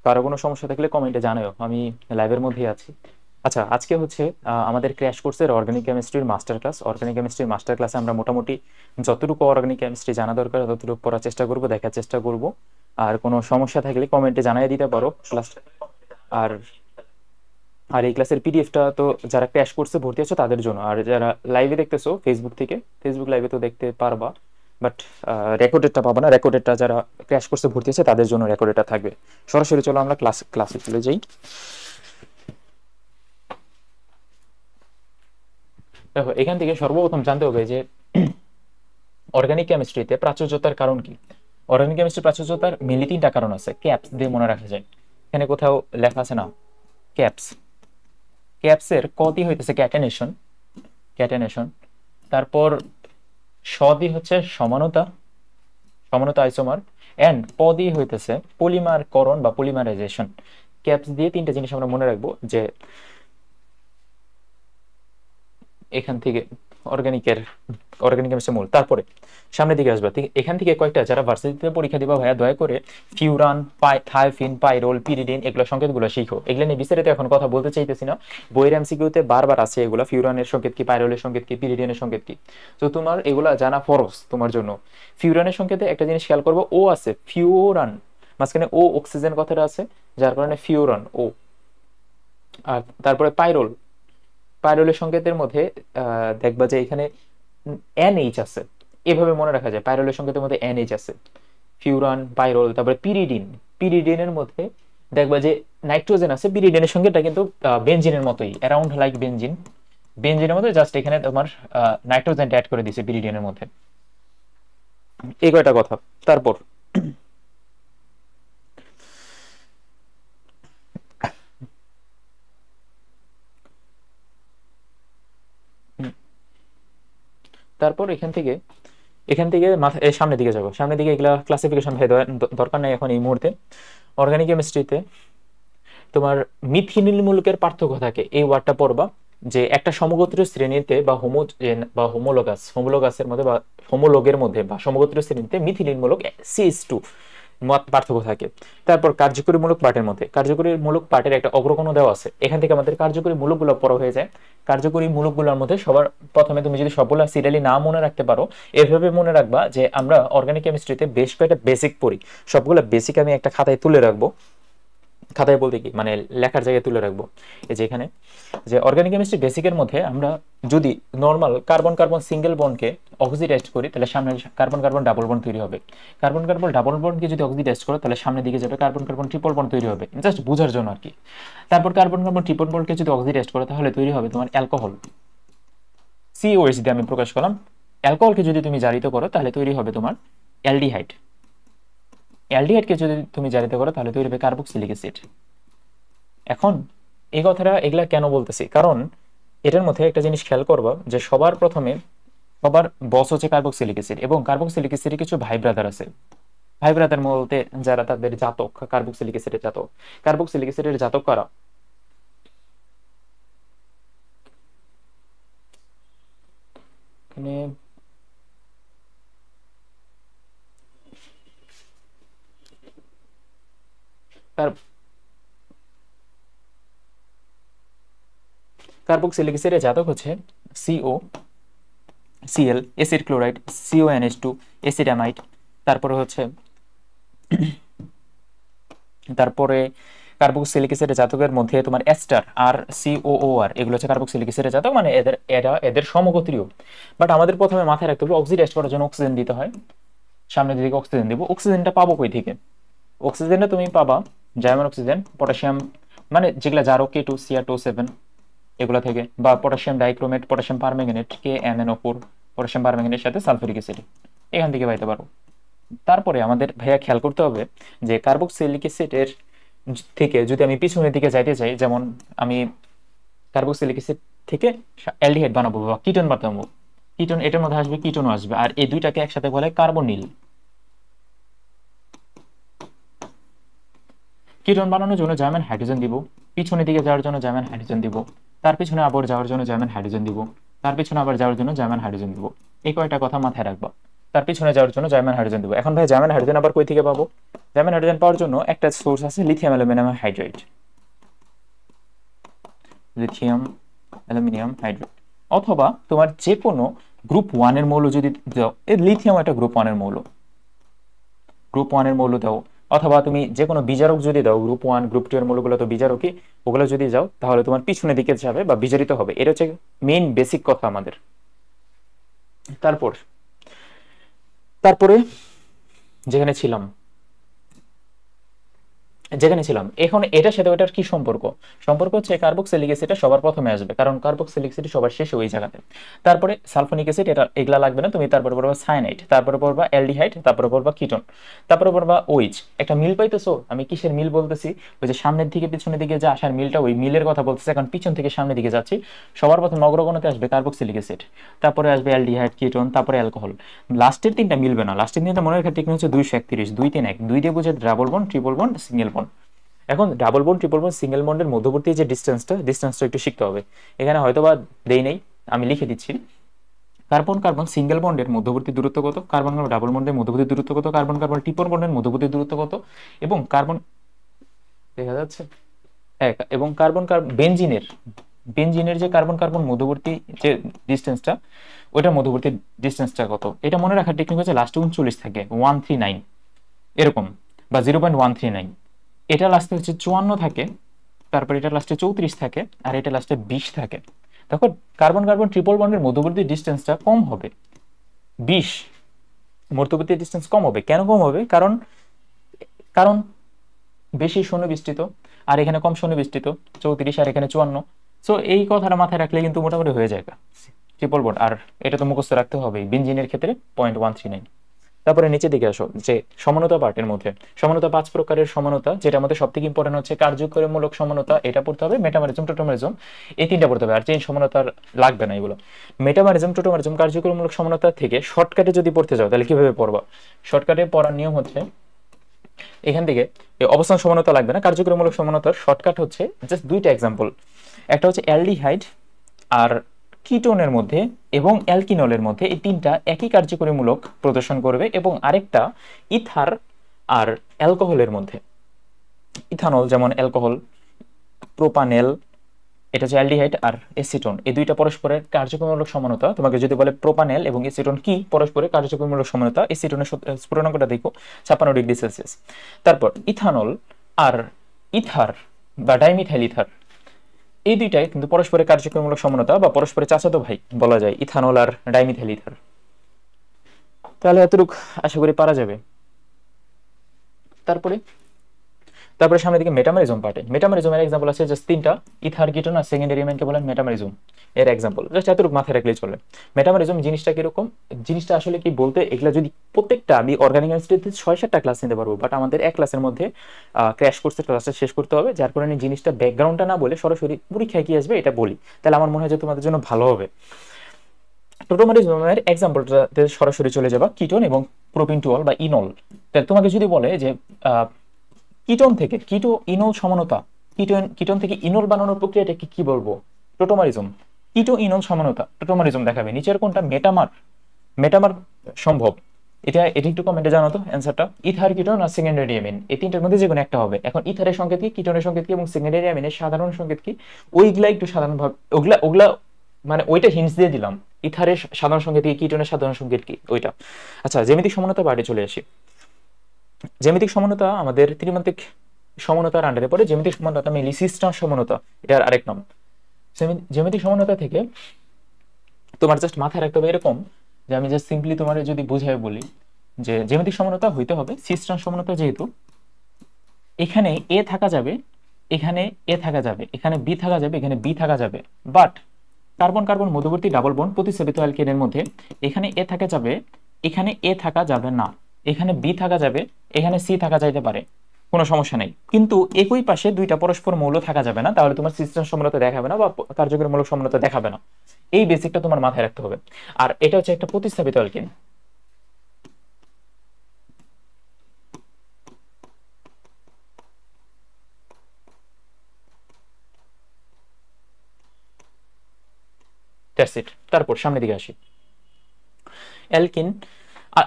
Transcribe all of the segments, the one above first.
কারো কোনো সমস্যা থাকলে কমেন্টে জানাও, আমি লাইভের মধ্যেই আছি। আচ্ছা, আজকে হচ্ছে আমাদের ক্র্যাশ কোর্সের অর্গানিক কেমিস্ট্রির মাস্টার ক্লাস। অর্গানিক কেমিস্ট্রির মাস্টার ক্লাসে আমরা মোটামুটি যতটুকু অর্গানিক কেমিস্ট্রি জানা দরকার ততটুকু পড়ার চেষ্টা করব, দেখার চেষ্টা করব। আর কোনো সমস্যা থাকলে কমেন্টে জানিয়ে দিতে পারো ক্লাস। আর আর এই ক্লাসের পিডিএফটা তো যারা ক্র্যাশ কোর্সে ভর্তি আছো তাদের জন্য, আর যারা লাইভে দেখতেছো ফেসবুক থেকে, ফেসবুক লাইভে তো দেখতে পারবা, বাট রেকর্ডেডটা পাবা না। রেকর্ডেডটা যারা ক্র্যাশ কোর্সে ভর্তি আছে তাদের জন্য রেকর্ডেডটা থাকবে। সরাসরি চলো আমরা ক্লাসে চলে যাই। দেখো, এখান থেকে সর্বপ্রথম জানতে হবে যে অর্গানিক কেমিস্ট্রিতে প্রাচুর্যতার কারণ কি। অর্গানিক কেমিস্ট্রি প্রাচুর্যতার মেনলি তিনটা কারণ আছে, ক্যাপস দিয়ে মনে রাখা যায়। এখানে কোথাও লেখা আছে না ক্যাপস। ক্যাপসের ক দিয়ে হইতেছে ক্যাটেনেশন, ক্যাটেনেশন। তারপর স দিয়ে হচ্ছে সমানতা, সমানতা আইসোমার। এন্ড প দিয়ে হইতেছে পলিমারকরণ বা পলিমারাইজেশন। ক্যাপস দিয়ে তিনটা জিনিস আমরা মনে রাখবো, যে এখান থেকে অর্গানিকের অর্গানিক কেমিস্ট্রি মূল। তারপরে সামনের দিকে আসবে, এখান থেকে কয়েকটা যারা ভার্সিটিতে পরীক্ষা দিবা ভাইয়া, দয়া করে ফিউরান, থায়োফিন, পাইরোল, পিরিডিন এগুলো সংকেতগুলো শিখো। এগুলো নিয়ে বিস্তারিত এখন কথা বলতে চাইতেছি না, বইয়ের এমসিকিউতে বারবার আছে এগুলো। ফিউরানের সংকেত কি, পাইরোলের সংকেত কি, পিরিডিনের সংকেত কি। তো তোমার এগুলা জানা ফরজ তোমার জন্য। ফিউরানের সংকেতে একটা জিনিস খেয়াল করবো, ও আছে ফিউরান, মাঝখানে ও অক্সিজেন কথাটা আছে, যার কারণে ফিউরান ও। আর তারপরে পাইরোল, পাইরোলের সংকেতের মধ্যে দেখবা যে এখানে এনএইচ আছে, এভাবে মনে রাখা যায়। পাইরোলের সংকেতের মধ্যে এনএইচ আছে, ফিউরান, পাইরোল। তারপরে পিরিডিন, পিরিডিনের মধ্যে দেখবা যে নাইট্রোজেন আছে। পিরিডিনের সঙ্গেটা কিন্তু বেনজিনের মতোই, অ্যারাউন্ড লাইক বেনজিন, বেনজিনের মধ্যে, জাস্ট এখানে তোমার নাইট্রোজেনটা অ্যাড করে দিছে পিরিডিনের মধ্যে। এই কয়টা কথা। তারপর তারপর এখান থেকে মাথা সামনের দিকে যাবো। সামনের দিকে এগুলা ক্লাসিফিকেশন ভাই দরকার নাই এখন এই মুহূর্তে। অর্গানিক কেমিস্ট্রিতে তোমার মিথিনিল মূলকের পার্থক্য থাকে, এই ওয়ার্ডটা পড়বা। যে একটা সমগোত্রীয় শ্রেণীতে বা হোমোজেন বা হোমোলোগাসের মধ্যে বা হোমোলোগের মধ্যে বা সমগোত্রীয় শ্রেণীতে মিথিনিল মূলক CH2 পার্থক্য থাকে। তারপর কার্যকরী মূলক পার্টের মধ্যে, কার্যকরী মূলক পার্টের একটা অগ্রগণ্য দেওয়া আছে, এখান থেকে আমাদের কার্যকরী মূলকগুলো পড়া হয়ে যায়। কার্যকরী মূলকগুলোর মধ্যে সবার প্রথমে তুমি যদি সবগুলো সিরিয়ালি না মনে রাখতে পারো, এভাবে মনে রাখবা যে আমরা অর্গানিক কেমিস্ট্রিতে বেশ কয়েকটা বেসিক পড়ি। সবগুলো বেসিক আমি একটা খাতায় তুলে রাখবো। খাতায় বলতে কি মানে লেখার জায়গায় তুলে রাখবো। এই যে এখানে যে অর্গানিক কেমিস্ট্রি বেসিকের মধ্যে আমরা যদি নর্মাল কার্বন কার্বন সিঙ্গেল বন্ডকে অক্সিডাইজ করি, তাহলে সামনে কার্বন কার্বন ডাবল বন্ড তৈরি হবে। কার্বন কার্বন ডাবল বন্ডকে যদি অক্সিডাইজ করো, তাহলে সামনের দিকে যাবে কার্বন কার্বন ট্রিপল বন্ড তৈরি হবে, জাস্ট বোঝার জন্য আর কি। তারপর কার্বন কার্বন ট্রিপল বন্ডকে যদি অক্সিডাইজ করো, তাহলে তৈরি হবে তোমার অ্যালকোহল, COH দিয়ে আমি প্রকাশ করলাম। অ্যালকোহলকে যদি তুমি জারিত করো, তাহলে তৈরি হবে তোমার অ্যালডিহাইড। অ্যালডিহাইডকে যদি তুমি জারিত করো, তাহলে তৈরি হবে কার্বক্সিলিক অ্যাসিড। এখন এই কথাটা এগুলা কেন বলতেছি, কারণ এটার মধ্যে একটা জিনিস খেয়াল করবা, যে সবার প্রথমে সবার বস হচ্ছে কার্বক্সিলিক অ্যাসিড, এবং কার্বক্সিলিক অ্যাসিডের কিছু ভাই ব্রাদার আছে। ভাই ব্রাদার বলতে যারা তাদের জাতক, কার্বক্সিলিক অ্যাসিডের জাতক। কার্বক্সিলিক অ্যাসিডের জাতক কারা? এখানে কার্বক্সিলিক অ্যাসিডের জাতক হচ্ছে CO, Cl, acid chloride, CONH2, অ্যাসিডামাইড। তারপরে হচ্ছে তারপরে কার্বক্সিলিক অ্যাসিডের জাতকের মধ্যে তোমার এস্টার আর COOR, এগুলো হচ্ছে কার্বক্সিলিক অ্যাসিডের জাতক, মানে এদের সমগোত্রীয়। বাট আমাদের প্রথমে মাথায় রাখতে হবে অক্সিডাইজ করার জন্য অক্সিজেন দিতে হয়। সামনের দিকে অক্সিজেন দিব। অক্সিজেনটা পাবো কই থেকে? অক্সিজেনটা তুমি পাবা জার্মান অক্সিজেন, পটাশিয়াম, মানে যেগুলা জারো K2Cr2O7 এগুলো থেকে, বা potassium dichromate, potassium permanganate KMnO4, potassium পারম্যাঙ্গানেটের সাথে সালফিউরিক অ্যাসিড, এখান থেকে পাইতে পারো। তারপরে আমাদের ভাইয়া খেয়াল করতে হবে যে কার্বক্সিলিক অ্যাসিডের থেকে যদি আমি পিছনের দিকে যাইতে চাই, যেমন আমি কার্বক্সিলিক অ্যাসিড থেকে অ্যালডিহাইড বানাবো বা কিটোন বানাবো, কিটোন এটার মধ্যে আসবে, কিটোনও আসবে, আর এই দুইটাকে একসাথে বলে কার্বনিল। কিটোন বানানোর জন্য জার্মান হাইড্রোজেন দিব, পিছনের দিকে যাওয়ার জন্য জার্মান হাইড্রোজেন দিব, তার পিছনে আবার যাওয়ার জন্য জার্মান হাইড্রোজেন দিব, তার পিছনে আবার যাওয়ার জন্য জার্মান হাইড্রোজেন দিব। এই কয়টা কথা মাথায় রাখবা। তার পিছনে যাওয়ার জন্য জার্মান হাইড্রোজেন দিব। এখন ভাই জার্মান হাইড্রোজেন আবার কই থেকে পাবো? জার্মান হাইড্রোজেন পাওয়ার জন্য একটা সোর্স আছে lithium aluminium hydride, lithium aluminium hydride, অথবা তোমার যে কোনো গ্রুপ 1 এর মৌল যদি দাও, এই লিথিয়াম একটা গ্রুপ 1 এর মৌল, গ্রুপ 1 এর মৌল দাও, অথবা তুমি যে কোনো বিজারক যদি দাও, গ্রুপ 1 গ্রুপ 2 এর মৌলগুলো তো বিজারকই, ওগুলো যদি যাও তাহলে তোমার পিছনের দিকে যাবে বা বিজারিত হবে। এটা হচ্ছে মেইন বেসিক কথা আমাদের। তারপর তারপরে যেখানে ছিলাম যেখানে ছিলাম এখন এটার সাথে ওটার কি সম্পর্ক? সম্পর্ক হচ্ছে কার্বক্সিলিক অ্যাসিডটা সবার প্রথমে আসবে, কারণ কার্বক্সিলিক অ্যাসিড সবার শেষে ওই জায়গাতে। তারপরে সালফোনিক অ্যাসিড, এটা এগুলা লাগবে না, তুমি তারপরে পড়বা সায়ানাইড, তারপরে পড়বা অ্যালডিহাইড, তারপরে পড়বা কিটোন, তারপরে পড়বা ওইচ। একটা মিল পাইতেছো? আমি কিসের মিল বলতেছি? ওই যে সামনের দিকে পিছনের দিকে যে আসার মিলটা, ওই মিলের কথা বলতেছি। এখন পিছন থেকে সামনের দিকে যাচ্ছি, সবার প্রথমে অগ্রগণতে আসবে কার্বক্সিলিক অ্যাসিড, তারপরে আসবে অ্যালডিহাইড, কিটোন, তারপরে অ্যালকোহল। লাস্টের তিনটা মিলবে না, লাস্টের তিনটা মনে রাখার টেকনিক হচ্ছে 231 2 3 1, 2 দিয়ে বুঝে double bond, triple bond, single bond. এখন double bond, triple bond, single বন্ডের মধ্যবর্তী যে ডিস্টেন্সটা একটু শিখতে হবে। এখানে হয়তোবা দেই নেই, আমি লিখে দিচ্ছি। কার্বন কার্বন সিঙ্গেল বন্ডের মধ্যবর্তী দূরত্ব কত, কার্বন কার্বন ডাবল বন্ডের মধ্যবর্তী দূরত্ব কত, কার্বন কার্বন ট্রিপল বন্ডের মধ্যবর্তী দূরত্ব কত, এবং কার্বন, দেখা যাচ্ছে, এবং কার্বন কার্বন বেনজিনের যে কার্বন কার্বন মধ্যবর্তী যে ডিস্টেন্সটা, ওইটার মধ্যবর্তী ডিস্টেন্সটা কত। এটা মনে রাখার টেকনিক হচ্ছে লাস্টে 39 থাকে, 139 এরকম, বা 0.139। এটা লাস্টে হচ্ছে 54 থাকে, তারপর এটা লাস্টে 34 থাকে, আর এটা লাস্টে 20 থাকে। দেখো কার্বন কার্বন ট্রিপল বন্ডের মধ্যবর্তী ডিস্টেন্সটা কম হবে, 20 মধ্যবর্তী ডিস্টেন্স কম হবে। কেন কম হবে? কারণ কারণ বেশি সন্নিবেষ্টিত, আর এখানে কম সন্নিবেষ্টিত, 34 আর এখানে 54। সো এই কথাটা মাথায় রাখলে কিন্তু মোটামুটি হয়ে যায় ট্রিপল বন্ড। আর এটা তো মুখস্থ রাখতে হবে, বেনজিনের ক্ষেত্রে 0.139। তারপরে নিচের দিকে আসো, যে সমানতা পার্টের মধ্যে সমানতা 5 প্রকারের সমানতা, যেটা মধ্যে সবথেকে ইম্পর্টেন্ট হচ্ছে কার্যকরমূলক সমানতা, এটা পড়তে হবে, মেটামরিজম, টোটোমারিজম, এই তিনটা পড়তে হবে। আর চেইন সমানতার লাগবে না এগুলো। মেটামরিজম, টোটোমারিজম, কার্যকরমূলক সমানতা থেকে শর্টকাটে যদি পড়তে যাও তাহলে কিভাবে পড়বা? শর্টকাটে পড়ার নিয়ম হচ্ছে এখান থেকে, অবস্থান সমানতা লাগবে না, কার্যকরমূলক সমানতার শর্টকাট হচ্ছে জাস্ট দুইটা এক্সাম্পল। একটা হচ্ছে অ্যালডিহাইড আর কিটোনের মধ্যে এবং অ্যালকিনলের মধ্যে, এই তিনটা একই কার্যকরীমূলক প্রদর্শন করবে, এবং আরেকটা ইথার আর অ্যালকোহলের মধ্যে, ইথানল যেমন অ্যালকোহল, প্রোপানেল, এটা হচ্ছে অ্যালডিহাইড আর এসিটোন, এই দুইটা পরস্পরের কার্যকরীমূলক সমানতা। তোমাকে যদি বলে প্রোপানেল এবং এসিটোন কি পরস্পরের কার্যকরীমূলক সমানতা, এসিটোনের স্ফুটনাঙ্কটা দেখো 56°C। তারপর ইথানল আর ইথার বা ডাইমিথাইল ইথার, এই দুইটাই কিন্তু পরস্পরের কার্যকরমূলক সমানতা বা পরস্পরের চাচাতো ভাই বলা যায়, ইথানল আর ডাইমিথাইল ইথার। তাহলে এতটুকু আশা করি পারা যাবে। তারপরে তারপরে সামনের দিকে মেটামরিজম পার্টে, মেটামরিজমের এক্সাম্পল আছে জাস্ট তিনটা, ইথার, কিটোন আর সেকেন্ডারি এলিমেন্টকে বলেন মেটামরিজম, এর এক্সাম্পল। জাস্ট এতটুকু মাথায় রাখলেই চলে। মেটামরিজম জিনিসটা কিরকম, জিনিসটা আসলে কি বলতে, এগুলা যদি প্রত্যেকটা আমি অর্গানিক কেমিস্ট্রিতে 6-7টা ক্লাস নিতে পারবো, বাট আমাদের এক ক্লাসের মধ্যে ক্র্যাশ কোর্সের ক্লাসটা শেষ করতে হবে, যার কারণে জিনিসটা ব্যাকগ্রাউন্ডটা না বলে সরাসরি পরীক্ষায় কি আসবে এটা বলি, তাহলে আমার মনে হয় যে তোমাদের জন্য ভালো হবে। টোটোমারিজমের এক্সাম্পলটাতে সরাসরি চলে যাবা, কিটোন এবং প্রোপিনটুঅল বা ইনল। তাহলে তোমাকে যদি বলে যে কিটোন থেকে কিটো ইনল সমানতা, কিটোন থেকে ইনল বানানোর প্রক্রিয়াটাকে কি বলবো? টোটোমারিজম। কিটো ইনল সমানতা টোটোমারিজম দেখাবে। নিচের কোনটা মেটামার? মেটামার সম্ভব, এটা একটু কমেন্টে জানো তো অ্যান্সারটা। ইথার, কিটোন আর সেকেন্ডারি অ্যামিন, এই তিনটার মধ্যে যে কোনো একটা হবে। এখন ইথারের সংকেত কি, কিটোনের সংকেত কি, এবং সেকেন্ডারি অ্যামিনের সাধারণ সংকেত কি, ওইগুলা একটু সাধারণভাবে, ওগুলা ওগুলা মানে ওইটা হিন্টস দিয়ে দিলাম। ইথারের সাধারণ সংকেত কি, কিটোনের সাধারণ সংকেত কি, ওইটা। আচ্ছা, জ্যামিতিক সমানতা পার্টে চলে আসি। জ্যামিতিক সমানতা আমাদের ত্রিমাত্রিক সমানতার আন্ডারে পড়ে। জ্যামিতিক সমানতা মেইনলি সিস্টেম সমানতা, এটার আরেক নাম। জ্যামিতিক সমানতা থেকে তোমার জাস্ট মাথায় রাখতে হবে এরকম, যে আমি জাস্ট সিম্পলি তোমার যদি বুঝাই বলি, যে জ্যামিতিক সমানতা হইতে হবে সিস্টেম সমানতা, যেহেতু এখানে এ থাকা যাবে, এখানে এ থাকা যাবে, এখানে বি থাকা যাবে, এখানে বি থাকা যাবে, বাট কার্বন কার্বন মধ্যবর্তী ডাবল বন্ড প্রতিস্থাপিত অ্যালকেনের মধ্যে এখানে এ থাকা যাবে, এখানে এ থাকা যাবে না, এখানে বি থাকা যাবে, এখানে সি থাকা যাইতে পারে, কোনো সমস্যা নেই। কিন্তু একই পাশে দুইটা পরস্পর মৌল থাকা যাবে না, তাহলে তোমার সিস্টেম সমানতা দেখাবে না বা কার্যকরমূলক সমানতা দেখাবে না। এই বেসিকটা তোমার মাথায় রাখতে হবে। আর এটা হচ্ছে একটা প্রতিস্থাপিত অ্যালকেন। That's it. তারপর সামনের দিকে আসি। অ্যালকিন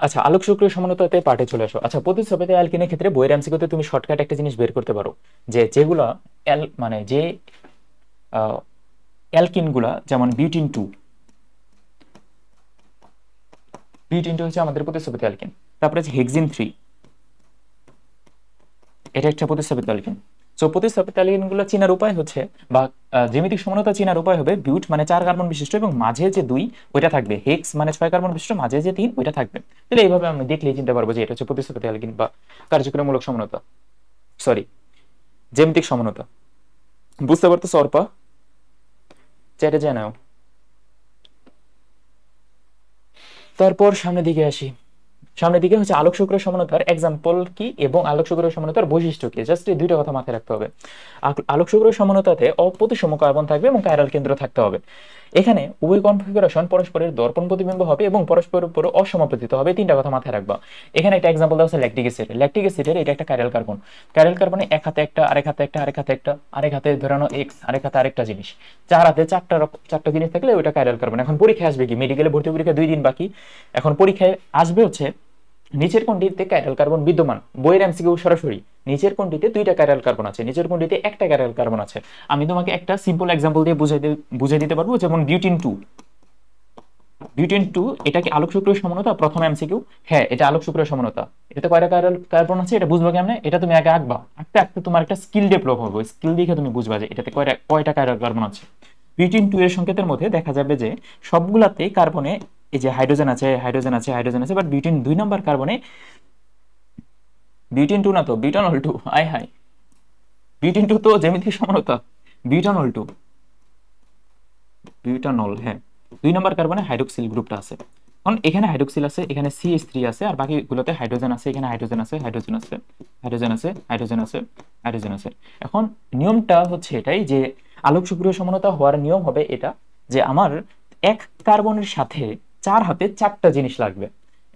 আচ্ছা, আলোক সক্রিয় সমানুতাতে পার্টে চলে আসো। আচ্ছা, প্রতিস্থাপিত অ্যালকিনের ক্ষেত্রে বইয়ের এমসিকিউতে তুমি শর্টকাট একটা জিনিস বের করতে পারো, যে যেগুলা মানে যে অ্যালকিনগুলা, যেমন বিউটিন টু হচ্ছে আমাদের প্রতিস্থাপিত অ্যালকিন। তারপরে হচ্ছে হেক্সিন 3, এটা একটা প্রতিস্থাপিত অ্যালকিন। সো প্রতিস্থাপিত অ্যালকিনগুলো চেনার উপায় হচ্ছে, বা জ্যামিতিক সমানতা চেনার উপায় হবে, বিউট মানে 4 কার্বন বিশিষ্ট এবং মাঝে যে 2 ওইটা থাকবে, হেক্স মানে 6 কার্বন বিশিষ্ট মাঝে যে 3 ওইটা থাকবে। তাহলে এইভাবে আমি দেখলেই চিনতে পারবো যে এটা হচ্ছে প্রতিস্থাপিত অ্যালকিন বা কার্যক্রমমূলক সমানতা, সরি জ্যামিতিক সমানতা। বুঝতে পারতেছো অর্পা? চ্যাটে জানাও। তারপর সামনের দিকে আসি। সামনের দিকে হচ্ছে আলোক সক্রিয় সমানতার এক্সাম্পল কি এবং আলোক সক্রিয় সমানতার বৈশিষ্ট্য কি, জাস্ট এই দুইটা কথা মাথায় রাখতে হবে। আলোক সক্রিয় সমানতাতে অপ্রতিসম কার্বন থাকবে এবং কাইরাল কেন্দ্র থাকতে হবে। এখানে উভয় কনফিগারেশন পরস্পরের দর্পণ প্রতিবিম্ব হবে এবং পরস্পরের উপর অসমাপতিত হবে, তিনটা কথা মাথায় রাখবা। এখানে একটা এক্সাম্পল দেওয়া আছে ল্যাকটিক অ্যাসিড। ল্যাকটিক অ্যাসিডের এটা একটা কাইরাল কার্বন। কাইরাল কার্বনে এক হাতে একটা, আরেক হাতে একটা, আরেক হাতে একটা, আরেক হাতে ধরানো এক্স, আরেক হাতে আরেকটা জিনিস, চার হাতে চারটা জিনিস থাকলে ওইটা কাইরাল কার্বন। এখন পরীক্ষায় আসবে কি, মেডিকেলে ভর্তি পরীক্ষা 2 দিন বাকি, এখন পরীক্ষায় আসবে হচ্ছে নিচের কোনটিতে কাইরাল কার্বন বিদ্যমান। বইয়ের এমসিকিউ সরাসরি নিচের কোনটিতে 2টা কাইরাল কার্বন আছে, নিচের কোনটিতে একটা কাইরাল কার্বন আছে। আমি তোমাকে একটা সিম্পল এক্সাম্পল দিয়ে বুঝাই দিতে পারবো, যেমন বিউটিন টু এটা কি আলোক সক্রিয় সমানতা? প্রথম এমসিকিউ, হ্যাঁ এটা আলোক সক্রিয় সমানতা। এটাতে কয়টা কাইরাল কার্বন আছে এটা বুঝবা কেমনে? এটা তুমি আগে আঁকবা, আঁকতে আঁকতে তোমার একটা স্কিল ডেভেলপ হবে, স্কিল দেখে তুমি বুঝবা যে এটাতে কয়টা কাইরাল কার্বন আছে। বিউটিন 2 এর সংকেতের মধ্যে দেখা যাবে যে সবগুলাতেই কার্বনে এই যে হাইড্রোজেন আছে, হাইড্রোজেন আছে, হাইড্রোজেন আছে, বাট বিউটিন 2 নাম্বার কার্বনে, বিউটিন 2 না তো বিউটানল 2, আয় হাই, বিউটিন 2 তো জ্যামিতিক সমানতা, বিউটানল 2, বিউটানল, হ্যাঁ 2 নাম্বার কার্বনে হাইড্রোক্সিল গ্রুপটা আছে। কারণ এখানে হাইড্রোক্সিল আছে, এখানে CH3 আছে, আর বাকিগুলোতে হাইড্রোজেন আছে, এখানে হাইড্রোজেন আছে, হাইড্রোজেন আছে, হাইড্রোজেন আছে, হাইড্রোজেন আছে, হাইড্রোজেন আছে। এখন নিয়মটা হচ্ছে এটাই যে আলোক সক্রিয় সমানতা হওয়ার নিয়ম হবে এটা, যে আমার এক কার্বনের সাথে 4 হাতে 4টা জিনিস লাগবে।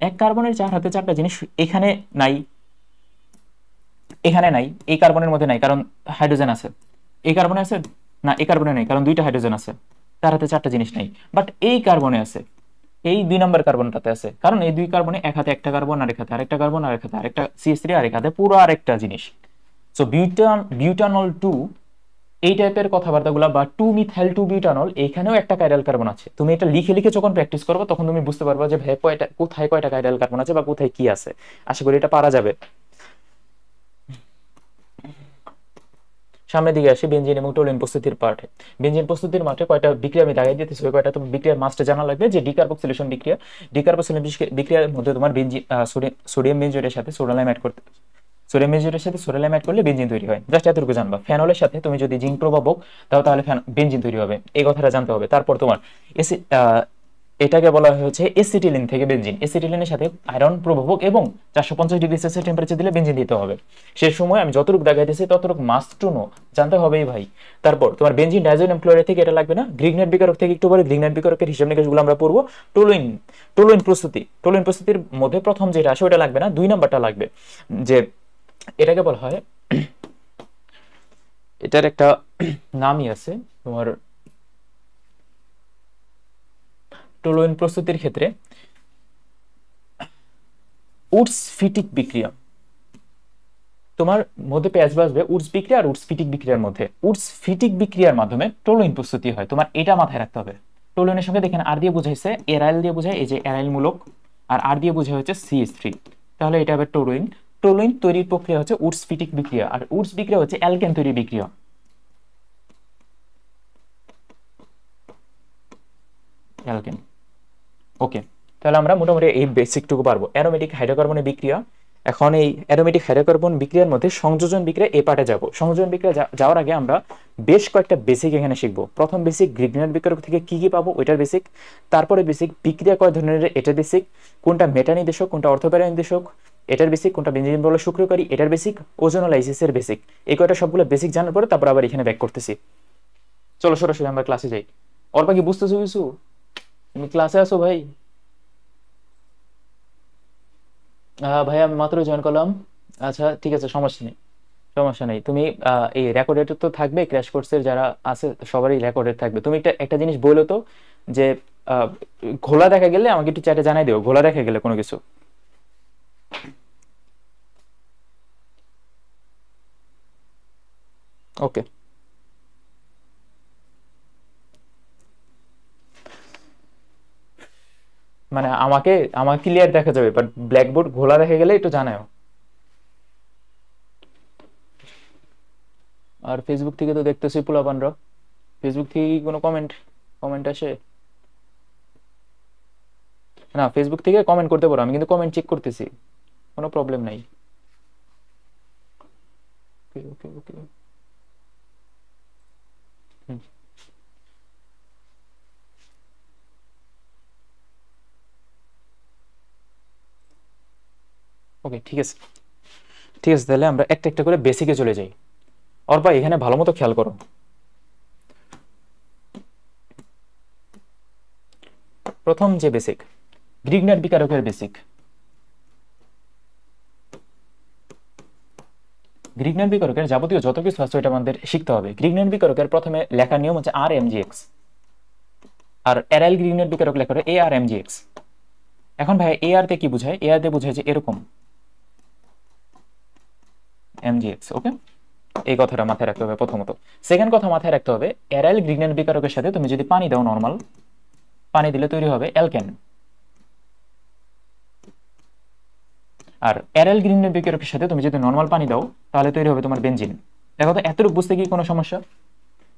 এক কার্বনের 4 হাতে 4টা জিনিস এখানে নাই, এখানে নাই, এই কার্বনের মধ্যে নাই কারণ হাইড্রোজেন আছে, এই কার্বনে আছে না, এই কার্বনে নাই কারণ 2টা হাইড্রোজেন আছে, তার হাতে 4টা জিনিস নাই। বাট এই কার্বনে আছে, এই 2 নম্বর কার্বনটাতে আছে, কারণ এই 2 কার্বনে এক হাতে একটা কার্বন, আরেক হাতে আরেকটা কার্বন, আরেক হাতে আরেকটা CH3, আরেক হাতে পুরো আরেকটা জিনিস। সো বিউটানল 2 এই টাইপের কথাবার্তাগুলো, বা 2 মিথাইল 2 বিউটানল, এখানেও একটা কাইরাল কার্বন আছে। তুমি এটা লিখে লিখে যখন প্র্যাকটিস করবে তখন তুমি বুঝতে পারবে যে ভাই কোথায় কয়টা কাইরাল কার্বন আছে বা কোথায় কি আছে। আশা করি এটা পারা যাবে। সামনের দিকে আসি বেনজিন এবং টোলিন প্রস্তুতির পার্টে। বেনজিন প্রস্তুতির মাঠে কয়টা বিক্রিয়া আমি দাগাই দিতেছি, ওই কয়টা তুমি বিক্রিয়ার মাস্টে জানা লাগবে। যে ডিকার্বক্সিলেশন বিক্রিয়া, ডিকার্বক্সিলেশন বিক্রিয়ার মধ্যে তোমার সোডিয়াম বেনজোয়েটের সাথে সোডিয়াম অ্যাড করতে, সোডিয়াম বেনজোয়েটের সাথে সোডিয়াম অ্যাড করলে বেনজিন তৈরি হয়, জাস্ট এতটুকু জানবা। ফেনলের সাথে তুমি যদি জিঙ্ক প্রভাবক দাও তাহলে বেনজিন তৈরি হবে, এই কথাটা জানতে হবে। তারপর তোমার এটাকে বলা হচ্ছে এসিটিলিন থেকে বেনজিন, এসিটিলিনের সাথে আয়রন প্রভাবক এবং 450 ডিগ্রি সেলসিয়াস টেম্পারেচার দিলে বেনজিন দিতে হবে। সে সময় আমি যতটুকু দেখাইতেছি ততটুকু মাস্ট টু নো জানতে হবেই ভাই। তারপর তোমার বেনজিন ডাইজোনিয়াম ক্লোরাইড থেকে এটা লাগবে না, গ্রিগনেট বিকারক থেকে একটু পরে গ্রিগনেট বিকারকের হিসাব নিকাশগুলো আমরা পড়বো। টোলুইন প্রস্তুতির মধ্যে প্রথম যেটা আসে ওটা লাগবে না, 2 নাম্বারটা লাগবে। যে এটাকে বলা হয়, এটার একটা নামই আছে তোমার, টোলুইন প্রস্তুতির ক্ষেত্রে উডস ফিটিক বিক্রিয়া, তোমার মধ্যে পেঁয়াজ বাসবে উডস বিক্রিয়া আর উডস ফিটিক বিক্রিয়ার মধ্যে। উডস ফিটিক বিক্রিয়ার মাধ্যমে টোলুইন প্রস্তুতি হয়, তোমার এটা মাথায় রাখতে হবে। টোলুইনের সঙ্গে দেখেন আর দিয়ে বোঝাইছে, এরাইল দিয়ে বোঝায়, এই যে এরাইল মূলক, আর দিয়ে বোঝায় হচ্ছে CH3, তাহলে এটা হবে টোলুইন। টোলুইন তৈরির প্রক্রিয়া হচ্ছে উডস ফিটিক বিক্রিয়া, আর উডস বিক্রিয়া হচ্ছে অ্যালকেন তৈরির বিক্রিয়া, অ্যালকেন। ওকে, তাহলে আমরা মোটামুটি এই বেসিকটুকু পারবো। অ্যারোমেটিক হাইড্রোকার্বনের বিক্রিয়া, এখন এই অ্যারোমেটিক হাইড্রোকার্বন বিক্রিয়ার মধ্যে সংযোজন বিক্রিয়া এ পার্টে যাব। সংযোজন বিক্রিয়া যাওয়ার আগে আমরা বেশ কয়েকটা বেসিক এখানে শিখবো। প্রথম বেসিক গ্রিগনেট বিকারক থেকে কি কি পাবো ওইটার বেসিক, তারপরে বেসিক বিক্রিয়া কয় ধরনের এটার বেসিক, কোনটা মেটা নির্দেশক কোনটা অর্থপ্যারা নির্দেশক এটার বেসিক, কোনটা বেনজিন বল সক্রিয়কারী এটার বেসিক, ওজোনোলাইসিসের বেসিক। এই কয়টা সবগুলো বেসিক জানার পরে তারপর আবার এখানে ব্যাক করতেছি। চলো সরাসরি আমরা ক্লাসে যাই। ওর বাকি বুঝতেছো কিছু? তুমি ক্লাসে আসো ভাই? ভাই আমি মাত্র জয়েন করলাম। আচ্ছা ঠিক আছে, সমস্যা নেই, সমস্যা নেই। তুমি এই রেকর্ডেড তো থাকবে, ক্র্যাশ কোর্সের যারা আছে সবারই রেকর্ডেড থাকবে। তুমি একটা জিনিস বললো তো, যে ঘোলা দেখা গেলে আমাকে একটু চ্যাটে জানাই দিও, ঘোলা দেখা গেলে কোনো কিছু। ওকে, মানে আমাকে আমার ক্লিয়ার দেখা যাবে, বাট ব্ল্যাকবোর্ড ঘোলা দেখা গেলে একটু জানাও। আর ফেসবুক থেকে তো দেখতেছি পোলাপানরা, ফেসবুক থেকে কি কোনো কমেন্ট কমেন্ট আসে? না, ফেসবুক থেকে কমেন্ট করতে পারো, আমি কিন্তু কমেন্ট চেক করতেছি, কোনো প্রবলেম নাই। ওকে ওকে ওকে। ওকে, ঠিক আছে ঠিক আছে, তাহলে আমরা একটা একটা করে বেসিকে চলে যাই। অর্পা এখানে ভালো মতো খেয়াল করো। প্রথম যে বেসিক, গ্রিগনার বিকারকের বেসিক। গ্রিগনার বিকারকের যাবতীয় যত কিছু আছে এটা আমাদের শিখতে হবে। গ্রিগনার বিকারকের প্রথমে লেখার নিয়ম হচ্ছে আর এম জি এক্স, আর এরাইল গ্রিগনার বিকারক লেখা এ আর এম জি এক্স। এখন ভাই এ আর তে কি বোঝায়? এ আর তে বোঝায় যে এরকম এম জি এক্স। ওকে, এই কথাটা মাথায় রাখতে হবে প্রথমত। সেকেন্ড কথা মাথায় রাখতে হবে, এরাইল গ্রিগনার বিকারকের সাথে তুমি যদি পানি দাও, নর্মাল পানি দিলে তৈরি হবে অ্যালকেন। আর এরাইল গ্রিগনার বিকারকের সাথে তুমি যদি নর্মাল পানি দাও তাহলে তৈরি হবে তোমার বেনজিন। দেখো তো, এতটুকু বুঝতে কি কোনো সমস্যা?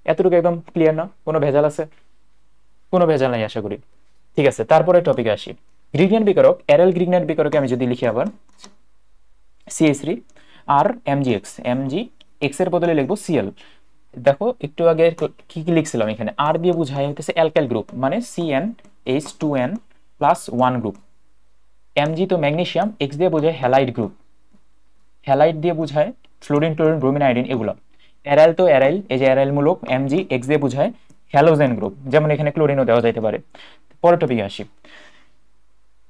এতটুকু একদম ক্লিয়ার না? কোনো ভেজাল আছে? কোনো ভেজাল নাই আশা করি। ঠিক আছে, তারপরে টপিকে আসি। গ্রিগনার বিকারক, এরাইল গ্রিগনার বিকারকে আমি যদি লিখি আবার CH3 আর MgX, MgX এর বদলে লিখবো Cl। দেখো একটু আগে কি কি লিখছিলাম, এখানে আর দিয়ে বোঝায় হইতেছে অ্যালকাইল গ্রুপ, মানে CnH2n প্লাস 1 গ্রুপ। Mg তো ম্যাগনেসিয়াম, X দিয়ে বোঝায় হ্যালাইড গ্রুপ, হ্যালাইড দিয়ে বোঝায় ফ্লোরিন, ক্লোরিন, ব্রোমিন, আয়োডিন এগুলো। অ্যারাইল তো অ্যারাইল, এই যে অ্যারাইল মূলক Mg, X দিয়ে বোঝায় হ্যালোজেন গ্রুপ, যেমন এখানে ক্লোরিনও দেওয়া যাইতে পারে। পরের টপিকে আসি,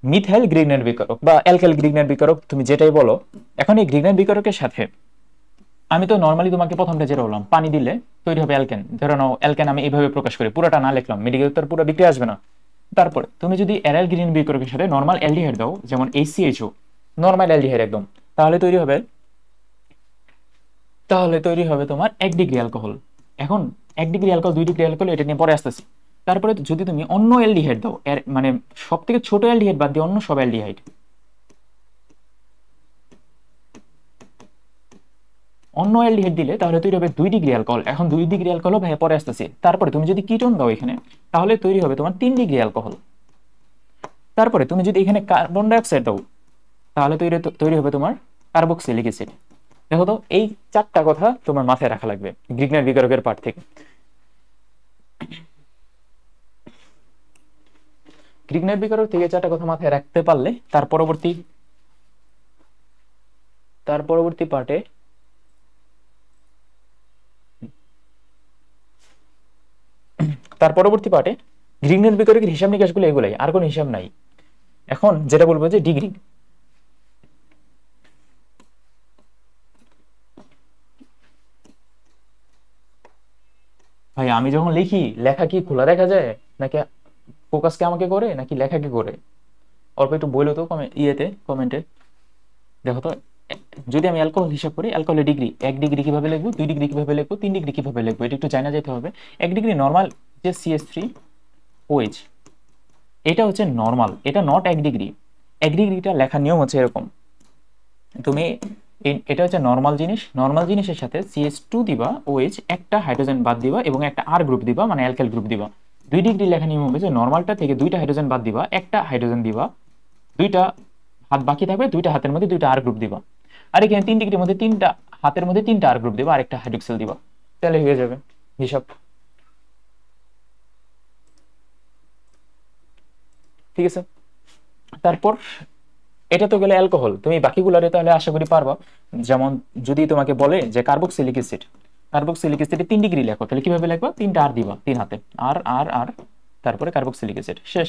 মিথাইল গ্রিগনার বিকারক বা অ্যালকাইল গ্রিগনার বিকারক, তুমি যেটাই বলো। এখন এই গ্রিগনার বিকারকের সাথে আমি তো নর্মালি তোমাকে প্রথমটা যেটা বললাম, পানি দিলে তৈরি হবে অ্যালকেন। ধরো নাও অ্যালকেন আমি এইভাবে প্রকাশ করি, পুরোটা না লিখলাম, মেডিকেল তো পুরো বিক্রি আসবে না। তারপরে তুমি যদি অ্যারাইল গ্রিগনার বিকারকের সাথে নর্মাল অ্যালডিহাইড দাও, যেমন HCHO, নর্মাল অ্যালডিহাইড একদম, তাহলে তৈরি হবে তোমার 1 ডিগ্রি অ্যালকোহল। এখন 1 ডিগ্রি অ্যালকোহল, 2 ডিগ্রি অ্যালকোহল, এটা নিয়ে পরে আসতেছি। তারপরে যদি তুমি অন্য অ্যালডিহাইড দাও, মানে সব থেকে ছোট অ্যালডিহাইড বাদ দিয়ে অন্য সব অ্যালডিহাইড, অন্য অ্যালডিহাইড দিলে তাহলে তৈরি হবে 2 ডিগ্রি অ্যালকোহল। এখন 2 ডিগ্রি অ্যালকোহল ভাই পরে আসতেছি। তারপরে তুমি যদি কিটোন দাও এখানে, তাহলে তৈরি হবে তোমার 3 ডিগ্রি অ্যালকোহল। তারপরে তুমি যদি এখানে কার্বন ডাইঅক্সাইড দাও, তাহলে তৈরি হবে তোমার কার্বক্সিলিক অ্যাসিড। দেখো তো, এই 4টা কথা তোমার মাথায় রাখা লাগবে গ্রিগনার বিকারকের পার্ট থেকে। গ্রিগনার বিকারক থেকে 4টা কথা মাথায় রাখতে পারলে তার পরবর্তী পার্টে গ্রিগনার বিকারকের হিসাব নিকাশগুলো এগুলাই, আর কোনো হিসাব নাই। এখন যেটা বলবো যে ডিগ্রি, ভাই আমি যখন লিখি, লেখা কি খোলা দেখা যায় নাকি ফোকাসকে আমাকে করে নাকি লেখাকে করে? অল্প একটু বললো তো কমেন্টে। দেখো তো, যদি আমি অ্যালকোহল হিসাব করি, অ্যালকোহলের ডিগ্রি, 1 ডিগ্রি কিভাবে লিখবো, 2 ডিগ্রি কিভাবে লিখবো, 3 ডিগ্রি কিভাবে লিখবো, এটা একটু জানা যেতে হবে। 1 ডিগ্রি নর্মাল যে CH3OH, এটা হচ্ছে নর্মাল, এটা নট 1 ডিগ্রি। 1 ডিগ্রিটা লেখার নিয়ম হচ্ছে এরকম, তুমি এটা হচ্ছে নর্মাল জিনিস, নর্মাল জিনিসের সাথে CH2 দিবা, OH একটা হাইড্রোজেন বাদ দিবা এবং একটা আর গ্রুপ দিবা, মানে অ্যালকাইল গ্রুপ দিবা। 2 ডিগ্রি লেখা নিয়ম হবে যে নর্মালটা থেকে 2টা হাইড্রোজেন বাদ দিবা, একটা হাইড্রোজেন দিবা, 2টা হাত বাকি থাকবে, 2টা হাতের মধ্যে 2টা আর গ্রুপ দিবা। আর এখানে 3 ডিগ্রির মধ্যে 3টা হাতের মধ্যে 3টা আর গ্রুপ দিবা, আর একটা হাইড্রোক্সিল দিবা, তাহলে হয়ে যাবে হিসাব। ঠিক আছে, তারপর এটা তো গেলে অ্যালকোহল, তুমি বাকিগুলারে তাহলে আশা করি পারবা। যেমন যদি তোমাকে বলে যে কার্বক্সিলিক অ্যাসিড, 3 ডিগ্রি লেখো, তাহলে কিভাবে লেখবা? 3টা আর দিবা, 3 হাতে, আর আর আর, তারপরে কার্বক্সিলিক অ্যাসিড, শেষ।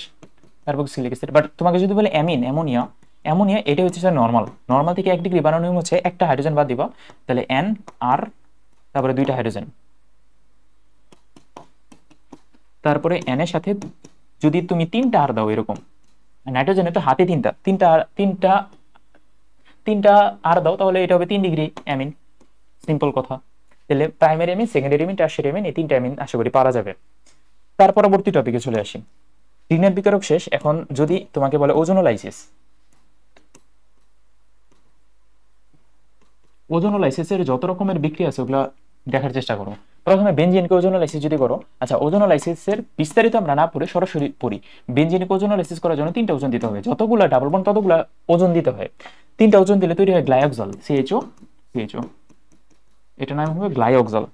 Carboxylic acid. বাট তোমাকে যদি বলে অ্যামোনিয়া, অ্যামোনিয়া এটা হচ্ছে নর্মাল, নর্মাল থেকে 1 ডিগ্রি বানানো নিয়ম হচ্ছে একটা হাইড্রোজেন বাদ দিবা, তাহলে N আর, তারপরে 2টা হাইড্রোজেন, তারপরে N এর সাথে যদি তুমি 3টা আর দাও এরকম, নাইট্রোজেনে তো হাতে 3টা, 3টা আর দাও, তাহলে এটা হবে 3 ডিগ্রি অ্যামিন। সিম্পল কথা। তাহলে primary amine, secondary amine, tertiary amine, এই 3টা অ্যামিন আশা করি পারা যাবে। তার পরবর্তী টপিকে চলে আসি। রিগ্নার বিকারক শেষ। এখন যদি তোমাকে বলে ওজোনোলাইসিস, ওজোনোলাইসিসের যত রকমের বিক্রিয়া আছে ওগুলা দেখার চেষ্টা করো। প্রথমে বেনজিনকে ওজোনোলাইসিস যদি করো, আচ্ছা ওজোনোলাইসিসের বিস্তারিত আমরা না পড়ে সরাসরি পড়ি। বেনজিনকে ওজোনোলাইসিস করার জন্য 3টা ওজন দিতে হবে, যতগুলা ডাবল বন্ড ততগুলা ওজন দিতে হয়। 3টা ওজন দিলে তৈরি হয় গ্লাইঅক্সল, সিএইচও সিএইচও, এটা নাম হবে গ্লাইঅক্সল।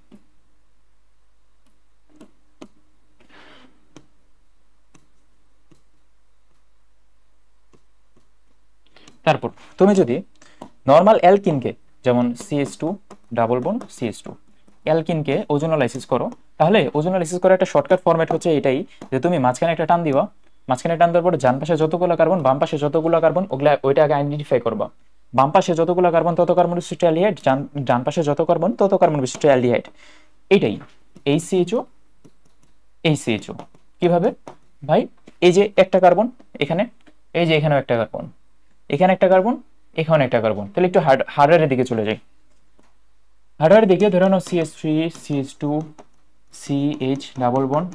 তারপর তুমি যদি নর্মাল অ্যালকিনকে, যেমন CH2 double bond CH2, অ্যালকিনকে ozonolysis করো, তাহলে ওজোনোলাইসিস করার একটা শর্টকাট ফরম্যাট হচ্ছে এটাই, যে তুমি মাঝখানে একটা টান দিবা, মাঝখানে টান দেওয়ার পরে ডান পাশে যতগুলো কার্বন, বাম পাশে যতগুলো কার্বন, ওইটা আগে আইডেন্টিফাই করবা। বাম পাশে যতগুলো কার্বন তত কার্বন বিশিষ্ট অ্যালডিহাইড, ডান পাশে যত কার্বন তত কার্বন বিশিষ্ট অ্যালডিহাইড। এইটাই এই CHO এই CHO। কিভাবে ভাই? এই যে একটা কার্বন এখানে, এই যে এখানেও একটা কার্বন, এখানে একটা কার্বন, এখানে একটা কার্বন। তাহলে একটু হার্ডওয়্যারের দিকে চলে যাই। হার্ডওয়্যারের দিকে ধরে নাও CH3 CH2 CH double bond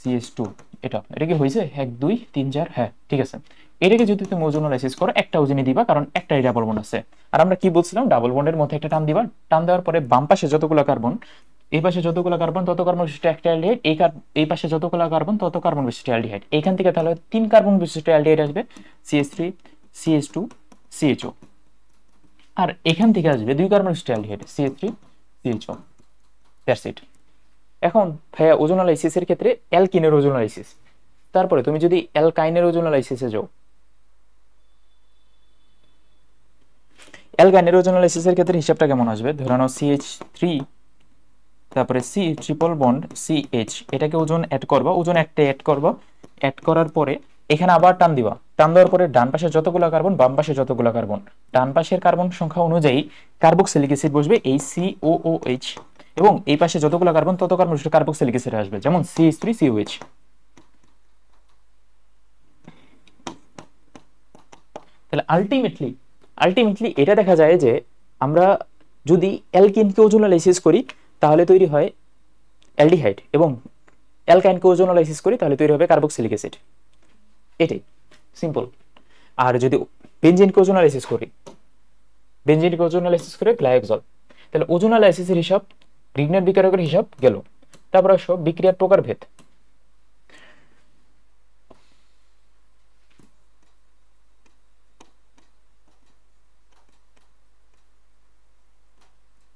CH2, এটা কি হয়েছে? 1 2 3 4, হ্যাঁ ঠিক আছে। এটাকে যদি তুমি ওজোনোলাইসিস করো একটা ওজনই দিবা, কারণ একটাই ডাবল বন্ড আছে। আর আমরা কি বলছিলাম? ডাবল বন্ডের মধ্যে একটা টান দিবা, টান দেওয়ার পরে বাম পাশে যতগুলো কার্বন, এই পাশে যতগুলো কার্বন তত কার্বন বিশিষ্ট একটা অ্যালডিহাইড, এই পাশে যতগুলো কার্বন তত কার্বন বিশিষ্ট অ্যালডিহাইড। এইখান থেকে তাহলে 3 কার্বন বিশিষ্ট অ্যালডিহাইড আসবে, CH3 CH2 CHO। আর এখান থেকে আসবে 2 কার্বন বিশিষ্ট aldehyde, CH3 CHO। That's it. এখন ভাইয়া ওজোনোলাইসিসের ক্ষেত্রে অ্যালকিনের ওজোনোলাইসিস, তারপরে তুমি যদি অ্যালকাইনের ওজোনোলাইসিসে যাও, অ্যালকাইনের ওজোনোলাইসিসের ক্ষেত্রে হিসাবটা কেমন আসবে? ধরে নাও CH3, তারপরে C ট্রিপল বন্ড CH, এটাকে ওজন অ্যাড করবা, ওজন একটা অ্যাড করবা, অ্যাড করার পরে এখানে আবার টান দিবা, টান দেওয়ার পরে ডান পাশে যতগুলো কার্বন, বাম পাশে যতগুলো কার্বন, ডান পাশের কার্বন সংখ্যা অনুযায়ী কার্বক্সিলিক অ্যাসিড বসবে এই COOH, এবং এই পাশে যতগুলো কার্বন তত কার্বন কার্বক্সিলিক অ্যাসিড আসবে, যেমন CH3COH। তাহলে আলটিমেটলি এটা দেখা যায় যে আমরা যদি অ্যালকিনকে ওজোনোলাইসিস করি তাহলে তৈরি হয় অ্যালডিহাইড, এবং অ্যালকাইনকে ওজোনোলাইসিস করি তাহলে তৈরি হবে কার্বক্সিলিক অ্যাসিড। এটাই সিম্পল। আর যদি বেনজিনকে ওজোনোলাইসিস করি, বেনজিনকে ওজোনোলাইসিস করে গ্লাইকোজল, তাহলে ওজোনোলাইসিসের হিসাব, রিগনার বিকারকের হিসাব গেল। তারপর আসো বিক্রিয়ার প্রকারভেদ।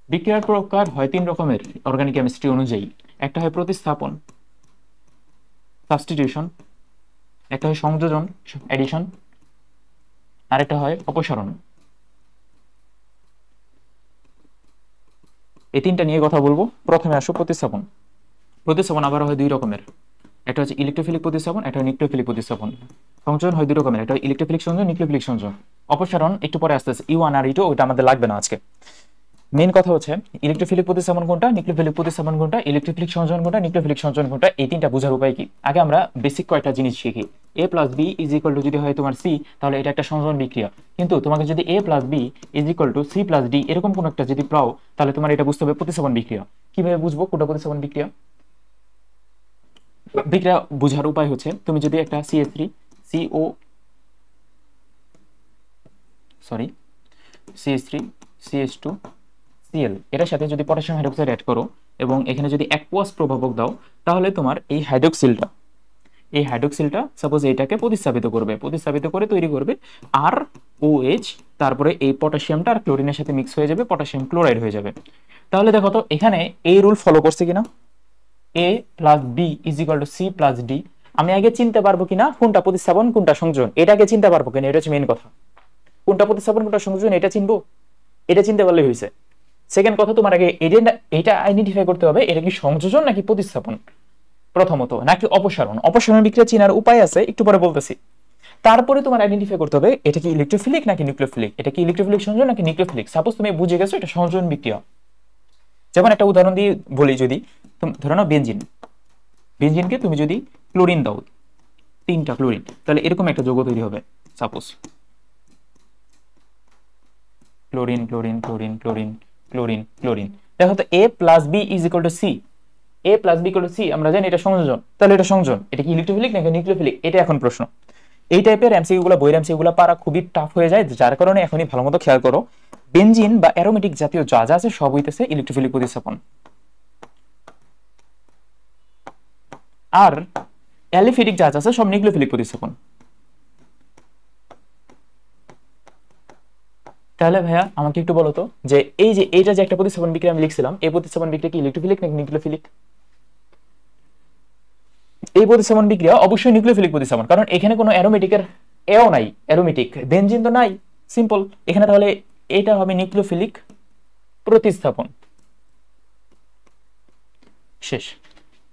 বিক্রিয়ার প্রকার হয় 3 রকমের অর্গানিক কেমিস্ট্রি অনুযায়ী। একটা হয় প্রতিস্থাপন সাবস্টিটিউশন, একটা হয় সংযোজন এডিশন, আর একটা হয় অপসারণ। এই 3টা নিয়ে কথা বলবো। প্রথমে আসো প্রতিস্থাপন। প্রতিস্থাপন আবার হয় 2 রকমের, একটা হচ্ছে ইলেকট্রোফিলিক প্রতিস্থাপন, একটা হয় নিউক্লিওফিলিক প্রতিস্থাপন। সংযোজন হয় 2 রকমের, একটা ইলেকট্রোফিলিক সংযোজন, নিউক্লিওফিলিক সংযোজন। অপসারণ একটু পরে আসতেছে, E1 আর E2, ওটা আমাদের লাগবে না আজকে। মেইন কথা হচ্ছে ইলেকট্রোফিলিক প্রতিস্থাপন কোনটা, নিউক্লিওফিলিক প্রতিস্থাপন কোনটা, ইলেকট্রোফিলিক সংযোজন কোনটা, নিউক্লিওফিলিক সংযোজন কোনটা, এই 3টা বোঝার উপায় কি? আগে আমরা বেসিক কয়েকটা জিনিস শিখি। A + B = যদি হয় তোমার C, তাহলে এটা একটা সংযোজন বিক্রিয়া। কিন্তু তোমাকে যদি A + B = C + D এরকম কোন একটা যদি পাও, তাহলে তোমার এটা বুঝতে হবে প্রতিস্থাপন বিক্রিয়া। কিভাবে বুঝবো কোনটা প্রতিস্থাপন বিক্রিয়া? বিক্রিয়া বোঝার উপায় হচ্ছে, তুমি যদি একটা CH3 CO sorry CH3 CH2 Cl এটার সাথে যদি পটাশিয়াম হাইড্রোক্সাইড অ্যাড করো এবং এখানে যদি অ্যাকুয়াস প্রভাবক দাও, তাহলে তোমার এই হাইড্রোক্সিলটা সাপোজ এটাকে প্রতিস্থাপিত করে তৈরি করবে ROH, তারপরে এই পটাশিয়ামটা আর ক্লোরিনের সাথে মিক্স হয়ে যাবে, পটাশিয়াম ক্লোরাইড হয়ে যাবে। তাহলে দেখো তো এখানে এই রুল ফলো করছে কিনা, A + B = C + D। আমি আগে চিনতে পারবো কিনা কোনটা প্রতিস্থাপন কোনটা সংযোজন, এটাকে চিনতে পারবো কিনা, এটা হচ্ছে মেইন কথা। কোনটা প্রতিস্থাপন কোনটা সংযোজন এটা চিনবো, এটা চিনতে পারলে হয়েছে। সেকেন্ড কথা, তোমার আগে এটা আইডেন্টিফাই করতে হবে এটা কি সংযোজন নাকি প্রতিস্থাপন প্রথমত, নাকি অপসারণ। অপসারণ বিক্রিয়া চিনার উপায় আছে, একটু পরে বলতেছি। তারপরে তোমার আইডেন্টিফাই করতে হবে এটা কি ইলেকট্রোফিলিক নাকি নিউক্লিওফিলিক, এটা কি ইলেকট্রোফিলিক সংযোজন নাকি নিউক্লিওফিলিক। সাপোজ তুমি বুঝে গেছো এটা সংযোজন বিক্রিয়া। যেমন একটা উদাহরণ দিয়ে বলি, যদি ধরে নাও বেনজিনকে তুমি যদি ক্লোরিন দাও, 3টা ক্লোরিন, তাহলে এরকম একটা যৌগ তৈরি হবে। Suppose chlorine chlorine chlorine chlorine chlorine chlorine. দেখো তো A plus B is equal to C, A plus B equal to C, আমরা জানি এটা সংযোজন, তাহলে এটা সংযোজন, এটা কি ইলেকট্রোফিলিক নাকি নিউক্লিওফিলিক, এটা এখন প্রশ্ন। এই টাইপের এমসিকিউ গুলো, বইয়ের এমসিকিউ গুলো পারা খুবই টাফ হয়ে যায়, যার কারণে এখনই ভালো মতো খেয়াল করো, বেনজিন বা অ্যারোমেটিক জাতীয় যা যা আছে সব হইতেছে ইলেকট্রোফিলিক প্রতিস্থাপন, আর অ্যালিফিটিক যা যা আছে সব নিউক্লিওফিলিক প্রতিস্থাপন। তাহলে ভাইয়া আমাকে একটু বলো তো, যে এই যে এইটা যে একটা প্রতিস্থাপন বিক্রিয়া আমি লিখছিলাম, এই প্রতিস্থাপন বিক্রিয়া কি ইলেকট্রোফিলিক নাকি নিউক্লিওফিলিক? এই প্রতিস্থাপন বিক্রিয়া অবশ্যই নিউক্লিওফিলিক প্রতিস্থাপন, কারণ এখানে কোনো অ্যারোমেটিকের এও নাই, অ্যারোমেটিক বেনজিন তো নাই, সিম্পল এখানে, তাহলে এটা হবে নিউক্লিওফিলিক প্রতিস্থাপন, শেষ।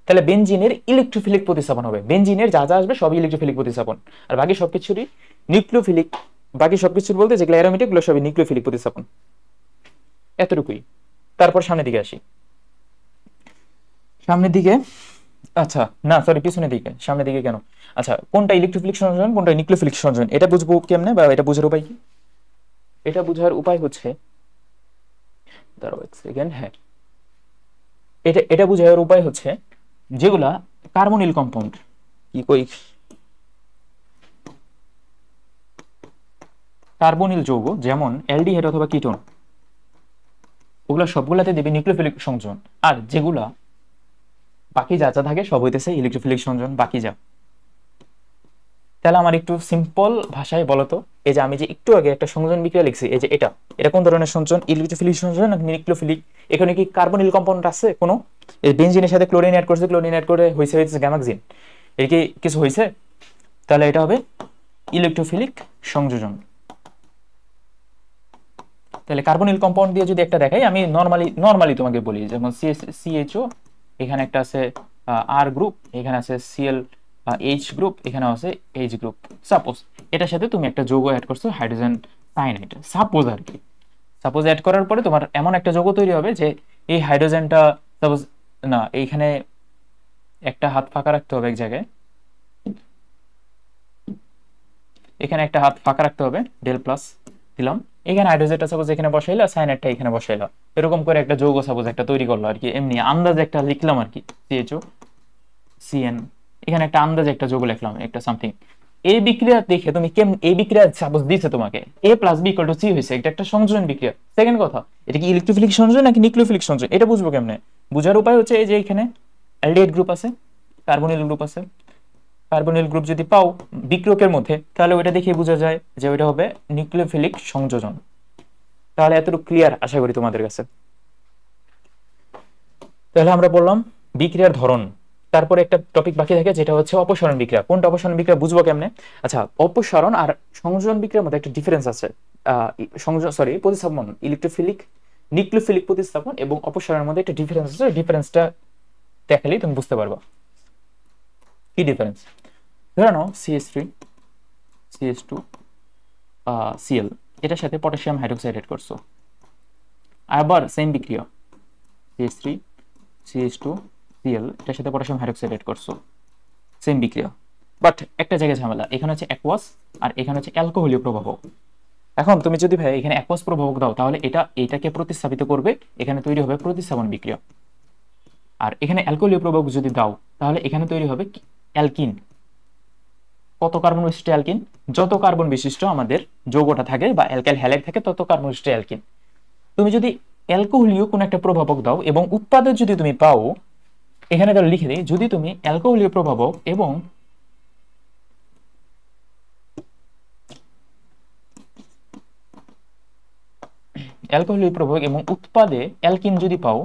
তাহলে বেনজিনের ইলেকট্রোফিলিক প্রতিস্থাপন হবে, বেনজিনের যা যা আসবে সবই ইলেকট্রোফিলিক প্রতিস্থাপন, আর বাকি সবকিছুরই নিউক্লিওফিলিক, বাকি সবকিছুর বলতে যেগুলো অ্যারোমেটিক গুলো সবই নিউক্লিওফিলিক প্রতিস্থাপন, এতটুকুই। তারপর সামনের দিকে আসি, সামনের দিকে, আচ্ছা না সরি পিছনের দিকে, সামনের দিকে কেন, আচ্ছা কোনটা ইলেকট্রোফিলিক সংযোজন কোনটা নিউক্লিওফিলিক সংযোজন এটা বুঝবো কেমনে, বা এটা বোঝার উপায় কি? এটা বোঝার উপায় হচ্ছে, দাঁড়াও এক সেকেন্ড, হ্যাঁ এটা এটা বোঝার উপায় হচ্ছে, যেগুলা কার্বনিল কম্পাউন্ড, কি কই, কার্বনিল যৌগ যেমন অ্যালডিহাইড অথবা কিটোন, ওগুলা সবগুলাতে দেবে নিউক্লিওফিলিক সংযোজন, আর যেগুলা বাকি যা যা থাকে সব হইতেছে ইলেকট্রোফিলিক সংযোজন বাকি যা। তাহলে আমার একটু সিম্পল ভাষায় বলতো, এই যে আমি যে একটু আগে একটা সংযোজন বিক্রিয়া লিখছি, এই যে এটা এটা কোন ধরনের সংযোজন, ইলেকট্রোফিলিক সংযোজন নাকি নিউক্লিওফিলিক? এখানে কি কার্বনিল কম্পাউন্ড আছে কোনো? এই বেনজিনের সাথে ক্লোরিন অ্যাড করছে, ক্লোরিন অ্যাড করে হইছে হইছে গ্যামাক্সিন, এই কি কিছু হইছে? তাহলে এটা হবে ইলেকট্রোফিলিক সংযোজন। তাহলে কার্বনিল কম্পাউন্ড দিয়ে যদি একটা দেখাই, আমি নরমালি তোমাকে বলি, যেমন সিএইচও, এখানে একটা আছে আর গ্রুপ, এখানে আছে সিএল এইচ গ্রুপ, এখানে আছে এইচ গ্রুপ, সাপোজ এটার সাথে তুমি একটা যৌগ অ্যাড করছো হাইড্রোজেন সায়ানাইড, সাপোজ আর কি, সাপোজ অ্যাড করার পরে তোমার এমন একটা যৌগ তৈরি হবে যে এই হাইড্রোজেনটা, সাপোজ না এইখানে একটা হাত ফাঁকা রাখতে হবে এক জায়গায়, এখানে একটা হাত ফাঁকা রাখতে হবে, ডেল প্লাস দিলাম, এখানে হাইড্রোজেনটা সাপোজ এখানে বসাইলা, সায়ানাইডটা এখানে বসাইলা, এরকম করে একটা যৌগ সাপোজ একটা তৈরি করলো আর কি, এমনি আন্দাজে একটা লিখলাম আর কি, সিএইচও সিএন, এখানে একটা আন্দাজে একটা যৌগ লিখলাম একটা সামথিং। এই বিক্রিয়া দেখে তুমি এই বিক্রিয়া সাপোজ দিছে তোমাকে A plus B equal to C হয়েছে, এটা একটা সংযোজন বিক্রিয়া। সেকেন্ড কথা, এটা কি ইলেকট্রোফিলিক সংযোজন নাকি নিউক্লিওফিলিক সংযোজন, এটা বুঝবো কেমনে? বুঝার উপায় হচ্ছে এই যে এখানে অ্যালডিহাইড গ্রুপ আছে, কার্বনিল গ্রুপ আছে, কার্বনিল গ্রুপ যদি পাও বিক্রিয়কের মধ্যে, তাহলে ওইটা দেখে বোঝা যায় যে ওইটা হবে নিউক্লিওফিলিক সংযোজন। তাহলে এতটুকু ক্লিয়ার আশা করি তোমাদের কাছে। তাহলে আমরা বললাম বিক্রিয়ার ধরন, তারপরে একটা টপিক বাকি থাকে যেটা হচ্ছে অপসারণ বিক্রিয়া। কোনটা অপসারণ বিক্রিয়া বুঝবো কেমনে? আচ্ছা, অপসারণ আর সংযোজন বিক্রিয়ার মধ্যে একটা ডিফারেন্স আছে, প্রতিস্থাপন, ইলেকট্রোফিলিক নিউক্লিওফিলিক প্রতিস্থাপন এবং অপসারণের মধ্যে একটা ডিফারেন্স আছে, ডিফারেন্সটা দেখালেই তুমি বুঝতে পারবা কি ডিফারেন্স। ধরে নাও CH3 CH2 Cl, এটার সাথে পটাশিয়াম হাইড্রোক্সাইড এড করছো, আবার সেম বিক্রিয়া CH3 CH2 Cl, এটার সাথে পটাশিয়াম হাইড্রোক্সাইড এড করছো, সেম বিক্রিয়া, বাট একটা জায়গায় ঝামেলা, এখানে হচ্ছে অ্যাকুয়াস আর এখানে হচ্ছে অ্যালকোহলীয় প্রভাবক। এখন তুমি যদি ভাই এখানে অ্যাকুয়াস প্রভাবক দাও, তাহলে এটাকে প্রতিস্থাপিত করবে, এখানে তৈরি হবে প্রতিস্থাপন বিক্রিয়া। আর এখানে অ্যালকোহলীয় প্রভাবক যদি দাও, তাহলে এখানে তৈরি হবে অ্যালকিন। কত কার্বন বিশিষ্ট অ্যালকিন? যত কার্বন বিশিষ্ট আমাদের যৌগটা থাকে বা অ্যালকাইল হ্যালাইড থাকে, তত কার্বন বিশিষ্ট অ্যালকিন। তুমি যদি অ্যালকোহলীয় কোন একটা প্রভাবক দাও এবং উৎপাদক যদি তুমি পাও, এখানে তাহলে লিখে দিই, যদি তুমি অ্যালকোহলীয় প্রভাবক এবং উৎপাদে অ্যালকিন যদি পাও,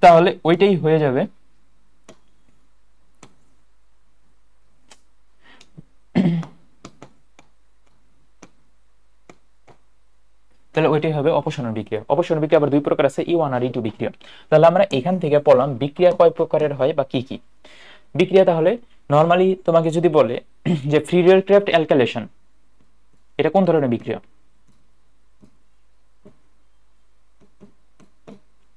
তাহলে ওইটাই হয়ে যাবে তাহলে ওইটাই হবে অপসারণ বিক্রিয়া। অপসারণ বিক্রিয়া আবার দুই প্রকার আছে, E1 আর E2 বিক্রিয়া। তাহলে আমরা এখান থেকে পড়লাম বিক্রিয়া কয় প্রকারের হয় বা কি কি বিক্রিয়া। তাহলে নরমালি তোমাকে যদি বলে যে ফ্রিডেল ক্রাফট অ্যালকাইলেশন, এটা কোন ধরনের বিক্রিয়া?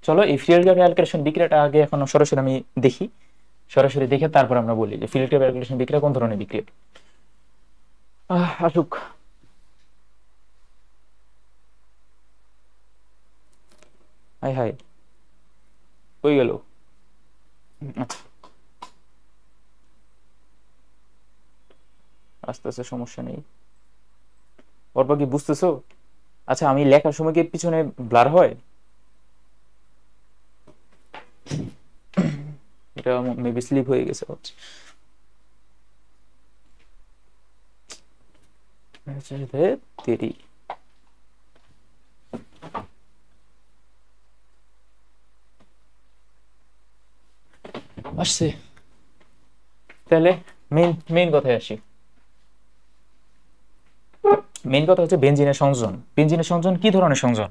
চলো এই ফ্রিডেল ক্রাফট অ্যালকাইলেশন বিক্রিয়াটা আগে এখন সরাসরি আমি দেখি, সরাসরি দেখে তারপর আমরা বলি যে ফ্রিডেল ক্রাফট অ্যালকাইলেশন বিক্রিয়া কোন ধরনের বিক্রিয়া। আসুক, হায় হায় হয়ে গেল। আচ্ছা আস্তে আস্তে, সমস্যা নেই। অর্পা কি বুঝতেছো? আচ্ছা আমি লেখার সময় কি পিছনে ব্লার হয়? এটা মেবি স্লিপ হয়ে গেছে হচ্ছে। আচ্ছা, দেরি আসছে। তাহলে মেইন মেইন কথায় আসি। মেইন কথা হচ্ছে বেনজিনের সংযোজন। বেনজিনের সংযোজন কি ধরনের সংযোজন?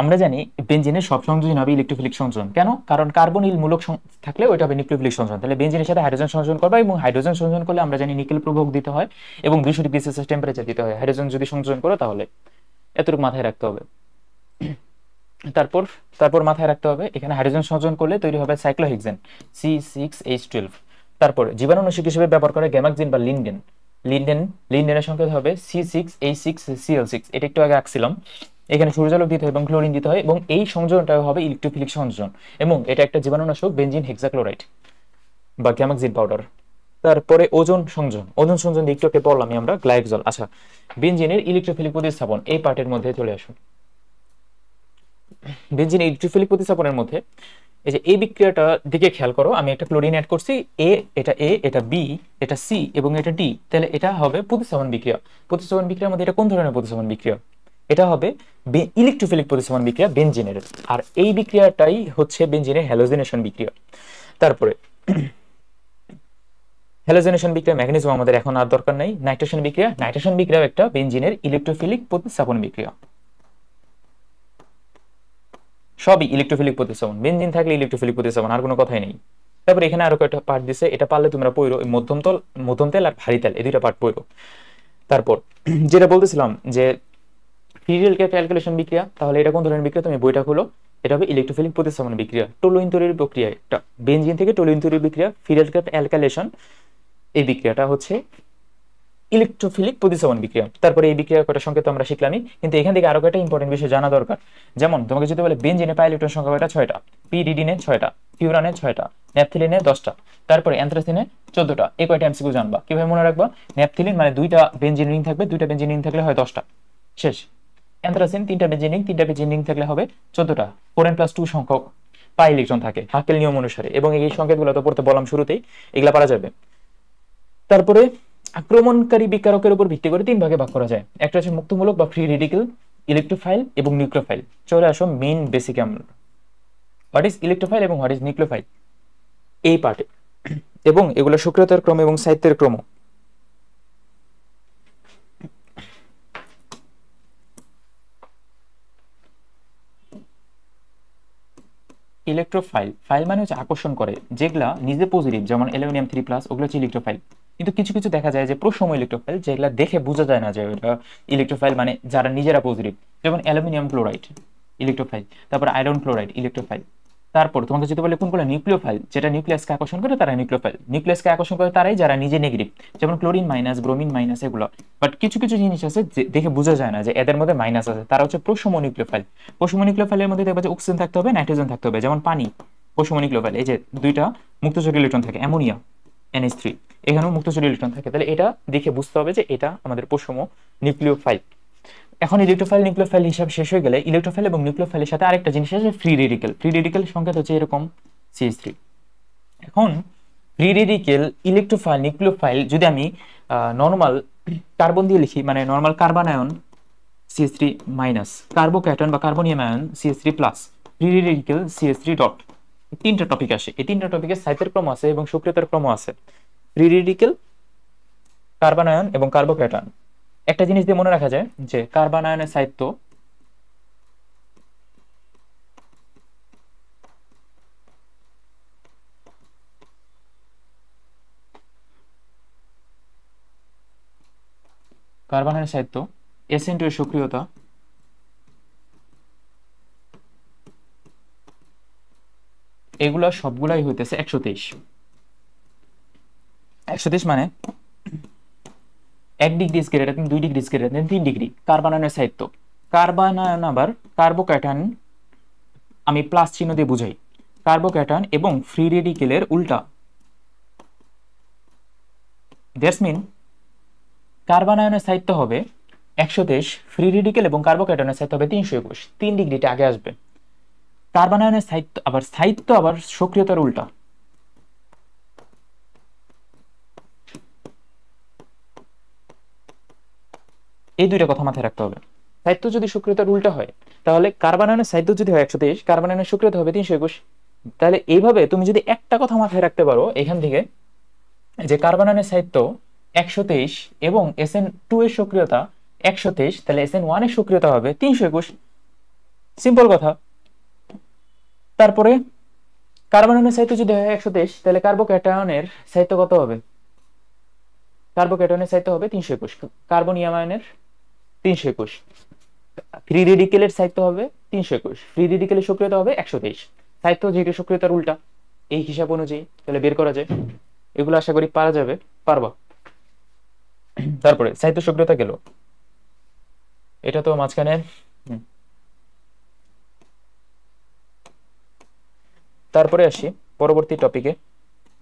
আমরা জানি বেনজিনের সব সংযোজন হবে ইলেকট্রোফিলিক সংযোজন। কেন? কারণ কার্বনিল মূলক থাকলে ওইটা হবে নিউক্লিওফিলিক সংযোজন। তাহলে বেনজিনের সাথে হাইড্রোজেন সংযোজন করবে, এবং হাইড্রোজেন সংযোজন করলে আমরা জানি নিকেল প্রভাবক দিতে হয় এবং 200 ডিগ্রি সেলসিয়াস টেম্পারেচার দিতে হয় হাইড্রোজেন যদি সংযোজন করো তাহলে। এতটুকু মাথায় রাখতে হবে। তারপর তারপর মাথায় রাখতে হবে এখানে হাইড্রোজেন সংযোজন করলে তৈরি হবে সাইক্লোহেক্সেন C6H12। তারপর জীবাণুনাশক হিসেবে ব্যবহার করে গ্যামাক্সিন বা লিনডেন। লিনডেন লিনডেনের সংকেত হবে C6H6Cl6। এটা একটু আগে আঁকছিলাম। এখানে সূর্যালোক দিতে হয় এবং ক্লোরিন দিতে হয়, এবং এই সংযোজনটা হবে ইলেকট্রোফিলিক সংযোজন, এবং এটা একটা জীবাণুনাশক বেনজিন হেক্সাক্লোরাইড বা গ্যামাক্সিন পাউডার। তারপরে ওজোন সংযোজন। ওজোন সংযোজন একটু আগে পড়লাম আমরা, গ্লাইকোজল। আচ্ছা, বেনজিনের ইলেকট্রোফিলিক প্রতিস্থাপন এই পার্টের মধ্যে চলে আসুন। বেনজিন ইলেকট্রোফিলিক প্রতিস্থাপনের মধ্যে এই যে এই বিক্রিয়াটা দিকে খেয়াল করো। আমি একটা ক্লোরিন অ্যাড করছি, এটা বি, এটা সি এবং এটা ডি। তাহলে এটা হবে প্রতিস্থাপন বিক্রিয়া। প্রতিস্থাপন বিক্রিয়ার মধ্যে এটা কোন ধরনের প্রতিস্থাপন বিক্রিয়া? এটা হবে ইলেকট্রোফিলিক প্রতিস্থাপন বিক্রিয়া বেনজিনের। আর এই বিক্রিয়াটাই হচ্ছে বেনজিনের হ্যালোজেনেশন বিক্রিয়া। তারপরে হ্যালোজেনেশন বিক্রিয়া ম্যাগনেসিয়াম আমাদের এখন আর দরকার নাই। নাইট্রেশন বিক্রিয়া, নাইট্রেশন বিক্রিয়া একটা বেনজিনের ইলেকট্রোফিলিক প্রতিস্থাপন বিক্রিয়া। সবই ইলেকট্রোফিলিক প্রতিস্থাপন। বেনজিন থাকলে ইলেকট্রোফিলিক প্রতিস্থাপন, আর কোনো কথাই নেই। তারপরে এখানে আরো কয়েকটা পার্ট দিছে, এটা পারলে তোমরা পড়ো। মধ্যম তেল আর ভারী তেল, এই দুইটা পার্ট পড়ো। তারপর যেটা বলতেছিলাম যে ফ্রি রেডিক্যাল ক্যালকুলেশন বিক্রিয়া, তাহলে এটা কোন ধরনের বিক্রিয়া? তুমি বইটা খুলো, এটা হবে ইলেকট্রোফিলিক প্রতিস্থাপন বিক্রিয়া। টলুইন তৈরির প্রক্রিয়া একটা, বেনজিন থেকে টলুইন তৈরির বিক্রিয়া ফ্রি রেডিক্যাল অ্যালকাইলেশন। এই বিক্রিয়াটা হচ্ছে ইলেকট্রোফিলিক প্রতিস্থাপন বিক্রিয়া। তারপরে এই বিক্রিয়ার কয়টা সংকেত আমরা শিখলামই, কিন্তু এখান থেকে আরো কয়েকটা ইম্পর্টেন্ট বিষয় জানা দরকার। যেমন তোমাকে যদি বলে বেনজিনে পাই ইলেকট্রন সংখ্যা কয়টা? 6টা। পিরিডিনে 6টা, ফিউরানে 6টা, ন্যাপথিলিনে 10টা, তারপরে অ্যান্থ্রাসিনে 14টা। এই কয়টা এমসিকিউ জানবা, কিভাবে মনে রাখবা? ন্যাপথিলিন মানে 2টা বেনজিন রিং থাকবে, 2টা বেনজিন রিং থাকলে হয় 10টা, শেষ। অ্যান্থ্রাসিন 3টা বেনজিন রিং, 3টা বেনজিন রিং থাকলে হবে 14টা। 4n+2 সংখ্যক পাই ইলেকট্রন থাকে হাকেল নিয়ম অনুসারে, এবং এই সংকেতগুলো তো পড়তে বললাম শুরুতেই, এগুলা পারা যাবে। তারপরে আক্রমণকারী বিকারকের উপর ভিত্তি করে 3 ভাগে ভাগ করা যায়। একটা হচ্ছে মুক্তমূলক বা ফ্রি রেডিক্যাল, ইলেকট্রোফাইল এবং নিউক্লিওফাইল। চলে আসো মেইন বেসিক, আমরা হোয়াট ইজ ইলেকট্রোফাইল এবং হোয়াট ইজ নিউক্লিওফাইল এই পার্টে, এবং এগুলো সক্রিয়তার ক্রম এবং সাহিত্যের ক্রম। ইলেকট্রোফাইল, ফাইল মানে হচ্ছে আকর্ষণ করে, যেগুলা নিজে পজিটিভ, যেমন অ্যালুমিনিয়াম 3+, ওগুলো হচ্ছে ইলেকট্রোফাইল। কিন্তু কিছু কিছু দেখা যায় যে প্রসম ইলেকট্রোফাইল, যেগুলা দেখে বোঝা যায় না যে ওটা ইলেকট্রোফাইল, মানে যারা নিজেরা পজিটিভ, যেমন অ্যালুমিনিয়াম ক্লোরাইড ইলেকট্রোফাইল, তারপর আয়রন ক্লোরাইড ইলেকট্রোফাইল। তারপর তোমাকে যদি বলে কোনগুলো নিউক্লিওফাইল, যেটা নিউক্লিয়াসকে আকর্ষণ করে তারা নিউক্লিওফাইল। নিউক্লিয়াসকে আকর্ষণ করে তারাই যারা নিজে নেগেটিভ, যেমন ক্লোরিন মাইনাস, ব্রোমিন মাইনাস, এগুলো। বাট কিছু কিছু জিনিস আছে দেখে বোঝা যায় না যে এদের মধ্যে মাইনাস আছে, তারা হচ্ছে প্রসম নিউক্লিওফাইল। প্রসম নিউক্লিওফাইলের মধ্যে দেখবা যে অক্সিজেন থাকতে হবে, নাইট্রোজেন থাকতে হবে, যেমন পানি প্রসম নিউক্লিওফাইল। এই যে 2টা মুক্তচরী ইলেকট্রন থাকে, অ্যামোনিয়া NH3, এখানেও মুক্তচরী ইলেকট্রন থাকে। তাহলে এটা দেখে বুঝতে হবে যে এটা আমাদের প্রসম নিউক্লিওফাইল। এখন ইলেকট্রোফাইল নিউক্লিওফাইল হিসাব শেষ হয়ে গেলে ইলেকট্রোফাইল এবং নিউক্লিওফাইলের সাথে আরেকটা জিনিস আছে, ফ্রি রেডিক্যাল। ফ্রি রেডিক্যাল সংকেত হচ্ছে এরকম CH3। এখন ফ্রি রেডিক্যাল, ইলেকট্রোফাইল, নিউক্লিওফাইল যদি আমি নর্মাল কার্বন দিয়ে লিখি, মানে normal carbon ion CH3-, carbocation বা carbonium ion CH3+, free radical CH3 dot. 3টা টপিক আসে, এই 3টা টপিকের সাহিত্যের ক্রম আছে এবং সক্রিয়তার ক্রম আছে। ফ্রি রেডিক্যাল, কার্বন আয়ন এবং কার্বোক্যাটন। একটা জিনিস দিয়ে মনে রাখা যায় যে কার্বন আয়নের সাহিত্য কার্বন আয়নের সাহিত্য SN2 এর সক্রিয়তা এগুলা সবগুলাই হইতেছে 123। 123 মানে 1 ডিগ্রি স্কেলের 2 ডিগ্রি স্কেলের 3 ডিগ্রি কার্বন আয়নের সাহিত্য। কার্বন আয়ন আবার কার্বোক্যাটায়ন আমি প্লাস চিহ্ন দিয়ে বুঝাই, কার্বোক্যাটায়ন এবং ফ্রি রেডিকেলের উল্টা। দ্যাটস মিন কার্বন আয়নের স্থায়িত্ব হবে 123, ফ্রি রেডিকেল এবং কার্বোক্যাটায়নের স্থায়িত্ব হবে 321, 3 ডিগ্রিটা আগে আসবে। কার্বন আয়নের স্থায়িত্ব আবার সক্রিয়তার উল্টা। এই দুইটা কথা মাথায় রাখতে হবে। স্থায়িত্ব যদি সক্রিয়তার উল্টা হয়, তাহলে কার্বন আয়নের স্থায়িত্ব যদি হয় 123, কার্বন আয়নের সক্রিয়তা হবে 321। তাহলে এইভাবে তুমি যদি একটা কথা মাথায় রাখতে পারো এখান থেকে, যে কার্বন আয়নের স্থায়িত্ব 123 এবং SN2 এর সক্রিয়তা 123, তাহলে SN1 এর সক্রিয়তা হবে 321। সিম্পল কথা। তারপরে কার্বন আয়নের স্থায়িত্ব যদি হয় 123, তাহলে কার্বোক্যাটায়নের স্থায়িত্ব কত হবে? কার্বোক্যাটায়নের স্থায়িত্ব হবে 321, কার্বনিয়াম আয়নের 321, ফ্রি রেডিকেলের স্থায়িত্ব হবে 321, ফ্রি রেডিকেলের সক্রিয়তা হবে 123। স্থায়িত্ব যেহেতু সক্রিয়তার উল্টা, এই হিসাব অনুযায়ী তাহলে বের করা যায়। এগুলো আশা করি পারা যাবে, পারবা। তারপরে স্থায়িত্ব সক্রিয়তা গেল, এটা তো মাঝখানে। তারপরে আসি পরবর্তী টপিকে,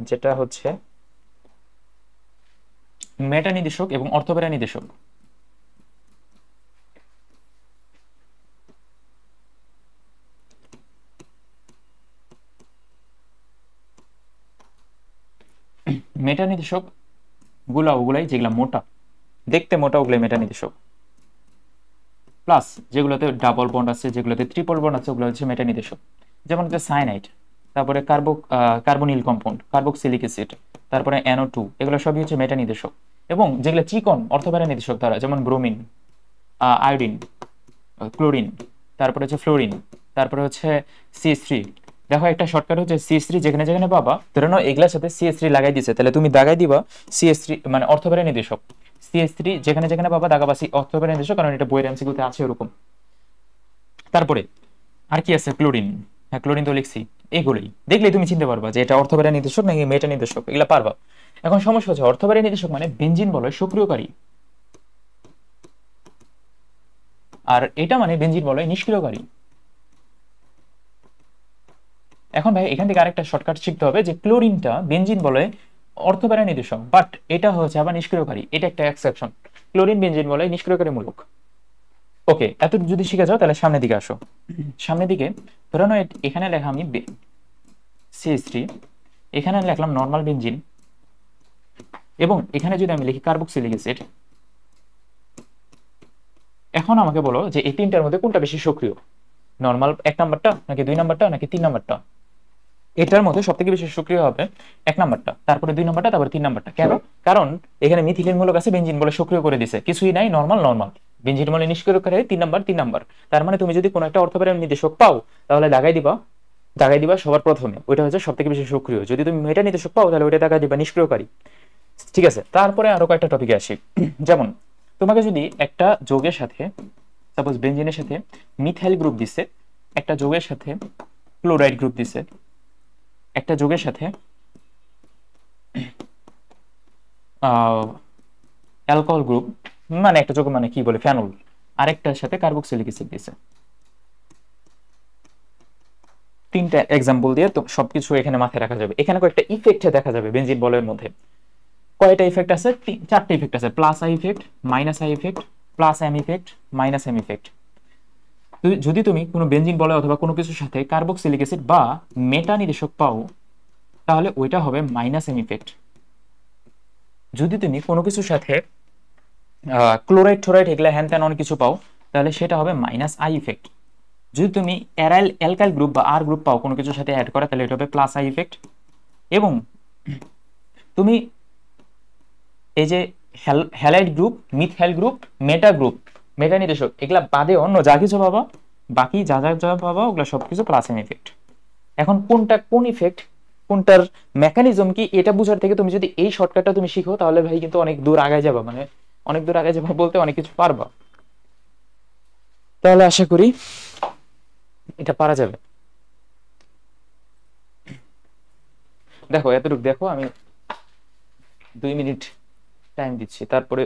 যেটা হচ্ছে মেটা নির্দেশক এবং অর্থোপেরা নির্দেশক। মেটা নির্দেশক ওগুলাই যেগুলা মোটা, দেখতে মোটা, ওগুলাই মেটা নির্দেশক। প্লাস যেগুলোতে ডাবল বন্ড আছে, যেগুলোতে ট্রিপল বন্ড আছে, ওগুলো হচ্ছে মেটা নির্দেশক। যেমন হচ্ছে সায়ানাইড, তারপরে কার্বনিল কম্পাউন্ড, কার্বক্সিলিক অ্যাসিড, তারপরে NO2, এগুলো সবই হচ্ছে মেটা নির্দেশক। এবং যেগুলো চিকন অর্থোপেরা নির্দেশক দ্বারা, যেমন ব্রোমিন, আয়োডিন, ক্লোরিন, তারপরে হচ্ছে ফ্লোরিন, তারপরে হচ্ছে CH3। দেখো একটা শর্টকাট হচ্ছে CH3, যেখানে যেখানে পাবা, ধরে নাও এগুলার সাথে CH3 লাগাই দিছে, তাহলে তুমি দাগাই দিবা CH3 মানে অর্থোপেরা নির্দেশক। CH3 যেখানে যেখানে পাবা দাগাবা অর্থোপেরা নির্দেশক, কারণ এটা বইয়ের MCQ তে আছে ওরকম। তারপরে আর কি আছে? ক্লোরিন। হ্যাঁ, ক্লোরিন তো লিখছি। এগুলোই দেখলেই তুমি চিনতে পারবা যে এটা অর্থোপেরা নির্দেশক নাকি মেটা নির্দেশক, এগুলা পারবা। এখন সমস্যা হচ্ছে অর্থোপেরা নির্দেশক মানে বেনজিন বলয় সক্রিয়কারী, আর এটা মানে বেনজিন বলয় নিষ্ক্রিয়কারী। এখন ভাই এখান থেকে আরেকটা শর্টকাট শিখতে হবে, যে ক্লোরিনটা বেনজিন বলয় অর্থোপেরা নির্দেশক, বাট এটা হচ্ছে আবার নিষ্ক্রিয়কারী, এটা একটা এক্সেপশন। ক্লোরিন বেনজিন বলয় নিষ্ক্রিয়কারী মূলক। ওকে, এতটুকু যদি শিখে যাও তাহলে সামনের দিকে আসো। সামনের দিকে ধরো না, এখানে লেখা আমি CH3, এখানে লিখলাম নর্মাল বেনজিন, এবং এখানে যদি আমি লিখি কার্বক্সিলিক অ্যাসিড। এখন আমাকে বলো যে এই তিনটার মধ্যে কোনটা বেশি সক্রিয়, নর্মাল 1 নাম্বারটা নাকি 2 নাম্বারটা নাকি 3 নাম্বারটা? এটার মধ্যে সব থেকে বেশি সক্রিয় হবে 1 নাম্বারটা, তারপরে 2 নাম্বারটা, তারপরে 3 নাম্বারটা। কেন? কারণ এখানে মিথিলিন মূলক আছে, বেনজিন বলে সক্রিয় করে দিছে, কিছুই নাই, নর্মাল নর্মাল। বেনজিন বলে নিষ্ক্রিয় করে 3 নাম্বার 3 নাম্বার। তার মানে তুমি যদি কোনো একটা অর্থোপেরা নির্দেশক পাও, তাহলে দাগাই দিবা সবার প্রথমে, ওইটা হচ্ছে সব থেকে বেশি সক্রিয়। যদি তুমি মেটা নির্দেশক পাও, তাহলে ওইটা দাগাই দিবা নিষ্ক্রিয়কারী। ঠিক আছে, তারপরে আরো কয়েকটা টপিকে আসি। যেমন তোমাকে যদি একটা যৌগের সাথে, সাপোজ বেনজিনের সাথে মিথাইল গ্রুপ দিছে, একটা যৌগের সাথে ক্লোরাইড গ্রুপ দিছে, একটা যৌগের সাথে অ্যালকোহল গ্রুপ, মানে একটা যৌগ মানে কি বলে ফেনল, আরেকটার সাথে কার্বক্সিলিক অ্যাসিড দিছে। তিনটা এক্সাম্পল দিয়ে তো সবকিছু এখানে মাথায় রাখা যাবে। এখানে কয়েকটা ইফেক্ট দেখা যাবে বেনজিন বলয়ের মধ্যে। কয়টা ইফেক্ট আছে? 4টা ইফেক্ট আছে, plus I effect, minus I effect, plus M effect, minus M effect. যদি তুমি কোনো বেনজিন বলয় অথবা কোনো কিছুর সাথে কার্বক্সিলিক অ্যাসিড বা মেটা নির্দেশক পাও, তাহলে ওইটা হবে মাইনাস এম ইফেক্ট। যদি তুমি কোনো কিছুর সাথে ক্লোরাইড টোরাইড এগুলা হ্যান ত্যান অনেক কিছু পাও, তাহলে সেটা হবে মাইনাস আই ইফেক্ট। যদি তুমি অ্যালকাইল গ্রুপ বা আর গ্রুপ পাও কোনো কিছুর সাথে অ্যাড করা, তাহলে এটা হবে প্লাস আই ইফেক্ট। এবং তুমি এই যে হ্যালাইড গ্রুপ, মিথাইল গ্রুপ, মেটা নির্দেশক, এগুলা বাদে অন্য যা কিছু পাবা, বাকি যা যা যা পাবা ওগুলা সবকিছু প্লাস এম ইফেক্ট। এখন কোনটা কোন ইফেক্ট, কোনটার মেকানিজম কি, এটা বুঝার থেকে তুমি যদি এই শর্টকাটটা তুমি শিখো, তাহলে ভাই কিন্তু অনেক দূর আগায় যাবা, মানে অনেক দূর আগায় যাবা বলতে অনেক কিছু পারবা। তাহলে আশা করি এটা পারা যাবে। দেখো এতটুকু দেখো, আমি 2 মিনিট টাইম দিচ্ছি, তারপরে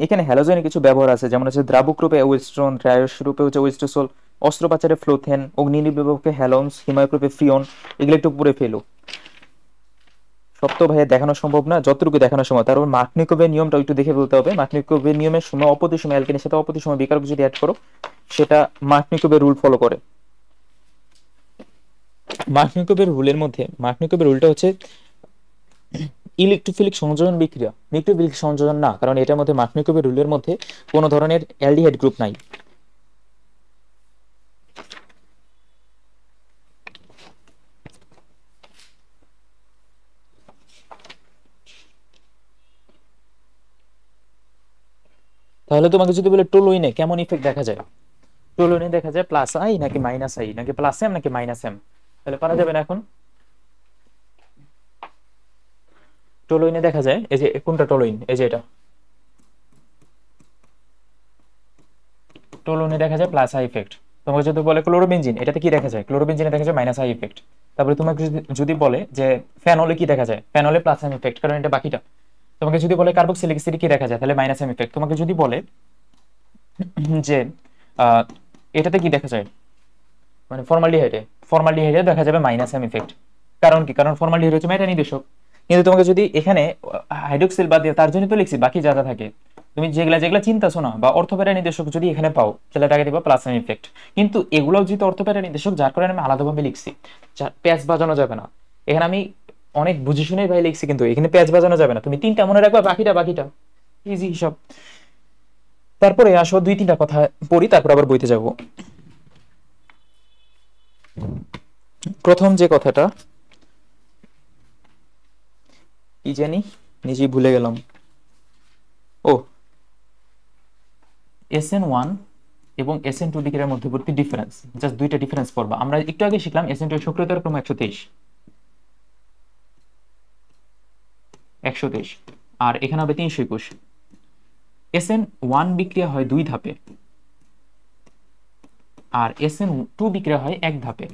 এখানে হ্যালোজেনের কিছু ব্যবহার আছে, যেমন হচ্ছে দ্রাবক রূপে ওয়েস্ট্রন, ড্রায়স রূপে হচ্ছে ওয়েস্ট্রোসল, অস্ত্রোপচারে ফ্লোথেন, অগ্নি নির্বাপকে হ্যালোনস, হিমায়ক রূপে ফ্রিয়ন। এগুলো একটু পরে ফেলো। সব তো ভাইয়া দেখানো সম্ভব না, যতটুকু দেখানো সম্ভব। তারপর মার্কনিকোভের নিয়মটা একটু দেখে বলতে হবে। মার্কনিকোভের নিয়মের সময় অপতিসময় অ্যালকেনের সাথে অপতিসময় বিকারক যদি অ্যাড করো, সেটা মার্কনিকোভের রুল ফলো করে। মার্কনিকোভের রুলের মধ্যে মার্কনিকোভের রুলটা হচ্ছে ইলেকট্রোফিলিক সংযোজন বিক্রিয়া, নিউক্লিওফিলিক সংযোজন না, কারণ এটার মধ্যে মার্কনিকোভের রুলের মধ্যে কোনো ধরনের অ্যালডিহাইড গ্রুপ নাই। তাহলে তোমাকে যদি বলে টোলুইনে কেমন ইফেক্ট দেখা যায়, টোলুইনে দেখা যায় প্লাস আই নাকি মাইনাস আই, নাকি প্লাস এম নাকি মাইনাস এম, তাহলে পারা যাবে না এখন। টোলুইনে দেখা যায়, এই যে কোনটা টোলুইন, এই যে এটা টোলুইনে দেখা যায় প্লাস আই ইফেক্ট। তোমাকে যদি বলে ক্লোরোবেনজিন, এটাতে কি দেখা যায়, ক্লোরোবেনজিনে দেখা যায় মাইনাস আই ইফেক্ট। তারপরে তোমাকে যদি বলে যে ফেনলে কি দেখা যায়, ফেনলে প্লাস এম ইফেক্ট, কারণ এটা বাকিটা। তোমাকে যদি বলে কার্বক্সিলিক অ্যাসিডে কি দেখা যায়, তাহলে মাইনাস এম ইফেক্ট। তোমাকে যদি বলে যে আহ, এটাতে কি দেখা যায়, মানে ফর্মালডিহাইডে, ফর্মালডিহাইডে দেখা যাবে মাইনাস এম ইফেক্ট। কারণ কি, কারণ ফর্মালডিহাইড হচ্ছে মেটা নির্দেশক। কিন্তু তোমাকে যদি এখানে হাইড্রোক্সিল বাদ দিয়ে তার জন্য তো লিখছি বাকি যা যা থাকে, তুমি যেগুলা যেগুলা চিন্তাছো না বা অর্থপ্যারা নির্দেশক যদি এখানে পাও, তাহলে তাকে দিবা প্লাস এম ইফেক্ট। কিন্তু এগুলোও যেহেতু অর্থপ্যারা নির্দেশক, যার কারণে আমি আলাদাভাবে লিখছি, প্যাচ বাজানো যাবে না। এখানে আমি অনেক বুঝে শুনেই ভাই লিখছি, কিন্তু এখানে প্যাচ বাজানো যাবে না। তুমি তিনটা মনে রাখবা, বাকিটা বাকিটা ইজি হিসাব। তারপরে আসো দুই তিনটা কথা পড়ি, তারপর আবার বইতে যাব। প্রথম যে কথাটা কি জানি, নিজেই ভুলে গেলাম। ও, SN1 এবং SN2 বিক্রিয়ার মধ্যবর্তী ডিফারেন্স, জাস্ট দুইটা ডিফারেন্স পড়বা। আমরা একটু আগে শিখলাম SN2 এর সক্রিয়তার ক্রম 123 আর এখানে হবে 321। SN1 বিক্রিয়া হয় দুই ধাপে আর SN2 বিক্রিয়া হয় এক ধাপে।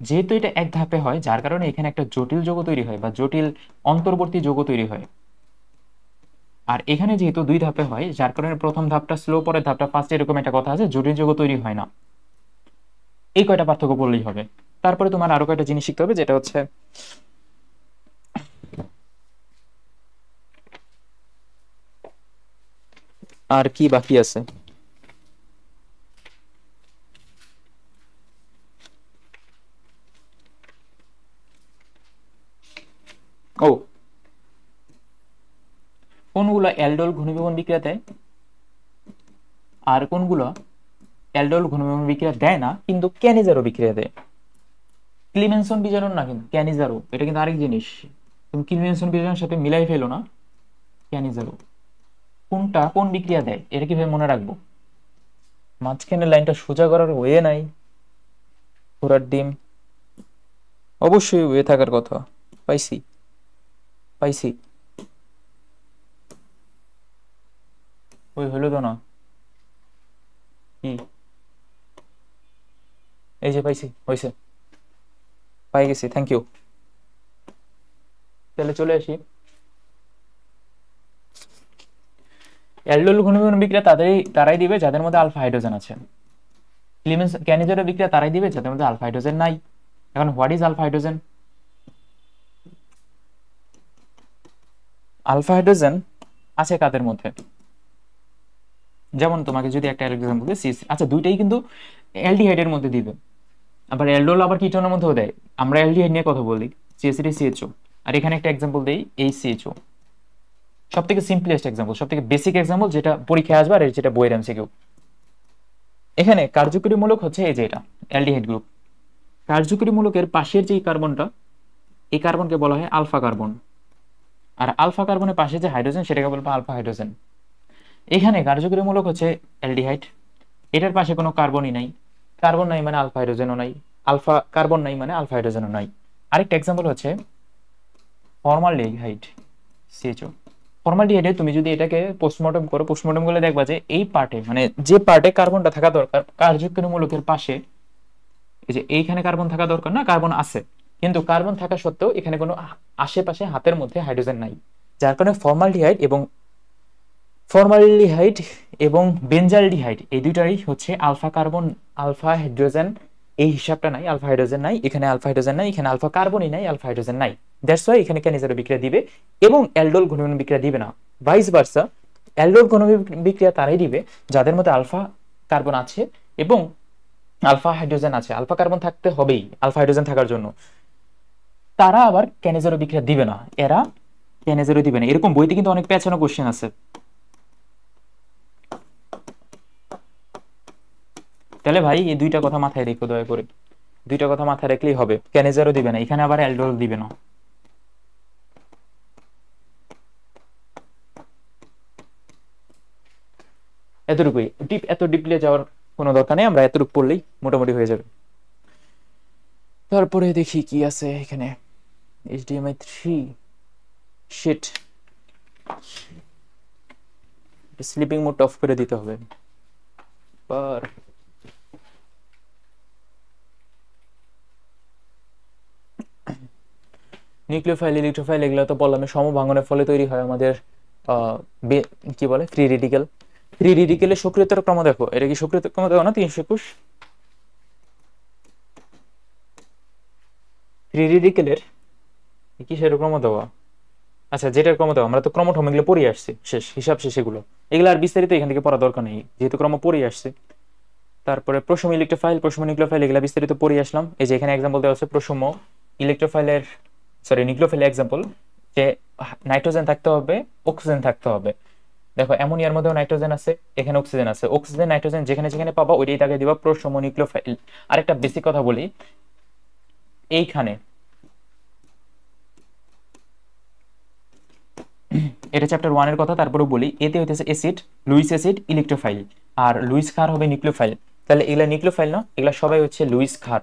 যেহেতু এটা এক ধাপে হয়, যার কারণে এখানে একটা জটিল যৌগ তৈরি হয় বা জটিল অন্তর্বর্তী যৌগ তৈরি হয়। আর এখানে যেহেতু দুই ধাপে হয়, যার কারণে প্রথম ধাপটা স্লো, পরের ধাপটা ফাস্ট, এরকম একটা কথা আছে, জটিল যৌগ তৈরি হয় না। এই কয়টা পার্থক্য বললেই হবে। তারপরে তোমার আরো কয়টা জিনিস শিখতে হবে, যেটা হচ্ছে আর কি বাকি আছে। ও, কোনগুলো অ্যালডোল ঘনীভবন বিক্রিয়া দেয় আর কোনগুলো অ্যালডোল ঘনীভবন বিক্রিয়া দেয় না কিন্তু ক্যানিজারো বিক্রিয়া দেয়। ক্লিমেনসন বিজারণ না, কিন্তু ক্যানিজারো, এটা কিন্তু আরেক জিনিস। তুমি ক্লিমেনসন বিজারণের সাথে মিলাই ফেলো না। ক্যানিজারো কোনটা কোন বিক্রিয়া দেয়, এটা কিভাবে মনে রাখবো? মাঝখানের লাইনটা সোজা করার ওয়ে নাই। ঘোড়ার ডিম, অবশ্যই ওয়ে থাকার কথা। পাইছি, পাইছি। ওই হলো তো না, কি, এই যে পাইছি, হয়েছে, পাই গেছি, থ্যাংক ইউ। তাহলে চলে আসি। অ্যালডোল ঘনীভবন বিক্রিয়া তারাই দিবে যাদের মধ্যে আলফা হাইড্রোজেন আছে। ক্লিমেন্স ক্যানিজারো বিক্রিয়া তারাই দিবে যাদের মধ্যে আলফা হাইড্রোজেন নাই। এখন what is alpha hydrogen? Alpha hydrogen আছে কাদের মধ্যে? যেমন তোমাকে যদি একটা এক্সাম্পল দিই, আচ্ছা দুইটাই কিন্তু অ্যালডিহাইডের মধ্যে দিবে। আবার অ্যালডোল আবার কিটোনের মধ্যেও দেয়। আমরা অ্যালডিহাইড নিয়ে কথা বলি, CH3 CHO। আর এখানে একটা এক্সাম্পল দেই, HCHO। সব থেকে সিম্পলেস্ট এক্সাম্পল, সব থেকে বেসিক এক্সাম্পল, যেটা পরীক্ষায় আসবে আর যেটা বইয়ের MCQ। এখানে কার্যকরী মূলক হচ্ছে এই যে এটা অ্যালডিহাইড গ্রুপ। কার্যকরী মূলকের পাশের যে কার্বনটা, এই কার্বনকে বলা হয় আলফা কার্বন। আর আলফা কার্বনের পাশে যে হাইড্রোজেন, সেটাকে বলবো আলফা হাইড্রোজেন। এখানে কার্যকরী মূলক হচ্ছে অ্যালডিহাইড, এটার পাশে কোনো কার্বনই নাই। কার্বন নাই মানে আলফা হাইড্রোজেনও নাই, আলফা কার্বন নাই মানে আলফা হাইড্রোজেনও নাই। আরেকটা এক্সাম্পল হচ্ছে ফর্মালডিহাইড, CHO। ফর্মালডিহাইডে তুমি যদি এটাকে পোস্টমর্টম করো, পোস্টমর্টম করলে দেখবা যে এই পার্টে, মানে যে পার্টে কার্বনটা থাকা দরকার কার্যকরী মূলকের পাশে, এই যে এইখানে কার্বন থাকা দরকার না, কার্বন আছে, কিন্তু কার্বন থাকা সত্ত্বেও এখানে কোনো আশেপাশে হাতের মধ্যে হাইড্রোজেন নাই। যার কারণে ফর্মালডিহাইড এবং ফর্মালডিহাইড এবং বেনজালডিহাইড এই দুইটারই হচ্ছে আলফা কার্বন আলফা হাইড্রোজেন, এই হিসাবটা নাই, আলফা হাইড্রোজেন নাই এখানে, আলফা হাইড্রোজেন নাই এখানে, আলফা কার্বনই নাই, আলফা হাইড্রোজেন নাই। দ্যাটস ওয়াই এখানে ক্যানিজারো বিক্রিয়া দিবে এবং অ্যালডোল ঘনীভবন বিক্রিয়া দিবে না। ভাইস ভার্সা, অ্যালডোল ঘনীভবন বিক্রিয়া তারাই দিবে যাদের মধ্যে আলফা কার্বন আছে এবং আলফা হাইড্রোজেন আছে। আলফা কার্বন থাকতে হবেই আলফা হাইড্রোজেন থাকার জন্য, তারা আবার ক্যানিজারো বিক্রিয়া দিবে না, এরা ক্যানিজারো দিবে না। এরকম বইতে কিন্তু অনেক পেঁচানো কোশ্চেন আছে। তাহলে ভাই এই দুইটা কথা মাথায় রেখো দয়া করে, দুইটা কথা মাথায় রাখলেই হবে, ক্যানিজারও দিবে না এখানে, আবার অ্যালডোল দিবে না। এতটুকুই, এত ডিপলি যাওয়ার কোনো দরকার নেই, আমরা এতটুকু পড়লেই মোটামুটি হয়ে যাবে। তারপরে দেখি কি আছে এখানে, HDMI 3 sheet, sleeping mode off করে দিতে হবে। পর নিউক্লিওফাইল ইলেকট্রোফাইল এগুলো তো বললাম সমভাঙনের ফলে তৈরি হয় আমাদের কি বলে ফ্রি রেডিক্যাল। ফ্রি রেডিক্যালের সক্রিয়তার ক্রম দেখো, এটা কি সক্রিয়তার ক্রম দেখো না 321, ফ্রি রেডিক্যালের কিসের ক্রম দেওয়া, আচ্ছা যেটার ক্রম দেওয়া, আমরা তো ক্রমঠম এগুলো পড়ে আসছি, শেষ হিসাব শেষ, এগুলো এগুলো আর বিস্তারিত এখান থেকে পড়া দরকার নেই যেহেতু ক্রম পড়ে আসছে। তারপরে প্রসম ইলেকট্রোফাইল প্রসম নিউক্লিওফাইল এগুলো বিস্তারিত পড়ে আসলাম। এই যে এখানে এক্সাম্পল দেওয়া আছে প্রসম ইলেকট্রোফাইলের, সরি নিউক্লিওফাইলের এক্সাম্পল, যে নাইট্রোজেন থাকতে হবে, অক্সিজেন থাকতে হবে। দেখো অ্যামোনিয়ার মধ্যেও নাইট্রোজেন আছে, এখানে অক্সিজেন আছে, অক্সিজেন নাইট্রোজেন যেখানে যেখানে পাবা ওইটাই তাকে দিবা প্রসম নিউক্লিওফাইল। আরেকটা বেসিক কথা বলি, এইখানে এটা চ্যাপ্টার 1 এর কথা, তারপরে বলি এতে হইতেছে অ্যাসিড, লুইস অ্যাসিড ইলেকট্রোফাইল, আর লুইস ক্ষার হবে নিউক্লিওফাইল। তাহলে এগুলা নিউক্লিওফাইল না, এগুলা সবাই হচ্ছে লুইস ক্ষার,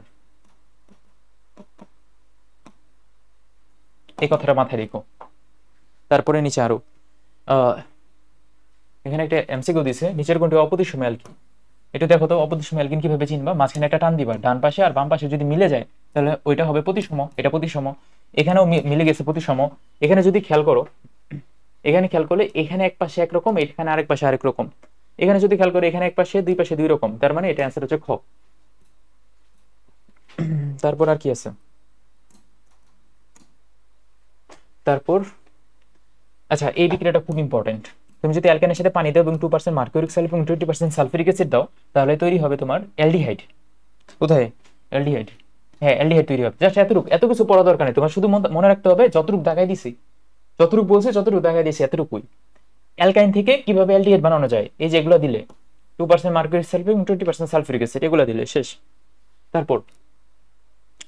এই কথাটা মাথায় রেখো। তারপরে নিচে আরো এখানে একটা এমসিকিউ দিছে, নিচের কোনটি অপতিষ্ম অ্যালকিন, এটা দেখো তো অপতিষ্ম অ্যালকিন কিভাবে চিনবা, মাঝখানে একটা টান দিবা, ডান পাশে আর বাম পাশে যদি মিলে যায় তাহলে ওইটা হবে প্রতিসম, এটা প্রতিসম, এখানেও মিলে গেছে প্রতিসম। এখানে যদি খেয়াল করো, এখানে খেয়াল করলে এখানে এক পাশে একরকম, এখানে আরেক পাশে আরেক রকম, এখানে যদি খেয়াল করে এখানে এক পাশে দুই রকম, তার মানে এটা অ্যান্সার হচ্ছে খ। তারপর আর কি আছে, তারপর আচ্ছা এই বিক্রিয়াটা খুব ইম্পর্টেন্ট, তুমি যদি অ্যালকানের সাথে পানি দাও এবং 2% মার্কিউরিক সালফার এবং 20% সালফিউরিক অ্যাসিড দাও তাহলে তৈরি হবে তোমার অ্যালডিহাইড। কোথায় অ্যালডিহাইড, হ্যাঁ অ্যালডিহাইড তৈরি হবে। জাস্ট এতটুকু, এত কিছু পড়া দরকার নেই, তোমার শুধু মনে রাখতে হবে যতটুকু দেখাই দিছি, যতটুকু বলছে যতটুকু দেখাই দিছি এতটুকুই। অ্যালকাইন থেকে কিভাবে অ্যালডিহাইড বানানো যায়, এই যে এগুলো দিলে 2% মার্কিউরিক সালফার এবং 20% সালফিউরিক অ্যাসিড এগুলো দিলে শেষ। তারপর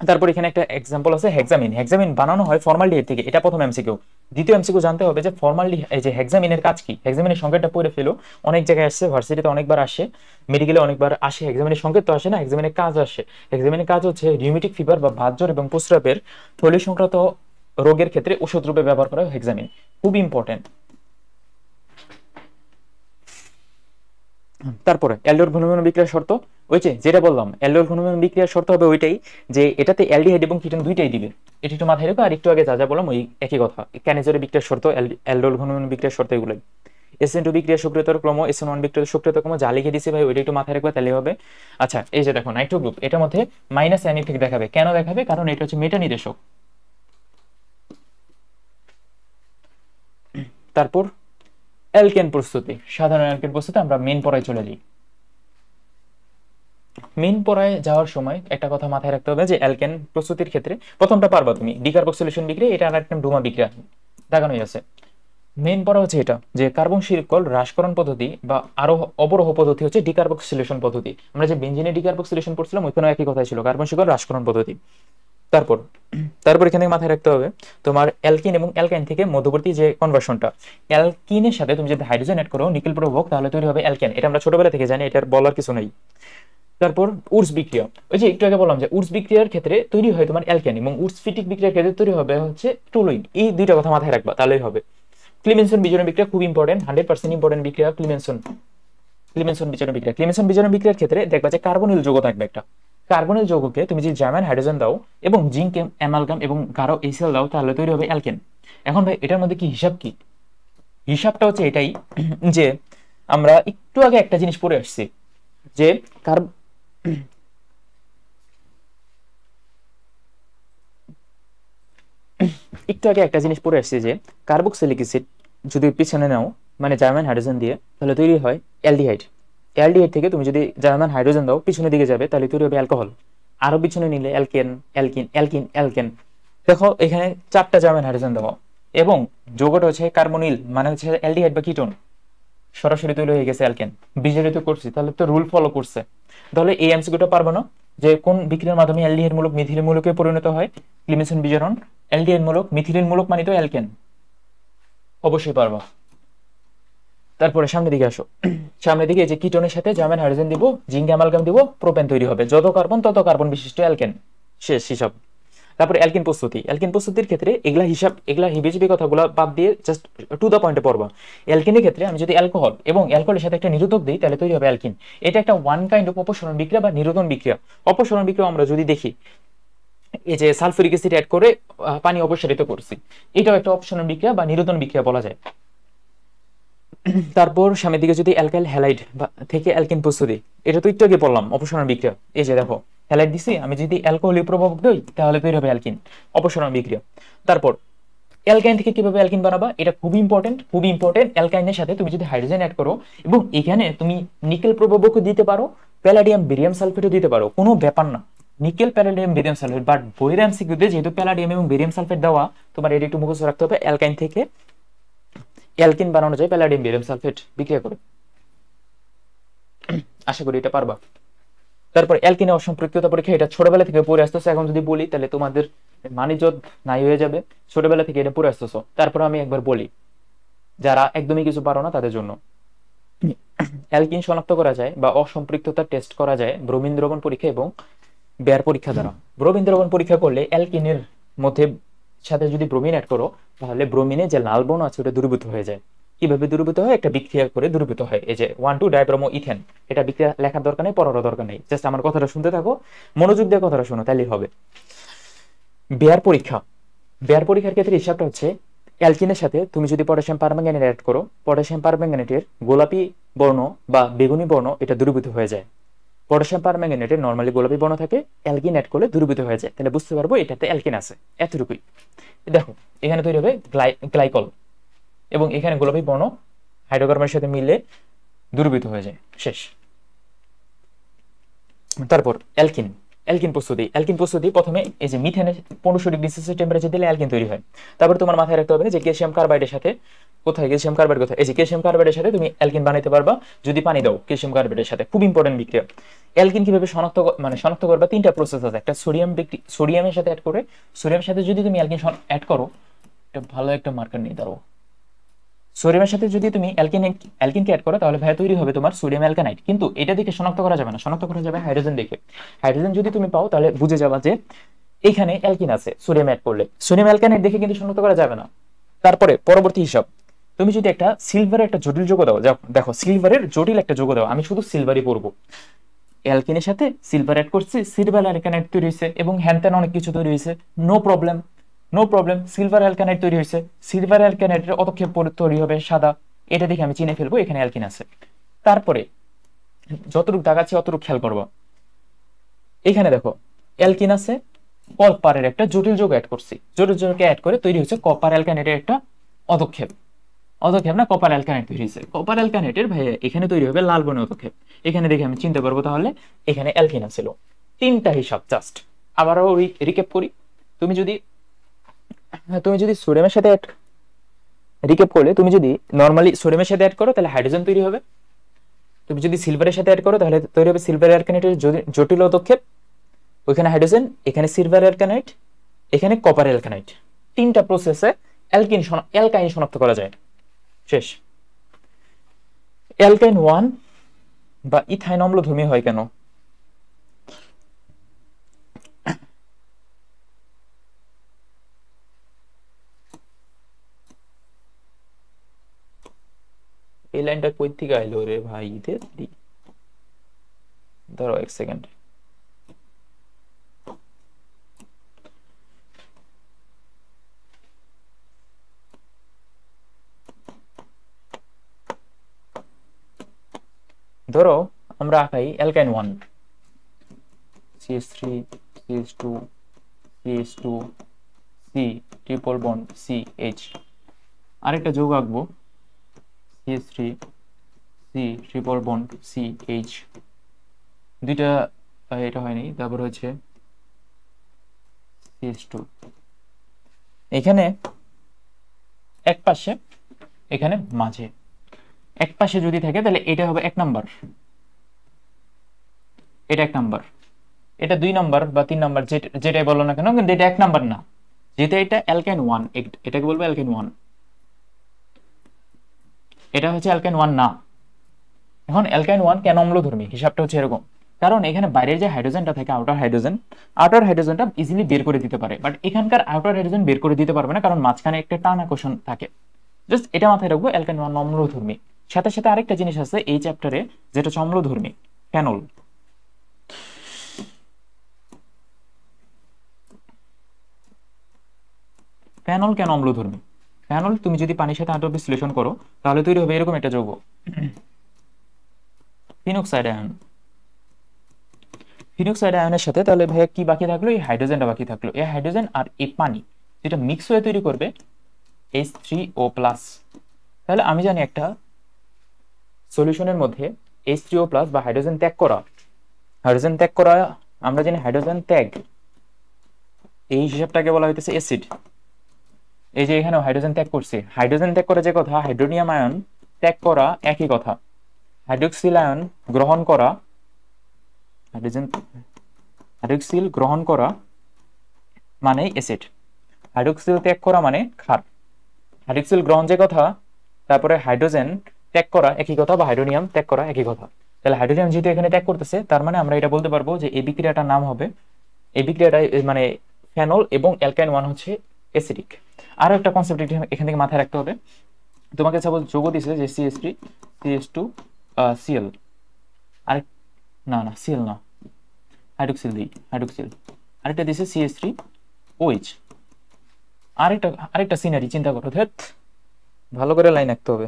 তারপর এখানে একটা এক্সাম্পল আছে হেক্সামিন, হেক্সামিন বানানো হয় ফর্মালডিহাইড থেকে, এটা প্রথম এমসিকিউ। দ্বিতীয় এমসিকিউ জানতে হবে যে ফর্মালডিহাইড, এই যে হেক্সামিনের কাজ কি, হেক্সামিনের সংকেতটা পড়ে ফেলো, অনেক জায়গায় আসছে, ভার্সিটিতে অনেকবার আসে, মেডিকেলে অনেকবার আসে, হেক্সামিনের সংকেত তো আসে না, হেক্সামিনের কাজ আসে। হেক্সামিনের কাজ হচ্ছে রিউমেটিক ফিভার বা ভাঁজ্জর এবং প্রস্রাবের থলি সংক্রান্ত রোগের ক্ষেত্রে ওষুধ রূপে ব্যবহার করা হয় হেক্সামিন, খুব ইম্পর্টেন্ট। তারপরে অ্যালডিহাইড ঘনীভবন বিক্রিয়ার শর্ত, ওই যে যেটা বললাম অ্যালডিহাইড ঘনীভবন বিক্রিয়ার শর্ত হবে ওইটাই যে এটাতে অ্যালডিহাইড এবং কিটোন দুইটাই দিবে, এটা একটু মাথায় রেখো। আর একটু আগে যা যা বললাম ওই একই কথা, ক্যানিজারের বিক্রিয়ার শর্ত, অ্যালডিহাইড ঘনীভবন বিক্রিয়ার শর্ত এগুলোই। SN2 বিক্রিয়া সক্রিয়তার ক্রম, SN1 বিক্রিয়া সক্রিয়তার ক্রম যা লিখে দিছি ভাই ওইটা একটু মাথায় রাখবে তাহলে হবে। আচ্ছা এই যে দেখো নাইট্রো গ্রুপ, এটার মধ্যে মাইনাস অ্যান ইফেক্ট দেখাবে, কেন দেখাবে, কারণ এটা হচ্ছে মেটা নির্দেশক। তারপর অ্যালকেন প্রস্তুতি, সাধারণ অ্যালকেন প্রস্তুতি আমরা মেন পড়ায় চলে যাই। মেন পড়ায় যাওয়ার সময় একটা কথা মাথায় রাখতে হবে যে অ্যালকেন প্রস্তুতির ক্ষেত্রে প্রথমটা পারবা তুমি, ডিকার্বক্সিলেশন বিক্রিয়া, এটা আর একটা ডুমা বিক্রিয়া দেখানোই আছে। মেন পড়া হচ্ছে এটা যে কার্বন শিল্কল হ্রাসকরণ পদ্ধতি বা আরোহ অবরোহ পদ্ধতি হচ্ছে ডিকার্বক্সিলেশন পদ্ধতি। আমরা যে বেঞ্জিনে ডিকার্বক্সিলেশন পড়ছিলাম ওইখানে একই কথাই ছিল, কার্বন শিল্কল হ্রাসকরণ পদ্ধতি। তারপর তারপর এখানে মাথায় রাখতে হবে তোমার অ্যালকিন এবং অ্যালকাইন থেকে মধ্যবর্তী যে কনভার্সনটা, অ্যালকিনের সাথে তুমি যদি হাইড্রোজেন অ্যাড করো নিকেল প্রভাবক তাহলে তৈরি হবে অ্যালকেন, এটা আমরা ছোটবেলা থেকে জানি, এটার বলার কিছু নেই। তারপর উডস বিক্রিয়া, ওই যে একটু আগে বললাম যে উডস বিক্রিয়ার ক্ষেত্রে তৈরি হয় তোমার অ্যালকেন এবং উডস ফিটিক বিক্রিয়ার ক্ষেত্রে তৈরি হবে হচ্ছে টুলুইন, এই দুইটা কথা মাথায় রাখবা তাহলেই হবে। ক্লিমেনসন বিজনন বিক্রিয়া খুব ইম্পর্টেন্ট, 100% ইম্পর্টেন্ট বিক্রিয়া ক্লিমেনসন বিজনন বিক্রিয়া। ক্লিমেনসন বিজনন বিক্রিয়ার ক্ষেত্রে দেখবা যে কার্বনিল যৌগ থাকবে একটা, কার্বনিল যৌগকে তুমি যদি জার্মান হাইড্রোজেন দাও এবং জিঙ্ক অ্যামালগাম এবং গাঢ় HCl দাও তাহলে তৈরি হবে অ্যালকেন। এখন ভাই এটার মধ্যে কি হিসাব কি, হিসাবটা হচ্ছে এটাই যে আমরা একটু আগে একটা জিনিস পড়ে আসছি যে কার্ব একটু আগে একটা জিনিস পড়ে আসছি যে কার্বক্সিলিক অ্যাসিড যদি পিছনে নাও মানে জার্মান হাইড্রোজেন দিয়ে তাহলে তৈরি হয় অ্যালডিহাইড। অ্যালডিহাইড থেকে তুমি যদি জার্মান হাইড্রোজেন দাও পিছনের দিকে যাবে তাহলে তৈরি হবে অ্যালকোহল। আরো পিছনে নিলে অ্যালকেন, অ্যালকিন, অ্যালকিন, অ্যালকেন। দেখো এখানে 4টা জার্মান হাইড্রোজেন দেওয়া এবং যৌগটা হচ্ছে কার্বনিল মানে হচ্ছে অ্যালডিহাইড বা কিটোন, সরাসরি তৈরি হয়ে গেছে অ্যালকেন। বিজারিত করছি তাহলে তো রুল ফলো করছে। তাহলে এই এমসিকিউটা পারবো না যে কোন বিক্রিয়ার মাধ্যমে অ্যালডিহাইড মূলক মিথিলিন মূলকে পরিণত হয়, ক্লিমেসন বিজারণ। অ্যালডিহাইড মূলক মিথিলিন মূলক মানে তো অ্যালকেন, অবশ্যই পারবা। তারপরে সামনের দিকে আসো, সামনের দিকে যে কিটোনের সাথে জার্মান হাইড্রোজেন দিব, জিঙ্ক অ্যামালগাম দিব, প্রোপেন তৈরি হবে, যত কার্বন তত কার্বন বিশিষ্ট অ্যালকেন। শেষ হিসাব। তারপরে অ্যালকিন প্রস্তুতি, অ্যালকিন প্রস্তুতির ক্ষেত্রে এগুলা হিসাব, এগুলা হিবিজিবি কথাগুলো বাদ দিয়ে জাস্ট টু দা পয়েন্টে পড়বা। অ্যালকিনের ক্ষেত্রে আমি যদি অ্যালকোহল এবং অ্যালকোহলের সাথে একটা নিরোধক দিই তাহলে তৈরি হবে অ্যালকিন। এটা একটা ওয়ান কাইন্ড অফ অপসরণ বিক্রিয়া বা নিরোধন বিক্রিয়া। অপসরণ বিক্রিয়া আমরা যদি দেখি এই যে সালফিউরিক অ্যাসিড অ্যাড করে পানি অপসারিত করছি, এটাও একটা অপসরণ বিক্রিয়া বা নিরোধন বিক্রিয়া বলা যায়। তারপর সামনের দিকে যদি অ্যালকাইল হ্যালাইড থেকে অ্যালকিন প্রস্তুতি, এটা তো একটু আগে বললাম অপসরণ বিক্রিয়া। এই যে দেখো হ্যালাইড দিছি, আমি যদি অ্যালকোহলীয় প্রভাব দিই তাহলে তৈরি হবে অ্যালকিন, অপসরণ বিক্রিয়া। তারপর অ্যালকাইন থেকে কিভাবে অ্যালকিন বানাবা, এটা খুবই ইম্পর্টেন্ট, খুবই ইম্পর্টেন্ট। অ্যালকাইনের সাথে তুমি যদি হাইড্রোজেন অ্যাড করো এবং এখানে তুমি নিকেল প্রভাবকও দিতে পারো, প্যালাডিয়াম বেরিয়াম সালফেটও দিতে পারো, কোনো ব্যাপার না। Nickel, palladium, barium sulphate. But বইয়ের এমসিকিউতে যেহেতু প্যালাডিয়াম এবং বেরিয়াম সালফেট দেওয়া, তোমার এটা একটু মুখস্থ রাখতে হবে। অ্যালকাইন থেকে অ্যালকিন বানানো যায় প্যালাডিয়াম বেরিয়াম সালফেট বিক্রিয়া করে। আশা করি এটা পারবা। তারপর অ্যালকিনের অসম্পৃক্ততা পরীক্ষা, এটা ছোটবেলা থেকে পড়ে আসতেছো, এখন যদি বলি তাহলে তোমাদের মানিজ্জত নাই হয়ে যাবে। ছোটবেলা থেকে এটা পড়ে আসতেছো। তারপর আমি একবার বলি যারা একদমই কিছু পারো না তাদের জন্য। অ্যালকিন শনাক্ত করা যায় বা অসম্পৃক্ততা টেস্ট করা যায় ব্রোমিন দ্রবণ পরীক্ষা এবং বেয়ার পরীক্ষা দ্বারা। ব্রোমিন দ্রবণ পরীক্ষা করলে অ্যালকিনের মধ্যে সাথে যদি ব্রোমিন অ্যাড করো তাহলে ব্রোমিনে যে লাল বর্ণ আছে ওটা দূরীভূত হয়ে যায়। কিভাবে দূরীভূত হয়, একটা বিক্রিয়া করে দূরীভূত হয়। এই যে 1,2 ডাইব্রোমো ইথেন, এটা বিক্রিয়া লেখার দরকার নেই, পড়ারও দরকার নেই, জাস্ট আমার কথাটা শুনতে থাকো, মনোযোগ দিয়ে কথাটা শোনো, তাহলেই হবে। বেয়ার পরীক্ষা, বেয়ার পরীক্ষার ক্ষেত্রে হিসাবটা হচ্ছে অ্যালকিনের সাথে তুমি যদি পটাশিয়াম পারম্যাঙ্গানেট অ্যাড করো, পটাশিয়াম পারম্যাঙ্গানেটের গোলাপি বর্ণ বা বেগুনি বর্ণ এটা দূরীভূত হয়ে যায়। পটাশিয়াম পারম্যাঙ্গানেটে নর্মালি গোলাপি বর্ণ থাকে, অ্যালকিন অ্যাড করলে দূরীভূত হয়ে যায়, তাহলে বুঝতে পারবো এটাতে অ্যালকিন আছে। এতটুকুই। দেখো এখানে তৈরি হবে গ্লাইকল এবং এখানে গোলাপি বর্ণ হাইড্রোকার্বনের সাথে মিলে দূরীভূত হয়ে যায়। শেষ। তারপর অ্যালকিন, অ্যালকিন প্রস্তুতি, অ্যালকিন প্রস্তুতি প্রথমে এই যে মিথেনে 1500°C টেম্পারেচার দিলে অ্যালকিন তৈরি হয়। তারপর তোমার মাথায় রাখতে হবে যে ক্যালসিয়াম কার্বাইডের সাথে, কোথায় ক্যালসিয়াম কার্বাইড, কোথায়, এই যে ক্যালসিয়াম কার্বাইডের সাথে তুমি অ্যালকিন বানাইতে পারবা যদি পানি দাও ক্যালসিয়াম কার্বাইডের সাথে। খুব ইম্পর্টেন্ট বিক্রিয়া। অ্যালকিন কিভাবে শনাক্ত মানে শনাক্ত করবা, 3টা প্রসেস আছে। একটা সোডিয়ামের সাথে অ্যাড করে, সোডিয়ামের সাথে যদি তুমি অ্যালকিন অ্যাড করো, এটা ভালো একটা মার্কার নিয়ে দাঁড়াও। সোডিয়ামের সাথে যদি তুমি অ্যালকিনকে অ্যাড করো তাহলে ভাই তৈরি হবে তোমার সোডিয়াম অ্যালকানাইড। কিন্তু এটা দেখে শনাক্ত করা যাবে না, শনাক্ত করা যাবে হাইড্রোজেন দেখে। হাইড্রোজেন যদি তুমি পাও তাহলে বুঝে যাবা যে এখানে অ্যালকিন আছে সোডিয়াম অ্যাড করলে। সোডিয়াম অ্যালকানাইড দেখে কিন্তু শনাক্ত করা যাবে না। তারপরে পরবর্তী হিসাব, তুমি যদি একটা সিলভারের একটা জটিল যৌগ দাও, দেখো সিলভারের জটিল একটা যৌগ দাও, আমি শুধু সিলভারই পড়বো। অ্যালকিনের সাথে সিলভার অ্যাড করছি, সিলভার অ্যালকানাইড তৈরি হয়েছে এবং হ্যানত্যান অনেক কিছু তৈরি হয়েছে, no problem, no problem. Silver alkynide তৈরি হয়েছে, সিলভার অ্যালকানাইডের অতক্ষেপ পরে তৈরি হবে সাদা, এটা দেখে আমি চিনে ফেলবো এখানে অ্যালকিন আছে। তারপরে যতটুকু দাগাচ্ছি অতটুকু খেয়াল করবো। এখানে দেখো অ্যালকিন আছে, কপারের একটা জটিল যৌগ অ্যাড করছি, জটিল যৌগকে অ্যাড করে তৈরি হচ্ছে কপার অ্যালকানাইডের একটা অধক্ষেপ। অধক্ষেপ না, কপার অ্যালকানাইড তৈরি হয়েছে। কপার অ্যালকানাইডের ভাই এখানে তৈরি হবে লাল বর্ণের অধক্ষেপ। এখানে দেখে আমি চিনতে পারবো তাহলে এখানে অ্যালকিন ছিল। 3টা হিসাব জাস্ট আবারও রিক্যাপ করি। তুমি যদি সোডিয়ামের সাথে রিক্যাপ করলে, তুমি যদি নরমালি সোডিয়ামের সাথে অ্যাড করো তাহলে হাইড্রোজেন তৈরি হবে। তুমি যদি সিলভারের সাথে অ্যাড করো তাহলে তৈরি হবে সিলভার অ্যালকানাইডের জটিল অধক্ষেপ, ওইখানে হাইড্রোজেন, এখানে সিলভার অ্যালকানাইড, এখানে কপার অ্যালকানাইড। 3টা প্রসেসে অ্যালকাইন শনাক্ত করা যায়। শেষ। অ্যালকাইন 1 বা ইথাইন অম্লধর্মী হয় কেন? এই লাইনটা কই থেকে আইলো রে ভাই, ধরো 1 সেকেন্ড। ধরো আমরা আঁকাই অ্যালকাইন 1 CH3 CH2 CH2 C triple bond CH, আরেকটা যৌগ আঁকবো CH3 C triple bond CH, দুইটা এটা হয়নি। তারপর হচ্ছে CH2, এখানে এক পাশে এখানে মাঝে, এক পাশে যদি থাকে তাহলে এটা হবে 1 নাম্বার, এটা 1 নাম্বার, এটা 2 নাম্বার বা 3 নাম্বার, যেটাই বলো না কেন, কিন্তু এটা 1 নাম্বার না, যেটা এটা অ্যালকাইন 1, এটাকে বলবো অ্যালকাইন 1, এটা হচ্ছে অ্যালকাইন 1 না। এখন অ্যালকাইন 1 কেন অম্লধর্মী, হিসাবটা হচ্ছে এরকম, কারণ এখানে বাইরের যে হাইড্রোজেনটা থাকে আউটার হাইড্রোজেনটা ইজিলি বের করে দিতে পারে, বাট এখানকার আউটার হাইড্রোজেন বের করে দিতে পারবে না, কারণ মাঝখানে একটা টান আকর্ষণ থাকে। জাস্ট এটা মাথায় রাখবো, অ্যালকাইন 1 অম্লধর্মী। সাথে সাথে আরেকটা জিনিস আছে এই চ্যাপ্টারে যেটা হচ্ছে অম্লধর্মী, ফেনল। ফেনল কেন অম্লধর্মী? ফেনল তুমি যদি পানির সাথে আণবিক বিশ্লেষণ করো তাহলে তৈরি হবে এরকম একটা যৌগ, ফিনক্সাইড আয়ন। ফিনক্সাইড আয়নের সাথে তাহলে ভাইয়া কি বাকি থাকলো? এই হাইড্রোজেনটা বাকি থাকলো। এই হাইড্রোজেন আর এই পানি যেটা মিক্স হয়ে তৈরি করবে H3O+। তাহলে আমি জানি একটা সলিউশনের মধ্যে H3O+ বা হাইড্রোজেন ত্যাগ করা, আমরা জানি হাইড্রোজেন ত্যাগ, এই হিসাবটাকে বলা হইতেছে অ্যাসিড। এই যে এখানে হাইড্রোজেন ত্যাগ করছে, হাইড্রোজেন ত্যাগ করা যে কথা, হাইড্রোনিয়াম আয়ন ত্যাগ করা একই কথা। হাইড্রোক্সিল আয়ন গ্রহণ করা, হাইড্রোক্সিল গ্রহণ করা মানে অ্যাসিড, হাইড্রোক্সিল ত্যাগ করা মানে ক্ষার। হাইড্রোক্সিল গ্রহণ যে কথা, তারপরে হাইড্রোজেন ত্যাগ করা একই কথা, বা হাইড্রোনিয়াম ত্যাগ করা একই কথা। তাহলে হাইড্রোনিয়াম যেহেতু এখানে ত্যাগ করতেছে, তার মানে আমরা এটা বলতে পারবো যে এই বিক্রিয়াটার নাম হবে, এই বিক্রিয়াটা মানে ফেনল এবং অ্যালকাইন 1 হচ্ছে অ্যাসিডিক। আরো একটা কনসেপ্ট এখান থেকে মাথায় রাখতে হবে, তোমাকে সাপোজ যৌগ দিছে যে CH3 CH2 Cl, আরেক না Cl না, হাইড্রোক্সিল দিই, হাইড্রোক্সিল, আরেকটা দিছে CH3OH, আরেকটা সিনারি চিন্তা করো, ধ্যাত ভালো করে লাইন আঁকতে হবে।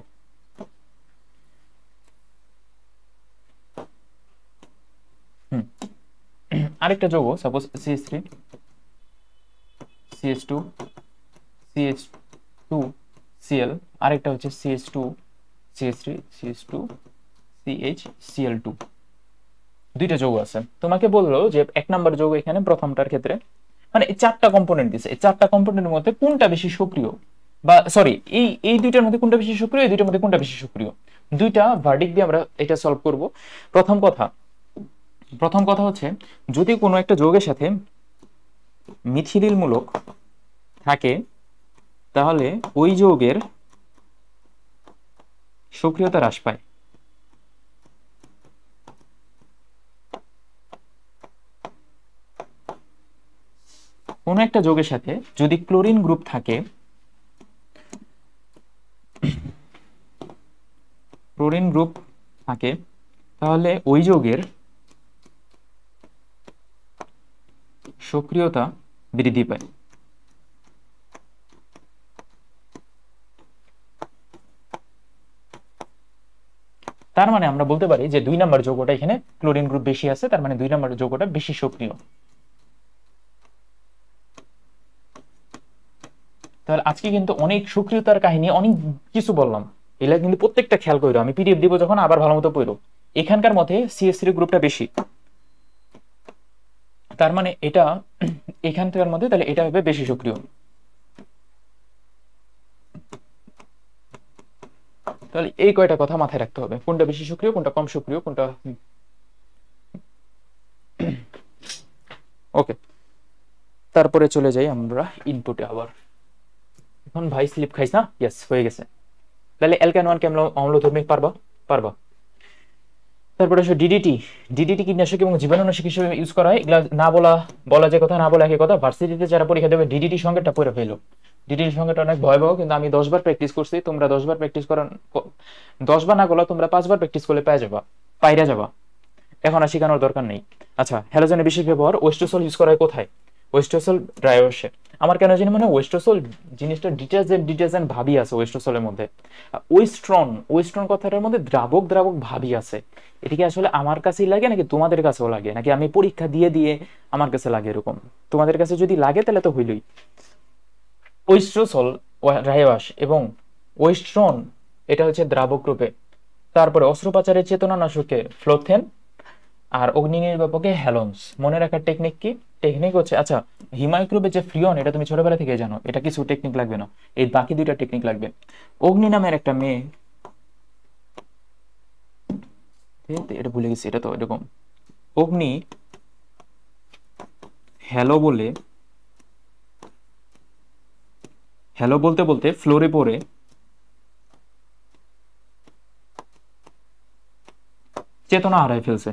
আরেকটা যৌগ suppose CH3 CH2 CH2 Cl, আরেকটা হচ্ছে CH2 CH3 CH2 CHCl2, দুইটা যৌগ আছে। তোমাকে বললো যে 1 নাম্বার যৌগ এখানে প্রথমটার ক্ষেত্রে, মানে এই 4টা কম্পোনেন্ট দিছে, এই 4টা কম্পোনেন্টের মধ্যে কোনটা বেশি সক্রিয়, বা সরি এই দুইটার মধ্যে কোনটা বেশি সক্রিয়, এই দুইটার মধ্যে কোনটা বেশি সক্রিয়, দুইটা ভার্ডিক্ট দিয়ে আমরা এটা সলভ করব। প্রথম কথা হচ্ছে, যদি কোনো একটা যৌগের সাথে মিথিলিল মূলক থাকে তাহলে ওই যৌগের সক্রিয়তা হ্রাস পায়। কোনো একটা যৌগের সাথে যদি ক্লোরিন গ্রুপ থাকে, তাহলে ওই যৌগের সক্রিয়তা বৃদ্ধি পায়। তার মানে আমরা বলতে পারি যে 2 নাম্বার যৌগটা এখানে ক্লোরিন গ্রুপ বেশি আছে, তার মানে 2 নাম্বার যৌগটা বেশি সক্রিয়। তাহলে আজকে কিন্তু অনেক সক্রিয়তার কাহিনী, অনেক কিছু বললাম, এগুলা কিন্তু প্রত্যেকটা খেয়াল করো, আমি পিডিএফ দিব যখন আবার ভালো মতো পড়ো। এখানকার মধ্যে CH3 গ্রুপটা বেশি, তার মানে এটা এখানকার মধ্যে, তাহলে এটা হবে বেশি সক্রিয়। তাহলে এই কয়টা কথা মাথায় রাখতে হবে, কোনটা বেশি সক্রিয়, কোনটা কম সক্রিয়, কোনটা। ওকে, তারপরে চলে যাই আমরা ইনপুটে আবার। এখন ভাই স্লিপ খাইস না? ইয়েস, হয়ে গেছে। তাহলে অ্যালকাইন 1 কেমন অম্লধর্মী? পারবা। তারপরে আসলে ডিডিটি কীটনাশক এবং জীবাণুনাশক হিসেবে ইউজ করা হয়। এগুলা না বলা যে কথা, না বলা একই কথা। ভার্সিটিতে যারা পরীক্ষা দেবে ডিডিটি সংজ্ঞাটা পড়ে ফেলো। ডিডিটি সংজ্ঞাটা অনেক ভয়াবহ, কিন্তু আমি 10 বার প্র্যাকটিস করছি, তোমরা 10 বার প্র্যাকটিস করার 10 বার না করলে তোমরা 5 বার প্র্যাকটিস করলে পাইরা যাবা। এখন আর শেখানোর দরকার নেই। আচ্ছা, হ্যালোজেনের বিশেষ ব্যবহার, ওয়েস্টোসল ইউজ করা হয় কোথায়? ওয়েস্টোসল ড্রাই ওয়াশে। আমার কেন জানি মনে হয় ওয়েস্ট্রোসল জিনিসটা ডিটারজেন্ট ভাবি আছে ওয়েস্ট্রোসলের মধ্যে। ওয়েস্ট্রন কথাটার মধ্যে দ্রাবক দ্রাবক ভাবি আছে। এটা কি আসলে আমার কাছেই লাগে নাকি তোমাদের কাছেও লাগে, নাকি আমি পরীক্ষা দিয়ে দিয়ে আমার কাছে লাগে এরকম? তোমাদের কাছে যদি লাগে তাহলে তো হইলই। ওয়েস্ট্রোসল রায়বাস এবং ওয়েস্ট্রন এটা হচ্ছে দ্রাবক রূপে। তারপরে অস্ত্রোপচারের চেতনানাশকে ফ্লোথেন আর অগ্নি নির্বাপকে হ্যালোনস। মনে রাখার টেকনিক কি? টেকনিক হচ্ছে, আচ্ছা হিমায়ুগ্রুপের যে ফ্রিয়ন, এটা তুমি ছোটবেলা থেকে জানো, এটা কিছু টেকনিক লাগবে না, এই বাকি দুইটা টেকনিক লাগবে। অগ্নি নামের একটা মেয়ে, এটা ভুলে গেছি, এটা তো এরকম অগ্নি হ্যালো বলে, হ্যালো বলতে বলতে ফ্লোরে পড়ে চেতনা হারায় ফেলছে।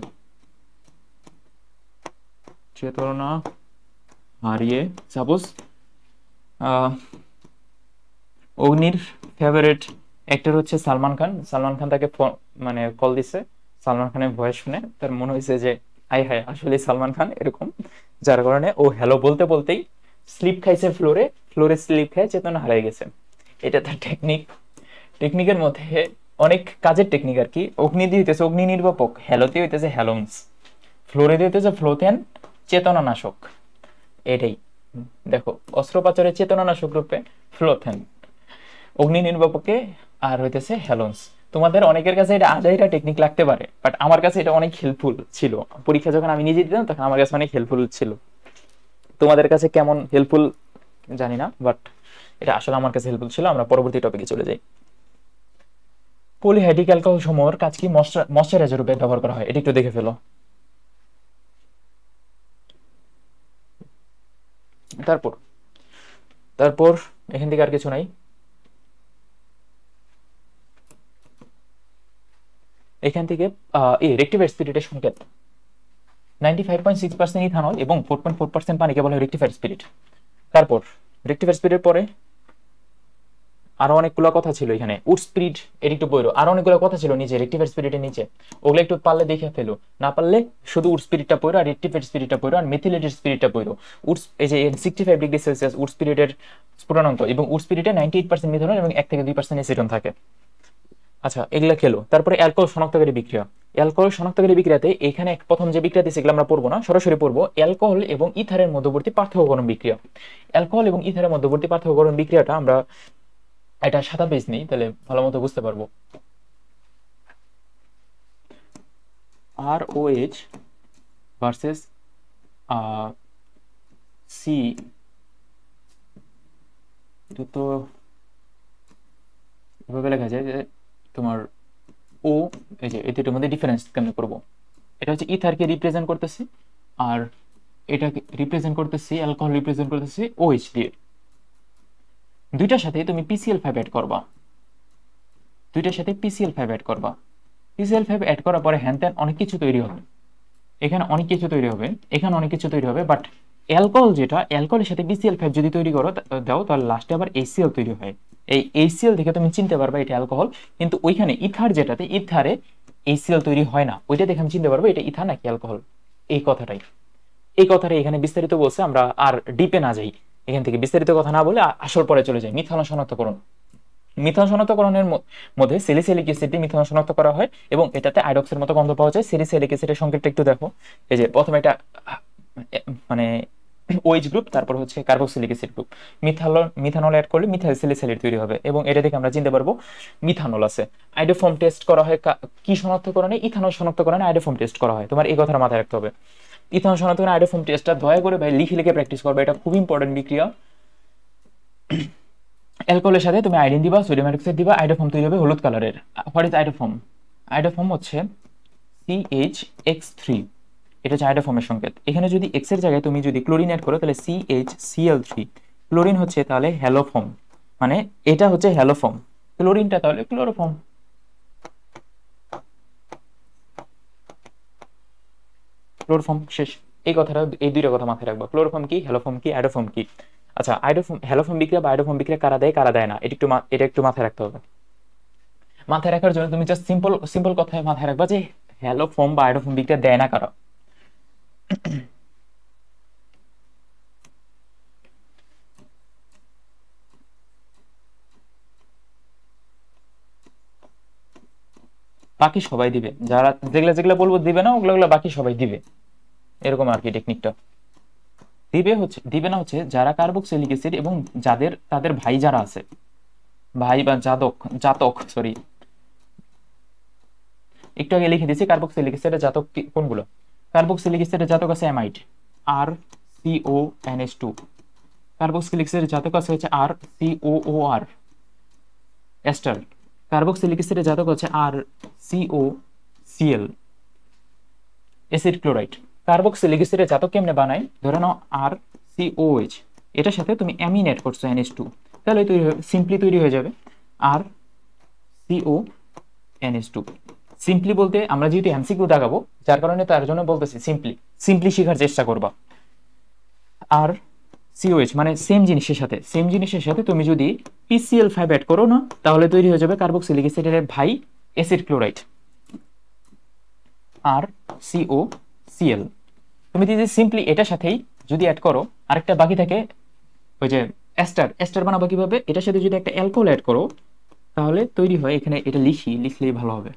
চেতনা হারিয়ে, সাপোজ অগ্নির ফেভারিট অ্যাক্টর হচ্ছে সালমান খান। সালমান খান তাকে মানে কল দিছে। সালমান খানের ভয়েস শুনে তার মনে হয়েছে যে আই হায় আসলে সালমান খান এরকম, যার কারণে ও হ্যালো বলতে বলতেই স্লিপ খাইছে ফ্লোরে, ফ্লোরে স্লিপ খেয়ে চেতনা হারিয়ে গেছে। এটা তার টেকনিক। টেকনিকের মধ্যে অনেক কাজের টেকনিক আর কি। অগ্নি দিয়ে হইতেছে অগ্নি নির্বাপক, হ্যালোতে হইতেছে হ্যালোন্স, ফ্লোরে দিয়ে হইতেছে ফ্লোথেন চেতনানাশক। এটাই দেখো, অস্ত্রোপচারের চেতনানাশক রূপে ফ্লোথেন, অগ্নি নির্বাপকে আর হইতেছে হ্যালোন্স। তোমাদের অনেকের কাছে এটা আজাইরা টেকনিক লাগতে পারে, বাট আমার কাছে এটা অনেক হেল্পফুল ছিল। পরীক্ষা যখন আমি নিজে দিতাম তখন আমার কাছে অনেক হেল্পফুল ছিল। তোমাদের কাছে কেমন হেল্পফুল জানি না, বাট এটা আসলে আমার কাছে হেল্পফুল ছিল। আমরা পরবর্তী টপিকে চলে যাই। পলিহাইড্রিক অ্যালকোহল সমূহের কাজ কি? ময়শ্চারাইজার রূপে ব্যবহার করা হয়, এটা একটু দেখে ফেলো। তারপর তারপর এখান থেকে আর কিছু নাই। এখান থেকে রেক্টিফায়ার স্পিরিটের সংকেত 95.6% ইথানল এবং 4.4% পানিকে বলা হয় রেক্টিফায়ার স্পিরিট। তারপর রেক্টিফায়ার স্পিরিটের পরে আরো অনেকগুলো কথা ছিল এখানে। উড স্পিরিট, এর একটু বইরো, আরো অনেকগুলো কথা ছিল নিচে রেক্টিফায়ার স্পিরিটের নিচে, ওগুলো একটু পারলে দেখে ফেলো, না পারলে শুধু উড স্পিরিটটা পড়ো আর রেক্টিফায়ার স্পিরিটটা পড়ো আর মেথিলেটেড স্পিরিটটা পড়ো। উডস এই যে 65°C উড স্পিরিটের স্ফুটনাঙ্ক, এবং উড স্পিরিটে 98% মিথনল এবং 1 থেকে 2% এসিটন থাকে। আচ্ছা এগুলা খেলো। তারপরে অ্যালকোহল শনাক্তকারী বিক্রিয়া। অ্যালকোহল শনাক্তকারী বিক্রিয়াতে এখানে প্রথম যে বিক্রিয়া দিচ্ছে এগুলো আমরা পড়বো না, সরাসরি পড়বো অ্যালকোহল এবং ইথারের মধ্যবর্তী পার্থক্যকরণ বিক্রিয়া। অ্যালকোহল এবং ইথারের মধ্যবর্তী পার্থক্যকরণ বিক্রিয়াটা আমরা এটা সাদা পেজ নেই, তাহলে ভালো মতো বুঝতে পারবো। ROH ভার্সেস সি, এটা তো এভাবে লেখা যায় যে তোমার ও, এই যে এই দুটোর মধ্যে ডিফারেন্স কেমনে করবো। এটা হচ্ছে ইথারকে রিপ্রেজেন্ট করতেছি, আর এটাকে রিপ্রেজেন্ট করতেছি, অ্যালকোহল রিপ্রেজেন্ট করতেছি OH দিয়ে। দুইটার সাথে তুমি PCl5 অ্যাড করবা, দুইটার সাথে PCl5 অ্যাড করবা। PCl5 অ্যাড করার পরে হ্যান ত্যান অনেক কিছু তৈরি হবে, এখানে অনেক কিছু তৈরি হবে, এখানে অনেক কিছু তৈরি হবে, বাট অ্যালকোহল যেটা, অ্যালকোহলের সাথে BCl5 যদি তৈরি করো দাও, তাহলে লাস্টে আবার HCl তৈরি হয়। এই HCl দেখে তুমি চিনতে পারবে এটা অ্যালকোহল, কিন্তু ওইখানে ইথার যেটাতে, ইথারে HCl তৈরি হয় না, ওইটা দেখে আমি চিনতে পারবো এটা ইথার নাকি অ্যালকোহল। এই কথাটাই, এই কথাটা এখানে বিস্তারিত বলছে। আমরা আর ডিপে না যাই, এখান থেকে বিস্তারিত কথা না বলে আসল পরে চলে যাই। মিথানল শনাক্তকরণ। মিথানল শনাক্তকরণের মধ্যে স্যালিসাইলিক অ্যাসিড দিয়ে মিথানল শনাক্ত করা হয় এবং এটাতে আইডক্সের মতো গন্ধ পাওয়া যায়। স্যালিসাইলিক অ্যাসিডের সংকেতটা একটু দেখো। এই যে প্রথমে এটা মানে OH গ্রুপ, তারপর হচ্ছে carboxylic acid group. Methanol add করলে মিথাইল স্যালিসাইলেট তৈরি হবে এবং এটা থেকে আমরা চিনতে পারবো মিথানল আছে। আইডোফর্ম টেস্ট করা হয় কি শনাক্তকরণে? ইথানল শনাক্তকরণে আইডোফর্ম টেস্ট করা হয়। তোমার এই কথাটা মাথায় রাখতে হবে। ইথানল শনাক্তকরণে আইডোফর্ম টেস্টটা দয়া করে ভাই লিখে লিখে প্র্যাকটিস করবে, এটা খুব ইম্পর্টেন্ট বিক্রিয়া। অ্যালকোহলের সাথে তুমি আয়োডিন দিবা, সোডিয়াম হাইড্রোক্সাইড দিবা, আইডোফর্ম তৈরি হবে হলুদ কালারের। What is iodoform? আইডোফর্ম হচ্ছে CHX3, এটা হচ্ছে আইডোফর্মের সংকেত। এখানে যদি এক্স এর জায়গায় তুমি যদি ক্লোরিন অ্যাড করো তাহলে CHCl3, ক্লোরিন হচ্ছে তাহলে হ্যালোফর্ম, মানে এটা হচ্ছে হ্যালোফর্ম, ক্লোরিনটা তাহলে ক্লোরোফর্ম। ক্লোরোফর্ম শেষ। এই কথাটা, এই দুইটা কথা মাথায় রাখবা, ক্লোরোফর্ম কি, হ্যালোফর্ম কি, আইডোফর্ম কি। আচ্ছা আইডোফর্ম, হ্যালোফর্ম বিক্রিয়া বা আইডোফর্ম বিক্রিয়া কারা দেয় কারা দেয় না, এটা একটু মাথায় রাখতে হবে। মাথায় রাখার জন্য তুমি জাস্ট সিম্পল সিম্পল কথায় মাথায় রাখবা যে হ্যালোফর্ম বা আইডোফর্ম বিক্রিয়া দেয় না কারা। বাকি সবাই দিবে, যারা যেগুলা যেগুলা বলবো দিবে না ওগুলা বাকি সবাই দিবে, এরকম আর কি টেকনিকটা। দিবে না হচ্ছে যারা কার্বক্সিলিক অ্যাসিড এবং তাদের ভাই যারা আছে, ভাই বা জাতক সরি, একটু আগে লিখে দিয়েছি কার্বক্সিলিক অ্যাসিডের জাতক কোনগুলো। কার্বক্সিলিক অ্যাসিডের জাতক আছে অ্যামাইড, RCONH2। কার্বক্সিলিক অ্যাসিডের জাতক আছে হচ্ছে RCOOR, এস্টার। কার্বক্সিলিক অ্যাসিডের জাতক হচ্ছে RCOCl, অ্যাসিড ক্লোরাইড। কার্বক্সিলিক অ্যাসিডের জাতক কেমনে বানায়, ধরে নাও RCOH, এটার সাথে তুমি অ্যামিন অ্যাড করছো NH2, তাহলে সিম্পলি তৈরি হয়ে যাবে RCONH2। সিম্পলি বলতে আমরা যেহেতু এমসিকিউ দাগাবো, যার কারণে তার জন্য বলতেছি সিম্পলি শেখার চেষ্টা করবা। আর COH মানে সেম জিনিসের সাথে তুমি যদি PCl5 অ্যাড করো না, তাহলে তৈরি হয়ে যাবে কার্বক্সিলিক অ্যাসিডের ভাই অ্যাসিড ক্লোরাইড, RCOCl। তুমি যদি সিম্পলি এটার সাথেই যদি অ্যাড করো, আরেকটা বাকি থাকে ওই যে এস্টার বানাবো কিভাবে, এটার সাথে যদি একটা অ্যালকোহল অ্যাড করো, তাহলে তৈরি হয়, এখানে এটা লিখলেই ভালো হবে,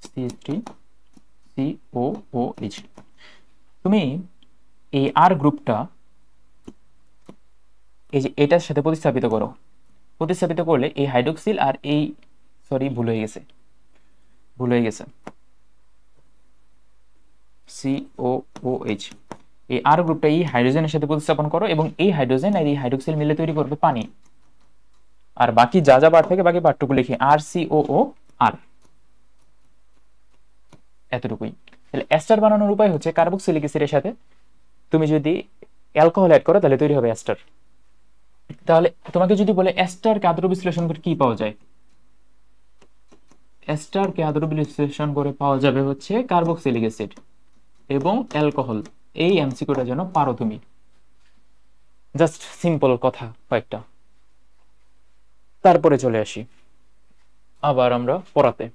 CH3COOH। তুমি এই আর গ্রুপটা এই যে এটার সাথে প্রতিস্থাপিত করলে এই হাইড্রোক্সিল আর এই সরি ভুল হয়ে গেছে COOH, এই আর গ্রুপটা এই হাইড্রোজেনের সাথে প্রতিস্থাপন করো এবং এই হাইড্রোজেন আর এই হাইড্রোক্সিল মিলে তৈরি করবে পানি। আর বাকি যা পার্ট থাকে বাকি পার্টটুকু লিখি RCOOR, এতটুকুই। তাহলে এস্টার বানানোর উপায় হচ্ছে কার্বক্সিলিক অ্যাসিডের সাথে তুমি যদি অ্যালকোহল অ্যাড করো তাহলে তৈরি হবে এস্টার। তাহলে তোমাকে যদি বলে এস্টারকে আদ্র বিশ্লেষণ করে কি পাওয়া যায়, এস্টারকে আদ্র বিশ্লেষণ করে পাওয়া যাবে হচ্ছে কার্বক্সিলিক অ্যাসিড এবং অ্যালকোহল। এই এমসিকিউটা যেন পারো তুমি, জাস্ট সিম্পল কথা কয়েকটা। তারপরে চলে আসি আবার আমরা পড়াতে।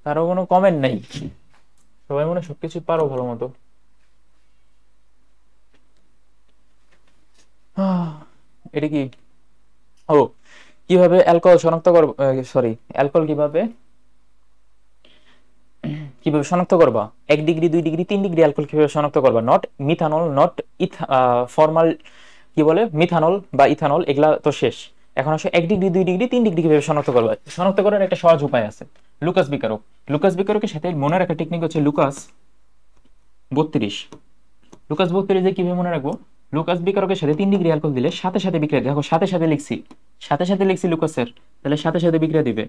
কারো কোনো কমেন্ট নেই, সবাই মনে সবকিছু পারো ভালো মতো। এটা কি, ও কিভাবে অ্যালকোহল শনাক্ত করবো, সরি অ্যালকোহল কিভাবে শনাক্ত করবা, 1 ডিগ্রি 2 ডিগ্রি 3 ডিগ্রি অ্যালকোহল কিভাবে শনাক্ত করবা, নট মিথানল, নট ফর্মাল কি বলে মিথানল বা ইথানল, এগুলা তো শেষ। এখন আসলে 1 ডিগ্রি 2 ডিগ্রি 3 ডিগ্রি কিভাবে শনাক্ত করবা, শনাক্ত করার একটা সহজ উপায় আছে, লুকাস বিকারকের সাথে মনে রাখার টেকনিক হচ্ছে লুকাস 32 কিভাবে মনে রাখবো, লুকাস বিকারকের সাথে 3 ডিগ্রি অ্যালকোহল দিলে সাথে সাথে বিক্রিয়া, দেখো সাথে সাথে লিখছি লুকাসের, তাহলে সাথে সাথে বিক্রিয়া দিবে।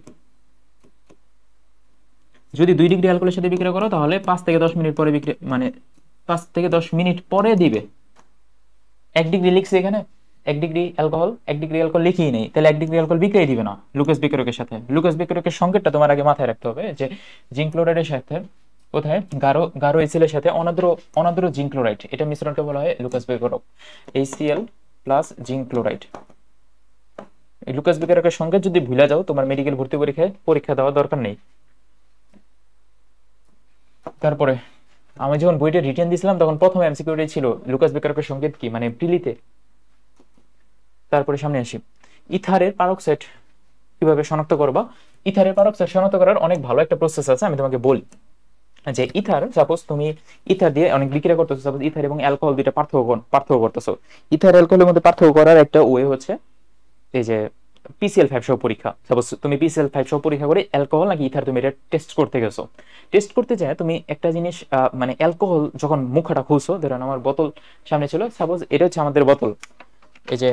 যদি 2 ডিগ্রি অ্যালকোহলের সাথে বিক্রিয়া করো তাহলে 5 থেকে 10 মিনিট পরে বিক্রিয়া, মানে 5 থেকে 10 মিনিট পরে দিবে। 1 ডিগ্রি লিখছি এখানে, 1 ডিগ্রি অ্যালকোহল লিখিয়ে নেই, তাহলে 1 ডিগ্রি অ্যালকোহল বিক্রিয়া দিবে না লুকাস বিকারকের সাথে। লুকাস বিকারকের সংকেতটা তোমার আগে মাথায় রাখতে হবে, যে জিঙ্ক ক্লোরাইডের সাথে কোথায় গাঢ় এসিলের সাথে অনাদ্র জিঙ্ক ক্লোরাইড, এটা মিশ্রণকে বলা হয় লুকাস বিকারক, HCl প্লাস জিঙ্ক ক্লোরাইড। এই লুকাস বিকারকের সংকেত যদি ভুলে যাও তোমার মেডিকেল ভর্তি পরীক্ষা দেওয়ার দরকার নেই। তারপরে আমি যখন বইটা রিটেন দিছিলাম তখন প্রথম এমসিকিউটাই ছিল লুকাস বিকারকের সংকেত কি, মানে প্রিলিতে। তারপরে সামনে আসি, ইথারের পারক্সাইড কিভাবে শনাক্ত করবা। ইথারের পারক্সাইড শনাক্ত করার অনেক ভালো একটা প্রসেস আছে, আমি তোমাকে বলি। যে ইথার, সাপোজ তুমি ইথার দিয়ে অনেক বিক্রিয়া করতেছো, সাপোজ ইথার এবং অ্যালকোহল দুইটা পার্থক্য করতেছো। ইথার অ্যালকোহলের মধ্যে পার্থক্য করার একটা ওয়ে হচ্ছে এই যে PCl5 সহ পরীক্ষা। সাপোজ তুমি PCl5 সহ পরীক্ষা করে অ্যালকোহল নাকি ইথার তুমি এটা টেস্ট করতে গেছো, টেস্ট করতে যায় তুমি একটা জিনিস, মানে অ্যালকোহল যখন মুখটা খুলছো, ধরেন আমার বোতল সামনে ছিল, সাপোজ এটা হচ্ছে আমাদের বোতল, এই যে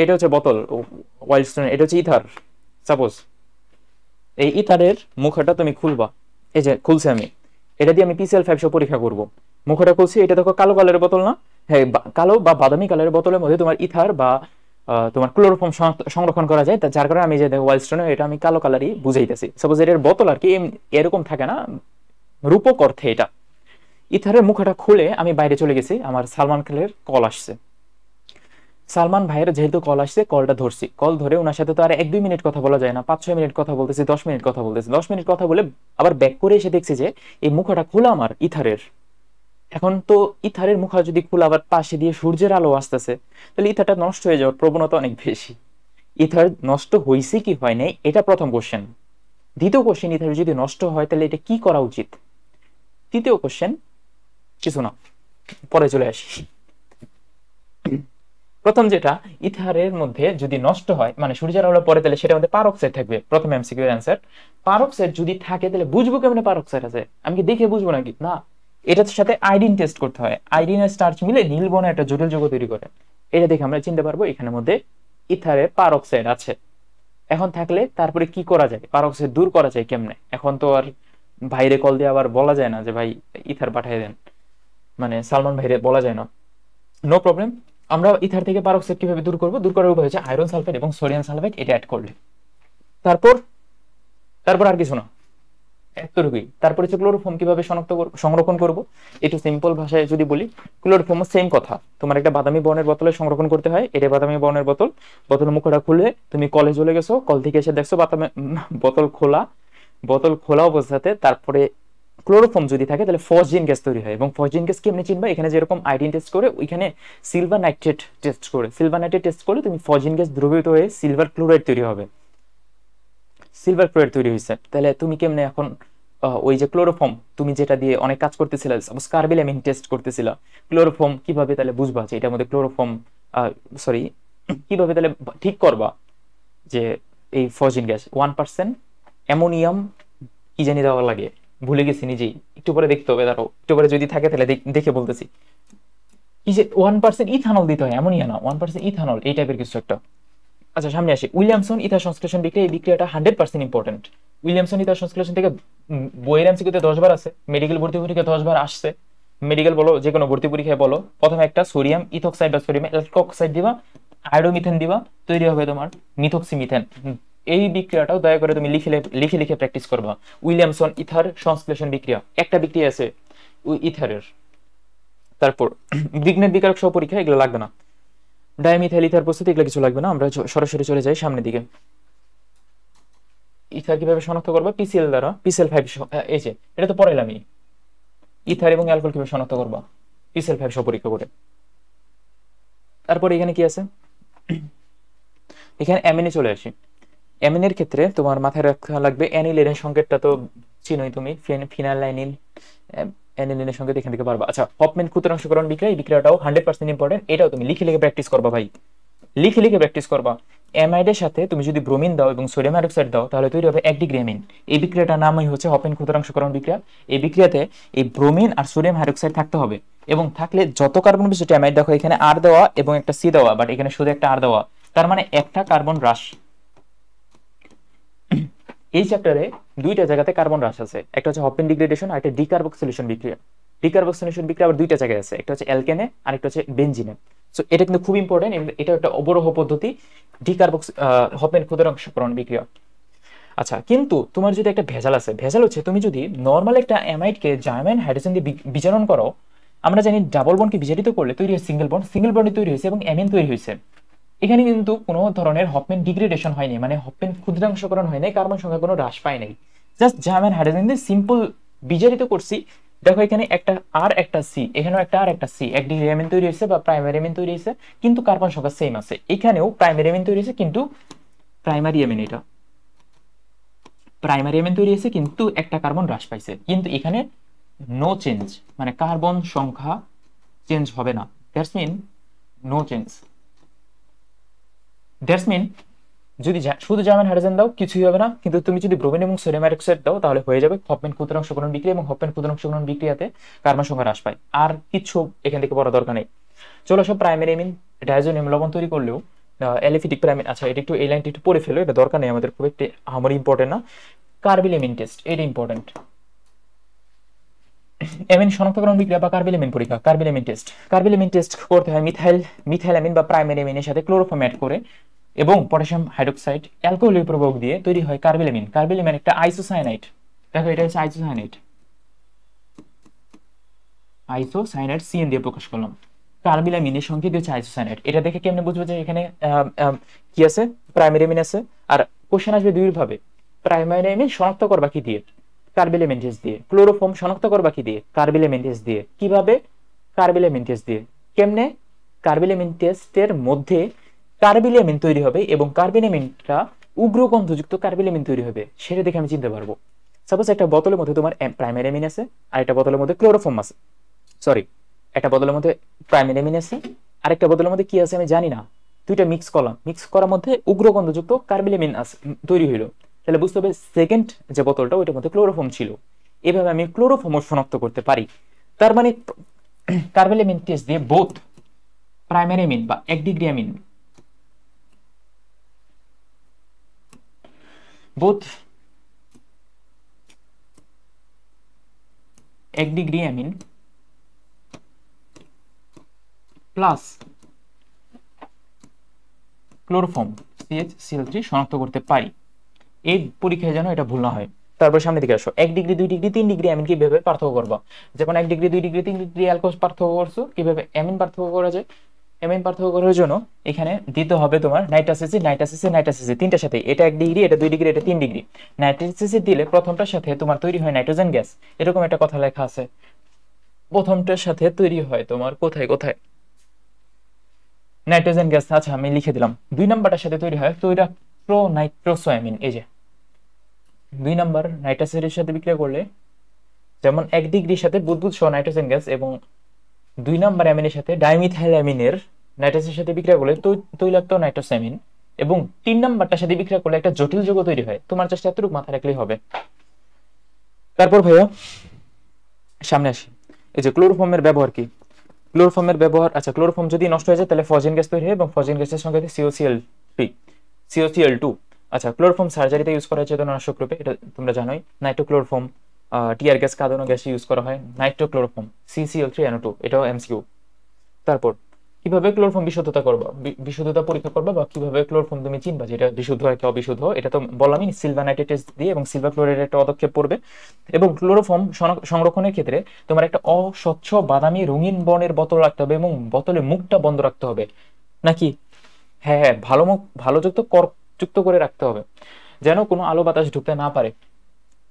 এটা হচ্ছে বোতল ওয়াইল্ড স্টোন, এটা হচ্ছে ইথার। সাপোজ এই ইথারের মুখটা তুমি খুলবা, এই যে খুলছে আমি, এটা দিয়ে আমি PCl5 সহ পরীক্ষা করব। মুখটা খুলছি, এটা দেখো কালো কালারের বোতল না, হ্যাঁ কালো বা বাদামি কালারের বোতলের মধ্যে তোমার ইথার বা তোমার ক্লোরোফর্ম সংরক্ষণ করা যায়, যার কারণে আমি যে ওয়াইল্ড স্টোন এটা আমি কালো কালারই বুঝাইতেছি। সাপোজ এটার বোতল আর কি এরকম থাকে না, রূপক অর্থে এটা। ইথারের মুখটা খুলে আমি বাইরে চলে গেছি, আমার সালমান খানের কল আসছে, সালমান ভাইয়ের যেহেতু কল আসছে, কলটা ধরছি, কল ধরে ওনার সাথে তো আর 1-2 মিনিট কথা বলা যায় না, 5-6 মিনিট কথা বলতেছি, 10 মিনিট কথা বলতেছি, 10 মিনিট কথা বলে আবার ব্যাক করে এসে দেখছি যে এই মুখটা খোলা আমার ইথারের। এখন তো ইথারের মুখা যদি খোলা, আবার পাশে দিয়ে সূর্যের আলো আসতেছে, তাহলে ইথারটা নষ্ট হয়ে যাওয়ার প্রবণতা অনেক বেশি। ইথার নষ্ট হয়েছে কি হয় নাই, এটা প্রথম কোশ্চেন। দ্বিতীয় কোশ্চেন, ইথার যদি নষ্ট হয় তাহলে এটা কি করা উচিত। তৃতীয় কোশ্চেন, কিছু না, পরে চলে আসি। প্রথম যেটা, ইথারের মধ্যে যদি নষ্ট হয় মানে সূর্যের আলো পরে, তাহলে সেটার মধ্যে পারক্সাইড থাকবে। প্রথম এমসিকিউ এর অ্যান্সার, পারক্সাইড যদি থাকে তাহলে বুঝবো কেমনে পারক্সাইড আছে, আমি কি দেখে বুঝবো নাকি? না, এটার সাথে আয়োডিন টেস্ট করতে হয়, আয়োডিন আর স্টার্চ মিলে নীল বর্ণের একটা জটিল যৌগ তৈরি করে। এটা দেখে আমরা চিনতে পারবো এখানের মধ্যে ইথারের পারক্সাইড আছে। এখন থাকলে তারপরে কি করা যায়, পারক্সাইড দূর করা যায় কেমনে? এখন তো আর ভাইরে কল দিয়ে আবার বলা যায় না যে ভাই ইথার পাঠিয়ে দেন, মানে সালমান ভাইরে বলা যায় না। নো প্রবলেম, আমরা ইথার থেকে পারক্সাইড কিভাবে দূর করব? দূর করার উপায় হচ্ছে আয়রন সালফেট এবং সোডিয়াম সালফেট, এটা অ্যাড করলে। তারপর তারপর আর কিছু না, এতটুকুই। তারপর হচ্ছে ক্লোরোফর্ম কিভাবে সংরক্ষণ করব। একটু সিম্পল ভাষায় যদি বলি, ক্লোরোফর্ম সেম কথা। তোমার একটা বাদামি বর্ণের বোতলে সংরক্ষণ করতে হয়, এটা বাদামি বর্ণের বোতল, বোতলের মুখটা খুলে তুমি কলে চলে গেছো, কল থেকে এসে দেখছো বাদামি বোতল খোলা, বোতল খোলা অবস্থাতে তারপরে ক্লোরোফর্ম যদি থাকে তাহলে ফসজিন গ্যাস তৈরি হয়। এবং ফসজিন গ্যাস কেমনে চিনবা? এখানে যেরকম আয়োডিন টেস্ট করে, ওইখানে সিলভার নাইট্রেট টেস্ট করে, সিলভার নাইট্রেট টেস্ট করলে তুমি ফসজিন গ্যাস দ্রবীভূত হয়ে সিলভার ক্লোরাইড তৈরি হবে। সিলভার ক্লোরাইড তৈরি হয়েছে, তাহলে তুমি কেমনে এখন ওই যে ক্লোরোফর্ম তুমি যেটা দিয়ে অনেক কাজ করতেছিলে, সাপোজ কার্বিলামিন টেস্ট করতেছিলা, ক্লোরোফর্ম কিভাবে তাহলে বুঝবা যে এটার মধ্যে ক্লোরোফর্ম, সরি, কিভাবে তাহলে ঠিক করবা যে এই ফসজিন গ্যাস 1% অ্যামোনিয়াম কি জানি দেওয়া লাগে, ভুলে গেছি নিজেই, একটু পরে দেখতে হবে, দাঁড়াও একটু পরে যদি থাকে তাহলে দেখে বলতেছি। কি যে 1% ইথানল দিতে হয়, অ্যামোনিয়া না, 1% ইথানল, এই টাইপের কিছু একটা। আচ্ছা সামনে আসি, উইলিয়ামসন ইথার সংশ্লেষণ বিক্রিয়া, এই বিক্রিয়াটা 100% ইম্পর্টেন্ট। উইলিয়ামসন ইথার সংশ্লেষণ থেকে বইয়ের এমসিকিউতে 10 বার আছে, মেডিকেল ভর্তি পরীক্ষায় 10 বার আসছে। মেডিকেল বলো, যে কোনো ভর্তি পরীক্ষায় বলো, প্রথমে একটা সোডিয়াম ইথোক্সাইড বা সোডিয়াম অ্যালকোক্সাইড দিবা, আয়োডোমিথেন দিবা, তৈরি হবে তোমার মিথোক্সিমিথেন। এই বিক্রিয়াটাও দয়া করে তুমি লিখে লিখে লিখে প্র্যাকটিস করবা। উইলিয়ামসন ইথার সংশ্লেষণ বিক্রিয়া, একটা বিক্রিয়া আছে ইথারের। তারপর গ্রিগনেট বিকারক সহ পরীক্ষা, এগুলো লাগবে না। ডাইমিথাইল ইথার প্রস্তুতি, এগুলো কিছু লাগবে না, আমরা সরাসরি চলে যাই সামনের দিকে। ইথার কিভাবে শনাক্ত করবা? পিসিএল দ্বারা, পিসিএল 5, এই যে এটা তো পড়াইলামই। ইথার এবং অ্যালকোহল কিভাবে শনাক্ত করবা? পিসিএল 5 সহ পরীক্ষা করে। তারপর এখানে কি আছে, এখানে অ্যামিনে চলে আসি। অ্যামিনের ক্ষেত্রে তোমার মাথায় রাখা লাগবে অ্যানিলিনের সংকেতটা তো চিনোই তুমি, ফিনালাইনিন, অ্যানিলিনের সংকেত এখান থেকে পারবা। আচ্ছা, হফম্যান ক্ষুদ্রাংশকরণ বিক্রিয়া, এই বিক্রিয়াটাও 100% ইম্পর্টেন্ট, এটাও তুমি লিখে লিখে প্র্যাকটিস করবা ভাই, লিখে লিখে প্র্যাকটিস করবা। অ্যামাইডের সাথে তুমি যদি ব্রোমিন দাও এবং সোডিয়াম হাইড্রোক্সাইড দাও, তাহলে তৈরি হবে 1 ডিগ্রি অ্যামিন। এই বিক্রিয়াটার নামই হচ্ছে হফম্যান ক্ষুদ্রাংশকরণ বিক্রিয়া। এই বিক্রিয়াতে এই ব্রোমিন আর সোডিয়াম হাইড্রোক্সাইড থাকতে হবে, এবং থাকলে যত কার্বন বিশিষ্ট অ্যামাইড, দেখো এখানে আর দেওয়া এবং একটা সি দেওয়া, বাট এখানে শুধু একটা আর দেওয়া, তার মানে একটা কার্বন হ্রাস। এই চ্যাপ্টারে দুইটা জায়গাতে কার্বন হ্রাস আছে, একটা হচ্ছে হফম্যান ডিগ্রেডেশন আর একটা ডিকার্বক্সিলেশন বিক্রিয়া। ডিকার্বক্সিলেশন বিক্রিয়া আবার দুইটা জায়গায় আছে, একটা হচ্ছে অ্যালকেনে আর একটা হচ্ছে বেনজিনে। সো এটা কিন্তু খুব ইম্পর্টেন্ট, এটা একটা অবরোহ পদ্ধতি, হফম্যান ক্ষুদ্রাংশকরণ বিক্রিয়া। আচ্ছা, কিন্তু তোমার যদি একটা ভেজাল আছে, ভেজাল হচ্ছে তুমি যদি নর্মাল একটা অ্যামাইডকে জার্মান হাইড্রোজেন দিয়ে বিজারণ করো, আমরা জানি ডাবল বন্ডকে বিজারিত করলে তৈরি হয় সিঙ্গেল বন্ড, সিঙ্গেল বন্ডে তৈরি হয়েছে এবং অ্যামিন তৈরি হয়েছে। এখানে কিন্তু কোনো ধরনের হফম্যান ডিগ্রেডেশন হয়নি, মানে হফম্যান ক্ষুদ্রাংশকরণ হয় নাই, কার্বন সংখ্যা কোনো হ্রাস পায় নাই, জাস্ট জার্মান হাইড্রোজেন দিয়ে সিম্পল বিজারিত করছি। দেখো এখানে একটা আর একটা সি, এখানেও একটা আর একটা সি, 1 ডিগ্রি অ্যামিন তৈরি হয়েছে বা প্রাইমারি অ্যামিন তৈরি হয়েছে, কিন্তু কার্বন সংখ্যা সেম আছে। এখানেও প্রাইমারি অ্যামিন তৈরি হয়েছে, কিন্তু প্রাইমারি অ্যামিন, এটা প্রাইমারি অ্যামিন তৈরি হয়েছে কিন্তু একটা কার্বন হ্রাস পাইছে, কিন্তু এখানে নো চেঞ্জ, মানে কার্বন সংখ্যা চেঞ্জ হবে না, that's mean no change. That's mean যদি শুধু জার্মান হাইড্রোজেন দাও কিছুই হবে না, কিন্তু তুমি যদি ব্রোমিন এবং সোডিয়াম হাইড্রোক্সাইড দাও তাহলে হয়ে যাবে হফম্যান ক্ষুদ্রাংশকরণ বিক্রিয়া, এবং হফম্যান ক্ষুদ্রাংশকরণ বিক্রিয়াতে কার্বন সংখ্যা হ্রাস পায়। আর কিছু এখান থেকে পড়া দরকার নেই। চলো, সব প্রাইমারি অ্যামিন ডায়াজোনিয়াম লবণ তৈরি করলেও অ্যালিফিটিক প্রাইমিন, আচ্ছা এটা একটু, এই লাইনটা একটু পড়ে ফেলো, এটা দরকার নেই আমাদের, খুব একটি আমার ইম্পর্টেন্ট না। কার্বিলামিন টেস্ট, এটা ইম্পর্টেন্ট। অ্যামিন শনাক্তকরণ বিক্রিয়া বা কার্বিলামিন পরীক্ষা, কার্বিলামিন টেস্ট। কার্বিলামিন টেস্ট করতে হয় মিথাইলামিন বা প্রাইমারি অ্যামিনের সাথে ক্লোরোফর্ম অ্যাড করে এবং পটাশিয়াম হাইড্রোক্সাইড অ্যালকোহলের প্রভাব দিয়ে তৈরি হয় কার্বিলামিন। কার্বিলামিন একটা আইসোসায়ানাইড, দেখো এটা হচ্ছে আইসোসায়ানাইড, আইসোসায়ানাইড সিএন দিয়ে প্রকাশ করলাম। কার্বিলামিনের সংকেত হচ্ছে আইসোসায়ানাইড। এটা দেখে কেমনে বুঝবো যে এখানে কি আছে, প্রাইমারি অ্যামিন আছে। আর কোশ্চেন আসবে দুই ভাবে, প্রাইমারি অ্যামিন শনাক্ত করবা কি দিয়ে, কার্বিলেমিন টেস্ট দিয়ে। ক্লোরোফর্ম শনাক্ত করবা কি দিয়ে, কার্বিলেমিন টেস্ট দিয়ে। কিভাবে, কার্বিলেমিন টেস্ট দিয়ে। কেমনে, কার্বিলেমিন টেস্টের মধ্যে কার্বিলেমিন তৈরি হবে এবং কার্বিলেমিনটা উগ্রগন্ধযুক্ত কার্বিলেমিন তৈরি হবে, সেটা দেখে আমি চিনতে পারবো। সাপোজ একটা বোতলের মধ্যে তোমার প্রাইমারি অ্যামিন আছে আর একটা বোতলের মধ্যে ক্লোরোফর্ম আছে, সরি, একটা বোতলের মধ্যে প্রাইমারি অ্যামিন আছে আর একটা বোতলের মধ্যে কি আছে আমি জানি না, দুইটা মিক্স করলাম, মিক্স করার মধ্যে উগ্রগন্ধযুক্ত কার্বিলেমিন আছে তৈরি হইলো, তাহলে বুঝতে হবে সেকেন্ড যে বোতলটা ওইটার মধ্যে ক্লোরোফর্ম ছিল। এভাবে আমি ক্লোরোফর্ম শনাক্ত করতে পারি। তার মানে কার্বিলেমিন টেস্ট দিয়ে বোথ প্রাইমারি অ্যামিন বা 1 degree amine, both 1 degree amine plus chloroform CH-CL3 শনাক্ত করতে পারি। এই পরীক্ষায় যেন এটা ভুল না হয়। তারপর সামনের দিকে আসো, 1 ডিগ্রি 2 ডিগ্রি 3 ডিগ্রি অ্যামিন কিভাবে পার্থক্য করবো। যেমন 1 ডিগ্রি 2 ডিগ্রি 3 ডিগ্রি অ্যালকোহল পার্থক্য করছো, কিভাবে অ্যামিন পার্থক্য করা যায়। অ্যামিন পার্থক্য করার জন্য এখানে দিতে হবে তোমার nitrous acid, nitrous acid, nitrous acid তিনটার সাথে, এটা 1 ডিগ্রি, এটা 2 ডিগ্রি, এটা 3 ডিগ্রি। নাইট্রাস অ্যাসিড দিলে প্রথমটার সাথে তোমার তৈরি হয় নাইট্রোজেন গ্যাস, এরকম একটা কথা লেখা আছে। প্রথমটার সাথে তৈরি হয় তোমার কোথায় কোথায় নাইট্রোজেন গ্যাস, আচ্ছা আমি লিখে দিলাম। 2 নাম্বারটার সাথে তৈরি হয় নাইট্রোসোয়ামিন। এই যে 2 নাম্বার নাইট্রাস অ্যাসিডের সাথে বিক্রিয়া করলে, যেমন 1 ডিগ্রির সাথে বুদবুদ সহ নাইট্রোজেন গ্যাস এবং 2 নাম্বার অ্যামিনের সাথে ডাইমিথাইল অ্যামিনের নাইট্রাসের সাথে বিক্রিয়া করলে তৈলাক্ত নাইট্রোসামিন, এবং 3 নাম্বারটার সাথে বিক্রিয়া করলে একটা জটিল যৌগ তৈরি হয়। তোমার জাস্ট এতটুকু মাথায় রাখলেই হবে। তারপর ভাইয়া সামনে আসি, এই যে ক্লোরোফর্মের ব্যবহার কি। ক্লোরোফর্মের ব্যবহার, আচ্ছা ক্লোরোফর্ম যদি নষ্ট হয়ে যায় তাহলে ফজেন গ্যাস তৈরি হয় এবং ফজেন গ্যাসের সঙ্গে COCl3 COCl2। আচ্ছা ক্লোরোফর্ম সার্জারিতে ইউজ করা হয় চেতনানাশক রূপে, এটা তোমরা জানোই। নাইট্রোক্লোরোফর্ম টিয়ার গ্যাস কাঁদানো গ্যাসে ইউজ করা হয়। নাইট্রোক্লোরোফর্ম CCl3NO2, এটাও MCQ। তারপর কিভাবে ক্লোরোফর্ম বিশুদ্ধতা করবা, বিশুদ্ধতা পরীক্ষা করবা, বা কিভাবে ক্লোরোফর্ম তুমি চিনবা যেটা বিশুদ্ধ হয় কি অবিশুদ্ধ, এটা তো বললামই। সিলভার নাইট্রেট টেস্ট দিয়ে এবং সিলভার ক্লোরাইডের একটা পদক্ষেপ পড়বে। এবং ক্লোরোফর্ম সংরক্ষণের ক্ষেত্রে তোমার একটা অস্বচ্ছ বাদামি রঙিন বর্ণের বোতল রাখতে হবে এবং বোতলের মুখটা বন্ধ রাখতে হবে, নাকি? হ্যাঁ হ্যাঁ, ভালো মুখ, ভালো যুক্ত কর্ক যুক্ত করে রাখতে হবে, যেন কোনো আলো বাতাস ঢুকতে না পারে।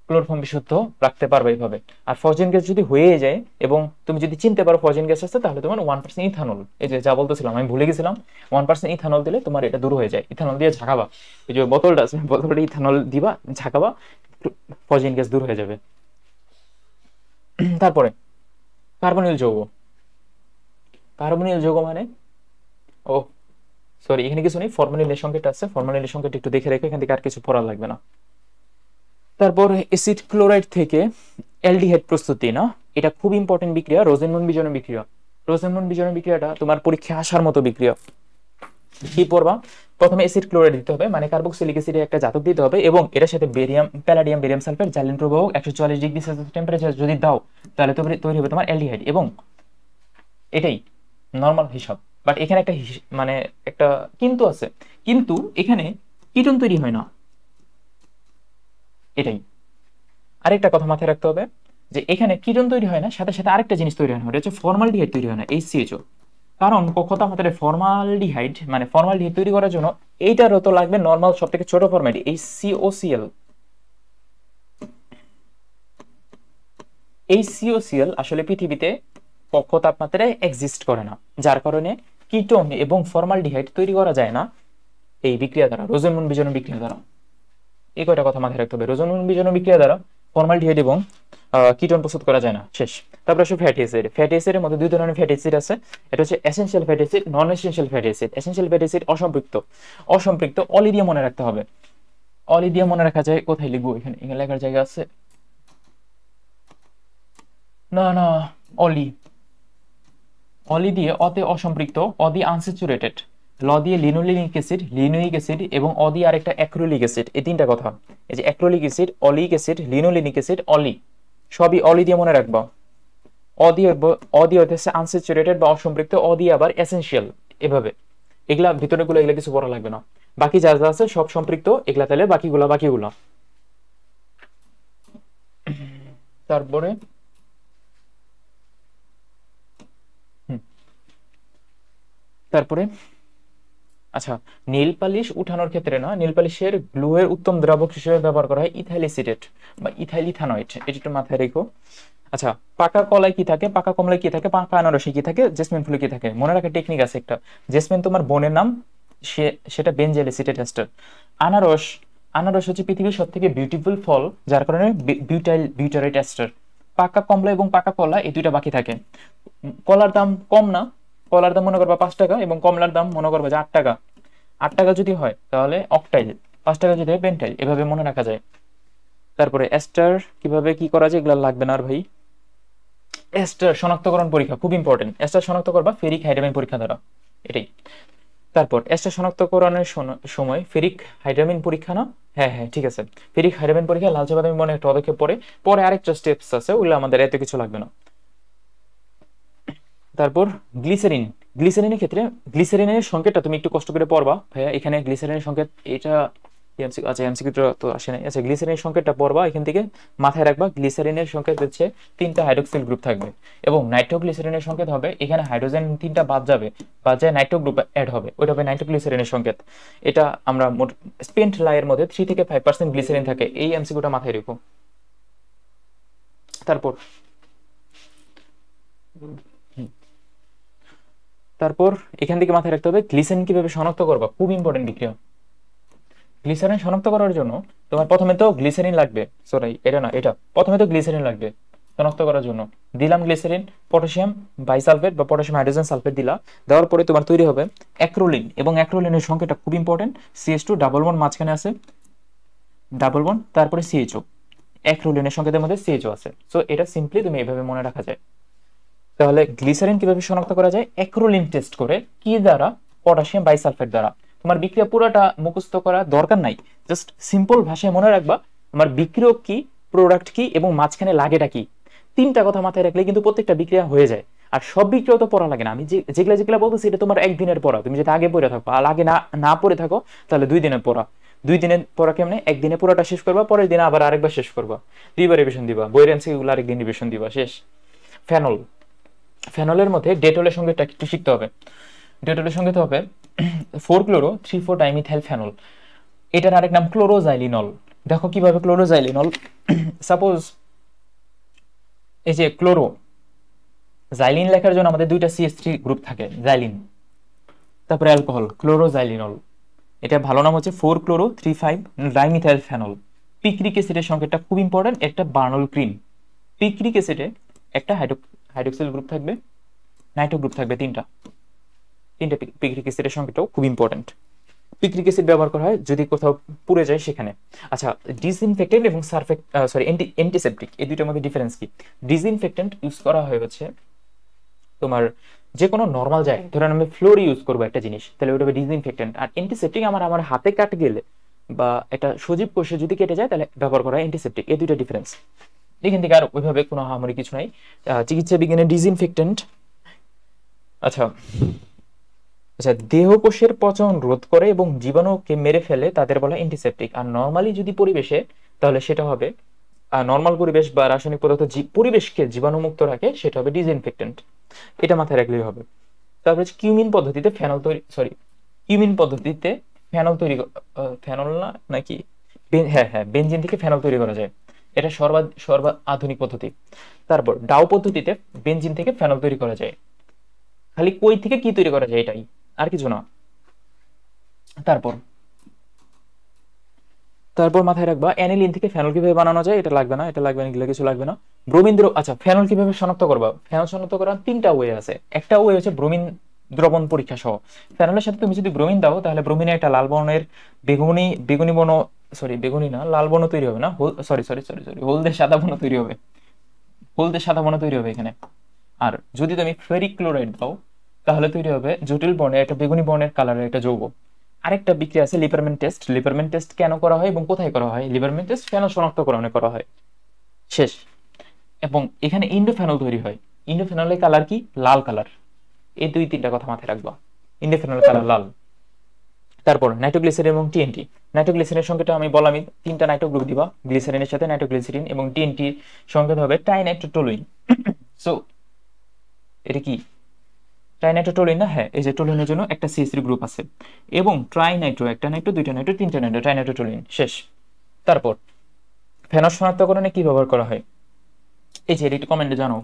ক্লোরোফর্ম বিশুদ্ধ রাখতে পারবে এইভাবে। আর ফজেন গ্যাস যদি হয়ে যায় এবং তুমি যদি চিনতে পারো ফজেন গ্যাস আছে, তাহলে তোমার 1% ইথানল, এই যে যা বলতেছিলাম আমি ভুলে গেছিলাম, 1% ইথানল দিলে তোমার এটা দূর হয়ে যায়। ইথানল দিয়ে ঝাঁকাবা, এই যে বোতলটা আছে বোতলটা ইথানল দিবা, ঝাঁকাবা, ফজেন গ্যাস দূর হয়ে যাবে। তারপরে কার্বনিল যৌগ। কার্বনিল যৌগ মানে, ও সরি, এখানে কিছু নেই, ফরমালিনের সংকেত আছে, ফরমালিনের সংকেত একটু দেখে রেখে, এখান থেকে আর কিছু পড়া লাগবে না। তারপর অ্যাসিড ক্লোরাইড থেকে অ্যালডিহাইড প্রস্তুতি, না এটা খুব ইম্পর্টেন্ট বিক্রিয়া, রোজেনমুন বিজনন বিক্রিয়া। রোজেনমুন বিজনন বিক্রিয়াটা তোমার পরীক্ষায় আসার মতো বিক্রিয়া। কি পড়বা, প্রথমে অ্যাসিড ক্লোরাইড দিতে হবে, মানে কার্বক্সিলিক অ্যাসিডের একটা জাতক দিতে হবে, এবং এটার সাথে বেরিয়াম প্যালাডিয়াম বেরিয়াম সালফেট জ্বালানি প্রবাহ 144 ডিগ্রি সেলসিয়াস টেম্পারেচার যদি দাও, তাহলে তৈরি হবে তোমার অ্যালডিহাইড। এবং এটাই নর্মাল হিসাব। বাট এখানে একটা মানে একটা কিন্তু আছে, কিন্তু এখানে কিটোন তৈরি হয় না, এটাই আরেকটা কথা মাথায় রাখতে হবে, যে এখানে কিটোন তৈরি হয় না, সাথে সাথে আরেকটা জিনিস তৈরি হয় না, এটা হচ্ছে ফর্মালডিহাইড তৈরি হয় না, HCHO। কারণ কক্ষতা আমাদের ফর্মালডিহাইড, মানে ফর্মালডিহাইড তৈরি করার জন্য এইটারও তো লাগবে নর্মাল সব থেকে ছোট ফরম্যাট HCOCl। HCOCl আসলে পৃথিবীতে কক্ষ তাপমাত্রায় এক্সিস্ট করে না, যার কারণে কিটোন এবং ফর্মালডিহাইড তৈরি করা যায় না এই বিক্রিয়া দ্বারা, রোজেনমুন বিজনন বিক্রিয়া দ্বারা। এই কয়টা কথা মাথায় রাখতে হবে, রোজেনমুন বিজনন বিক্রিয়া দ্বারা ফর্মালডিহাইড এবং কিটোন প্রস্তুত করা যায় না, শেষ। তারপর আসলে ফ্যাটি অ্যাসিড। ফ্যাটি অ্যাসিডের মধ্যে 2 ধরনের ফ্যাটি অ্যাসিড আছে, এটা হচ্ছে essential fatty acid, non essential fatty acid. Essential fatty acid অসম্পৃক্ত, অসম্পৃক্ত অলি দিয়ে মনে রাখতে হবে। অলি দিয়ে মনে রাখা যায়, কোথায় লিখবো, এখানে এখানে লেখার জায়গা আছে, না না, অলি, অলি দিয়ে অতে অসম্পৃক্ত, অদি আনস্যাচুরেটেড, ল দিয়ে লিনোলিনিক অ্যাসিড, লিনোইক অ্যাসিড, এবং অদি আরেকটা অ্যাক্রিলিক অ্যাসিড। এই 3টা কথা, এই যে অ্যাক্রিলিক অ্যাসিড, অলিক অ্যাসিড, লিনোলিনিক অ্যাসিড, অলি, সবই অলি দিয়ে মনে রাখবা। অদি অদি হচ্ছে আনস্যাচুরেটেড বা অসম্পৃক্ত, অদি আবার এসেনশিয়াল, এভাবে। এগুলা ভিতরে গুলো, এগুলা কিছু পড়া লাগবে না, বাকি যা যা আছে সব সম্পৃক্ত, এগুলা তাহলে বাকিগুলা বাকিগুলা। তারপরে তারপরে আচ্ছা, নীল পালিশ উঠানোর ক্ষেত্রে না, নীল পালিশের গ্লুয়ের উত্তম দ্রাবক হিসেবে ব্যবহার করা হয় ইথাইল এসিটেট বা ইথাইল ইথানয়েড, এটা একটু মাথায় রেখো। আচ্ছা, পাকা কলায় কি থাকে, পাকা কমলায় কি থাকে, পাকা আনারসে কি থাকে, জেসমিন ফুলে কি থাকে, মনে রাখার টেকনিক আছে একটা। জেসমিন তোমার বোনের নাম, সেটা বেনজেল এসিটেট এস্টার। আনারস, আনারস হচ্ছে পৃথিবীর সব থেকে বিউটিফুল ফল, যার কারণে বিউটারেট এস্টার। পাকা কমলা এবং পাকা কলা এই দুইটা বাকি থাকে। কলার দাম কম না, কলার দাম মনে করবা 5 টাকা এবং কমলার দাম মনে করবা যে 8 টাকা। 8 টাকা যদি হয় তাহলে অকটাইল, 5 টাকা যদি হয় পেন্টাইল, এভাবে মনে রাখা যায়। তারপরে এস্টার কিভাবে কি করা যায় এগুলো লাগবে না আর ভাই। এস্টার শনাক্তকরণ পরীক্ষা খুব ইম্পর্টেন্ট, এস্টার শনাক্ত করবা ফেরিক হাইড্রামিন পরীক্ষা দ্বারা, এটাই। তারপর এস্টার শনাক্তকরণের সময় ফেরিক হাইড্রামিন পরীক্ষা না, হ্যাঁ হ্যাঁ ঠিক আছে, ফেরিক হাইড্রামিন পরীক্ষা লালচে বাদামি মনে একটা পদক্ষেপ পরে পরে আরেকটা স্টেপস আছে, ওগুলো আমাদের এত কিছু লাগবে না। তারপর গ্লিসারিন, গ্লিসারিনের ক্ষেত্রে গ্লিসারিনের সংকেতটা তুমি একটু কষ্ট করে পড়বা ভাইয়া, এখানে গ্লিসারিনের সংকেত এটা আচ্ছা এমসিকিউটা তো আসে নাই। আচ্ছা, গ্লিসারিনের সংকেতটা পড়বা, এখান থেকে মাথায় রাখবা গ্লিসারিনের সংকেত হচ্ছে 3টা হাইড্রক্সিল গ্রুপ থাকবে এবং নাইট্রোগ্লিসারিনের সংকেত হবে এখানে হাইড্রোজেন 3টা বাদ যাবে, বাদ যায় নাইট্রো গ্রুপ অ্যাড হবে, ওইটা হবে নাইট্রোগ্লিসারিনের সংকেত। এটা আমরা স্পেন্ট লাইয়ের মধ্যে 3 থেকে 5% গ্লিসারিন থাকে, এই এমসিকিউটা মাথায় রেখো। তারপর তারপর এখান থেকে মাথায় রাখতে হবে গ্লিসারিন কিভাবে শনাক্ত করবা, খুব ইম্পর্টেন্ট বিক্রিয়া। গ্লিসারিন শনাক্ত করার জন্য তোমার প্রথমে তো গ্লিসারিন লাগবে, সরি এটা না, এটা প্রথমে তো গ্লিসারিন লাগবে শনাক্ত করার জন্য। দিলাম গ্লিসারিন, পটাশিয়াম বাইসালফেট বা পটাশিয়াম হাইড্রোজেন সালফেট দিলা, দেওয়ার পরে তোমার তৈরি হবে অ্যাক্রোলিন, এবং অ্যাক্রোলিনের সংখ্যাটা খুব ইম্পর্টেন্ট, CH2 ডাবল বন্ড মাঝখানে আছে, ডাবল বন্ড তারপরে CHO, অ্যাক্রোলিনের সংকেতের মধ্যে CHO আছে। সো এটা সিম্পলি তুমি এভাবে মনে রাখা যায়। তাহলে গ্লিসারিন কিভাবে শনাক্ত করা যায়, অ্যাক্রোলিন টেস্ট করে, কি দ্বারা, পটাশিয়াম বাইসালফেট দ্বারা। তোমার বিক্রিয়া পুরোটা মুখস্থ করা দরকার নাই, জাস্ট সিম্পল ভাষায় মনে রাখবা আমার বিক্রিয়ক কি, প্রোডাক্ট কি এবং মাঝখানে লাগেটা কি, 3টা কথা মাথায় রাখলে কিন্তু প্রত্যেকটা বিক্রিয়া হয়ে যায়। আর সব বিক্রিয়া তো পড়া লাগে না, আমি যেগুলা যেগুলা বলতেছি এটা তোমার একদিনের পড়া, তুমি যদি আগে পড়ে থাকো আর আগে না না পড়ে থাকো তাহলে 2 দিনের পড়া। 2 দিনের পড়া কেমনে, একদিনে পুরোটা শেষ করবা, পরের দিনে আবার আরেকবার শেষ করবা, 2বার রিভিশন দিবা, বইয়ের এমসিকিউগুলো আরেকদিন রিভিশন দিবা, শেষ। ফেনল, ফেনলের মধ্যে ডেটলের সঙ্গে একটু শিখতে হবে। ডেটলের সঙ্গে তো হবে 4-chloro-3,4-dimethyl ফেনল, এটার আরেক নাম ক্লোরোজাইলিনল। দেখো কিভাবে ক্লোরোজাইলিনল, সাপোজ এই যে ক্লোরো, জাইলিন লেখার জন্য আমাদের 2টা CH3 গ্রুপ থাকে, জাইলিন, তারপরে অ্যালকোহল ক্লোরোজাইলিনল, এটা ভালো নাম হচ্ছে 4-chloro-3,5-dimethyl ফেনল। পিক্রিক অ্যাসিডের সংকেতটা খুব ইম্পর্টেন্ট, একটা বার্নল ক্রিন। পিক্রিক অ্যাসিডে একটা হাইড্রোক্সিল গ্রুপ থাকবে, নাইট্রো গ্রুপ থাকবে, 3টা পিক্রিক অ্যাসিডের সংকেতটাও খুব ইম্পর্টেন্ট। পিক্রিক অ্যাসিড ব্যবহার করা হয় যদি কোথাও পুড়ে যায় সেখানে। আচ্ছা, ডিসইনফেক্টেন্ট এবং অ্যান্টিসেপটিক এই দুইটার মধ্যে ডিফারেন্স কি? ডিসইনফেক্টেন্ট ইউজ করা হয় হচ্ছে তোমার যে কোনো নর্মাল জায়গায়, ধরেন আমি ফ্লোর ইউজ করবো একটা জিনিস, তাহলে ওটা হবে ডিসইনফেক্টেন্ট। আর অ্যান্টিসেপটিক আমার হাতে কাটে গেলে বা একটা সজীব কোষে যদি কেটে যায় তাহলে ব্যবহার করা হয় অ্যান্টিসেপটিক, এই দুইটা ডিফারেন্স। এখান থেকে আর ওইভাবে কোনো আহামরি কিছু নাই। চিকিৎসা বিজ্ঞানে ডিসইনফেক্টেন্ট, আচ্ছা আচ্ছা দেহকোষের পচন রোধ করে এবং জীবাণুকে মেরে ফেলে, তাদের বলা অ্যান্টিসেপটিক। আর নর্মালি যদি পরিবেশে, তাহলে সেটা হবে নর্মাল পরিবেশ বা রাসায়নিক পদার্থ পরিবেশকে জীবাণুমুক্ত রাখে, সেটা হবে ডিসইনফেক্টেন্ট। এটা মাথায় রাখলেই হবে। তারপরে কিউমিন পদ্ধতিতে ফেনল তৈরি, সরি কিউমিন পদ্ধতিতে ফেনল তৈরি, ফেনল না নাকি, হ্যাঁ হ্যাঁ বেনজিন থেকে ফেনল তৈরি করা যায়, এটা সর্বা আধুনিক পদ্ধতি। তারপর ডাও পদ্ধতিতে বেনজিন থেকে ফেনল তৈরি করা যায়, খালি কই থেকে কি তৈরি করা যায় এটাই, আর কিছু না। তারপর তারপর মাথায় রাখবা অ্যানিলিন থেকে ফেনল কিভাবে বানানো যায়, এটা লাগবে না, এটা লাগবে না, এগুলো কিছু লাগবে না। ব্রোমিন আচ্ছা ফেনল কিভাবে শনাক্ত করবা, ফেনল শনাক্ত করার 3টা ওয়ে আছে। একটা ওয়ে হচ্ছে ব্রোমিন দ্রবণ পরীক্ষা সহ। ফেনলের সাথে তুমি যদি ব্রোমিন দাও তাহলে ব্রোমিনে একটা লাল বর্ণের বেগুনি বেগুনি বর্ণ, সরি বেগুনি না, লাল বর্ণ তৈরি হবে না, সরি সরি সরি সরি হলদে সাদা বর্ণ তৈরি হবে, হলদে সাদা বর্ণ তৈরি হবে এখানে। আর যদি তুমি ফেরিক ক্লোরাইড দাও তাহলে তৈরি হবে জটিল বর্ণের একটা বেগুনি বর্ণের কালারের একটা যৌগ। আরেকটা বিক্রিয়া আছে লিপারম্যান টেস্ট। লিপারম্যান টেস্ট কেন করা হয় এবং কোথায় করা হয়? লিপারম্যান টেস্ট ফেনল শনাক্তকরণে করা হয়, শেষ। এবং এখানে ইন্ডোফেনল তৈরি হয়, ইন্ডোফেনলের কালার কি, লাল কালার। এই 2-3টা কথা মাথায় রাখবা, ইন্ডোফেনল কালার লাল। তারপর নাইট্রোগ্লিসারিন এবং টিএনটি। নাইট্রোগ্লিসারিনের সংকেতটা আমি বললাম, 3টা নাইট্রো গ্রুপ দিবা গ্লিসারিনের সাথে, নাইট্রোগ্লিসারিন, এবং টিএনটি সংকেত হবে টাইনাইট্রোটোলুইন। সো এটা কি, ট্রাইনাইট্রোটোলিন না, হ্যাঁ এই যে টোলিনের জন্য একটা CH3 গ্রুপ আছে, এবং ট্রাইনাইট্রো, একটা নাইট্রো, দুইটা নাইট্রো, তিনটা নাইট্রো, ট্রাইনাইট্রোটোলিন শেষ। তারপর ফেনস শনাক্তকরণে কি ব্যবহার করা হয়, এই যে একটু কমেন্টে জানাও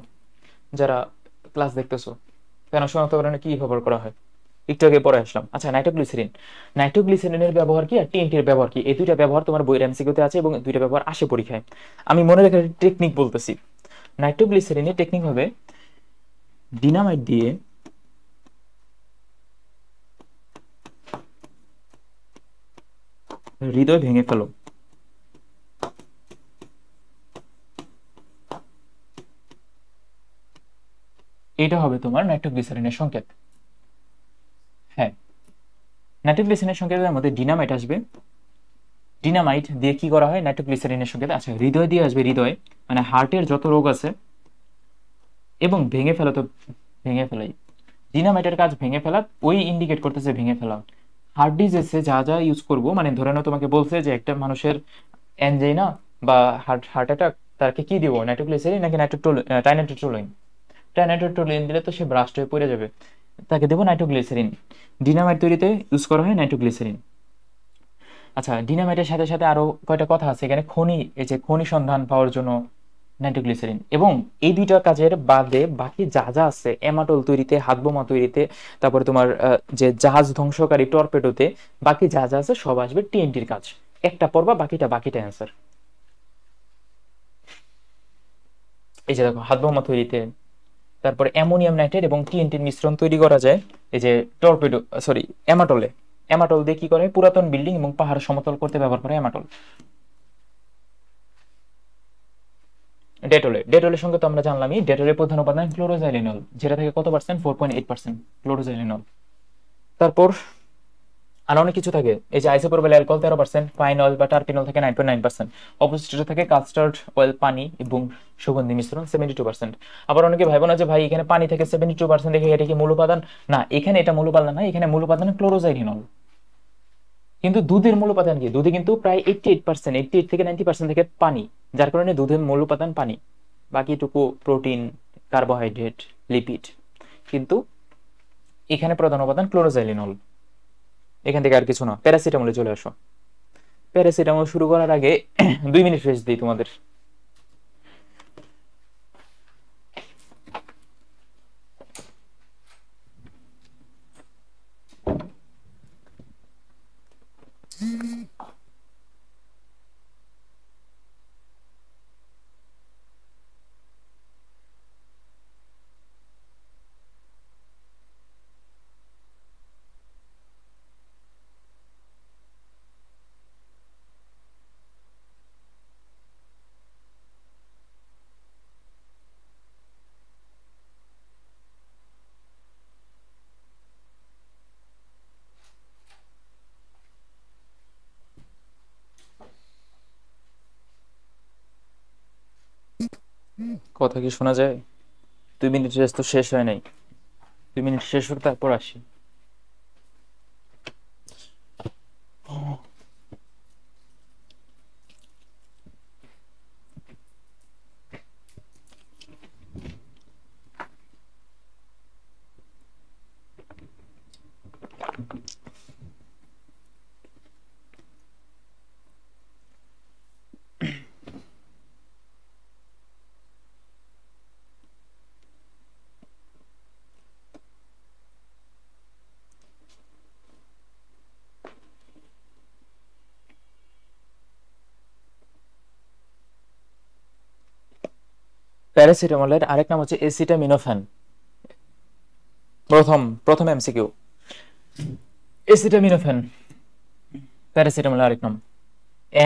যারা ক্লাস দেখতেছো, ফেনস শনাক্তকরণে কি ব্যবহার করা হয়। একটু আগে পরে আসলাম। আচ্ছা, নাইট্রোগ্লিসারিন, নাইট্রোগ্লিসারিনের ব্যবহার কি আর টিএনটির ব্যবহার কি, এই দুইটা ব্যবহার তোমার বইয়ের এমসিকিউতে আছে এবং দুইটা ব্যবহার আসে পরীক্ষায়। আমি মনে রাখার টেকনিক বলতেছি। নাইট্রোগ্লিসারিনের টেকনিক হবে ডিনামাইট দিয়ে হৃদয় ভেঙে ফেলো। এটা হবে তোমার নাইট্রোগ্লিসারিনের সংকেত। হ্যাঁ, নাইট্রোগ্লিসারিনের সংকেতের মধ্যে ডিনামাইট আসবে। ডিনামাইট দিয়ে কি করা হয় নাইট্রোগ্লিসারিনের সংকেত। আচ্ছা, হৃদয় দিয়ে আসবে, হৃদয় মানে হার্টের যত রোগ আছে, এবং ভেঙে ফেলা তো ভেঙে ফেলাই। ডিনামাইটের কাজ ভেঙে ফেলা, ওই ইন্ডিকেট করতেছে ভেঙে ফেলা। হার্ট ডিজিজে যা যা ইউজ করবো, মানে ধরে নাও তোমাকে বলছে যে একটা মানুষের অ্যানজাইনা বা হার্ট অ্যাটাক, তাকে কি দিব, নাইট্রোগ্লিসারিন নাকি ট্রাইনাইট্রোটোলিন। ট্রাইনাইট্রোটোলিন দিলে তো সে ব্রাস্ট হয়ে পড়ে যাবে, তাকে দেবো নাইট্রোগ্লিসারিন। ডিনামাইট তৈরিতে ইউজ করা হয় নাইট্রোগ্লিসারিন। আচ্ছা, ডিনামাইটের সাথে সাথে আরো কয়টা কথা আছে এখানে, খনি, এই যে খনি সন্ধান পাওয়ার জন্য নাইট্রোগ্লিসারিন। এবং এই দুইটা কাজের বাদে বাকি যা যা আছে, এমাটল তৈরিতে, হাত বোমা তৈরিতে, তারপরে তোমার যে জাহাজ ধ্বংসকারী টর্পেডোতে, বাকি যা যা আছে সব আসবে টিএনটির কাজ। একটা পড়বা, বাকিটা অ্যান্সার। এই যে দেখো, হাত বোমা তৈরিতে, তারপরে অ্যামোনিয়াম নাইট্রেট এবং টিএনটির মিশ্রণ তৈরি করা যায় এই যে টর্পেডো, সরি এমাটলে। এমাটল দিয়ে কি করে, পুরাতন বিল্ডিং এবং পাহাড় সমতল করতে ব্যবহার করে এমাটল। ডেটলের সঙ্গে তো আমরা জানলামই, ডেটলের প্রধান উপাদান ক্লোরোজাইলিনল, যেটা থেকে কত পার্সেন্ট, 4.8% ক্লোরোজাইলিনল। তারপর আর অনেক কিছু থাকে, এই যে আইসোপ্রোপাইল অ্যালকোহল 13%, ফাইন অয়েল বা টার্পিনল থেকে 9.9%, অবশিষ্ট থাকে কাস্টার্ড অয়েল, পানি এবং সুগন্ধি মিশ্রণ 72%। আবার অনেকে ভাইবো না যে ভাই এখানে পানি থেকে 72% দেখে এটা কি মূল উপাদান, না এখানে এটা মূল উপাদান না, এখানে মূল উপাদান ক্লোরোজাইলিনল। কিন্তু দুধের মূল উপাদান কি, দুধে কিন্তু প্রায় 88%, 88 থেকে 90% থেকে পানি, যার কারণে দুধের মূল উপাদান পানি, বাকিটুকু প্রোটিন, কার্বোহাইড্রেট, লিপিড। কিন্তু এখানে প্রধান উপাদান ক্লোরোজাইলিনল। এখান থেকে আর কিছু না। প্যারাসিটামলে চলে আসো। প্যারাসিটামল শুরু করার আগে 2 মিনিট রেস্ট দিই তোমাদের। কথা কি শোনা যায়? 2 মিনিট রেস্ট তো শেষ হয় নাই, 2 মিনিট শেষ হোক তারপর আসি। প্যারাসিটামলের আরেক নাম হচ্ছে এসিটামিনোফেন। প্রথম প্রথম এমসিকিউ, এসিটামিনোফেন প্যারাসিটামলের আরেক নাম।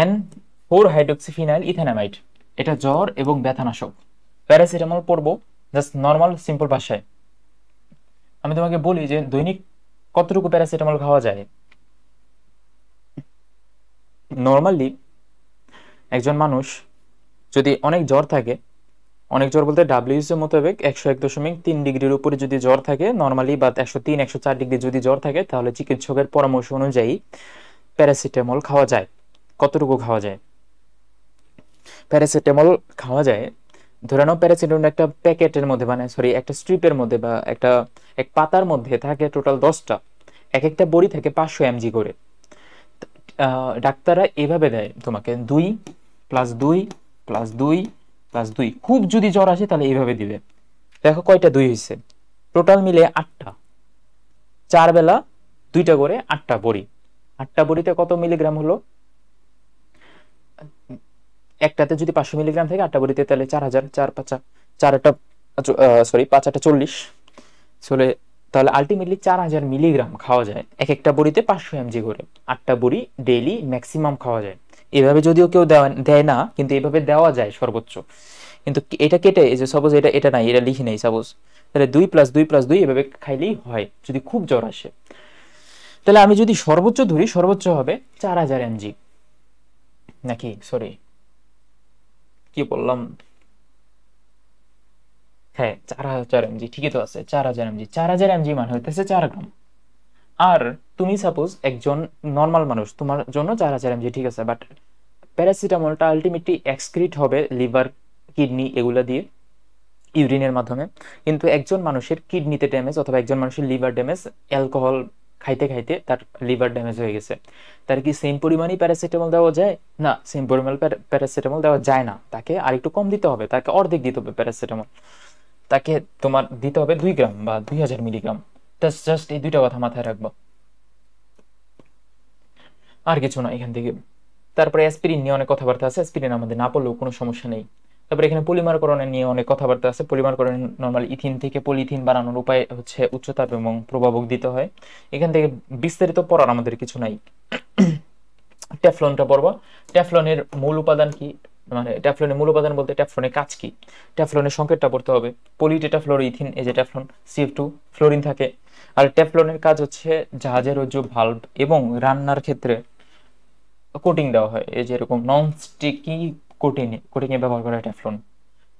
N4 হাইড্রোক্সিফিনাইল ইথানামাইড, এটা জ্বর এবং ব্যথানাশক। প্যারাসিটামল পড়বো জাস্ট নর্মাল সিম্পল ভাষায়। আমি তোমাকে বলি যে দৈনিক কতটুকু প্যারাসিটামল খাওয়া যায়। নর্মালি একজন মানুষ যদি অনেক জ্বর থাকে, অনেক জ্বর বলতে WHO মোতাবেক 101.3 ডিগ্রির উপরে যদি জ্বর থাকে নর্মালি, বা 103, 104 ডিগ্রি যদি জ্বর থাকে, তাহলে চিকিৎসকের পরামর্শ অনুযায়ী প্যারাসিটামল খাওয়া যায়। কতটুকু খাওয়া যায়? প্যারাসিটামল খাওয়া যায় ধরে নাও প্যারাসিটামল একটা প্যাকেটের মধ্যে মানে সরি একটা স্ট্রিপের মধ্যে বা এক পাতার মধ্যে থাকে টোটাল 10টা, এক একটা বড়ি থাকে 500 mg করে। ডাক্তাররা এভাবে দেয় তোমাকে 2+2+2+2, খুব যদি জ্বর আসে তাহলে এইভাবে দিবে। দেখো কয়টা 2 হয়েছে, টোটাল মিলে 8টা, 4 বেলা 2টা করে 8টা বড়ি। 8টা বড়িতে কত মিলিগ্রাম হলো, একটাতে যদি 500 মিলিগ্রাম থাকে 8টা বড়িতে তাহলে 4000, 4×5 4টা সরি 5×8 40 চলে, তাহলে আলটিমেটলি 4000 মিলিগ্রাম খাওয়া যায় এক একটা বড়িতে 500 mg করে। 8টা বড়ি ডেইলি ম্যাক্সিমাম খাওয়া যায়। এভাবে যদিও কেউ দেয় না, কিন্তু এভাবে দেওয়া যায় সর্বোচ্চ। কিন্তু এটা কেটে এই যে সাপোজ এটা নাই, এটা লিখি নাই সাপোজ, তাহলে 2+2+2 এভাবে খাইলেই হয় যদি খুব জ্বর আসে। তাহলে আমি যদি সর্বোচ্চ ধরি, সর্বোচ্চ হবে 4000 mg, নাকি সরি কি বললাম, হ্যাঁ 4000 mg ঠিকই তো আছে, 4000 mg, 4000 mg মানে হইতেছে 4 গ্রাম। আর তুমি সাপোজ একজন নর্মাল মানুষ, তোমার জন্য 4000 mg ঠিক আছে, বাট প্যারাসিটামলটা আলটিমেটলি এক্সক্রিট হবে লিভার, কিডনি এগুলা দিয়ে, ইউরিনের মাধ্যমে। কিন্তু একজন মানুষের কিডনিতে ড্যামেজ অথবা একজন মানুষের লিভার ড্যামেজ, অ্যালকোহল খাইতে খাইতে তার লিভার ড্যামেজ হয়ে গেছে, তার কি সেম পরিমাণই প্যারাসিটামল দেওয়া যায়? না, সেম পরিমাণ প্যারাসিটামল দেওয়া যায় না, তাকে আরেকটু কম দিতে হবে, তাকে অর্ধেক দিতে হবে প্যারাসিটামল, তাকে তোমার দিতে হবে 2 গ্রাম বা 2000 মিলিগ্রাম। জাস্ট এই দুইটা কথা মাথায় রাখবো, আর কিছু না এখান থেকে। তারপরে অ্যাসপিরিন নিয়ে অনেক কথাবার্তা আছে, অ্যাসপিরিন আমাদের না পড়লেও কোনো সমস্যা নেই। তারপরে এখানে পলিমারকরণের নিয়ে অনেক কথাবার্তা আছে। পলিমারকরণ নর্মাল ইথিন থেকে পলিথিন বানানোর উপায় হচ্ছে উচ্চতাপ এবং প্রভাবক দিতে হয়। এখান থেকে বিস্তারিত পড়ার আমাদের কিছু নাই। ট্যাফলনটা পড়বা। ট্যাফলনের মূল উপাদান কি, মানে ট্যাফলনের মূল উপাদান বলতে ট্যাফলনের কাজ কি, ট্যাফলনের সংকেতটা পড়তে হবে। পলিটেটাফ্লোরোইথিন, এই যে ট্যাফলন CF2 ফ্লোরিন থাকে। আর ট্যাফলনের কাজ হচ্ছে জাহাজের রজ্জু, ভালভ এবং রান্নার ক্ষেত্রে কোটিং দেওয়া হয়, এই যে এরকম নন স্টিকি কোটিং এ ব্যবহার করা হয় ট্যাফলন।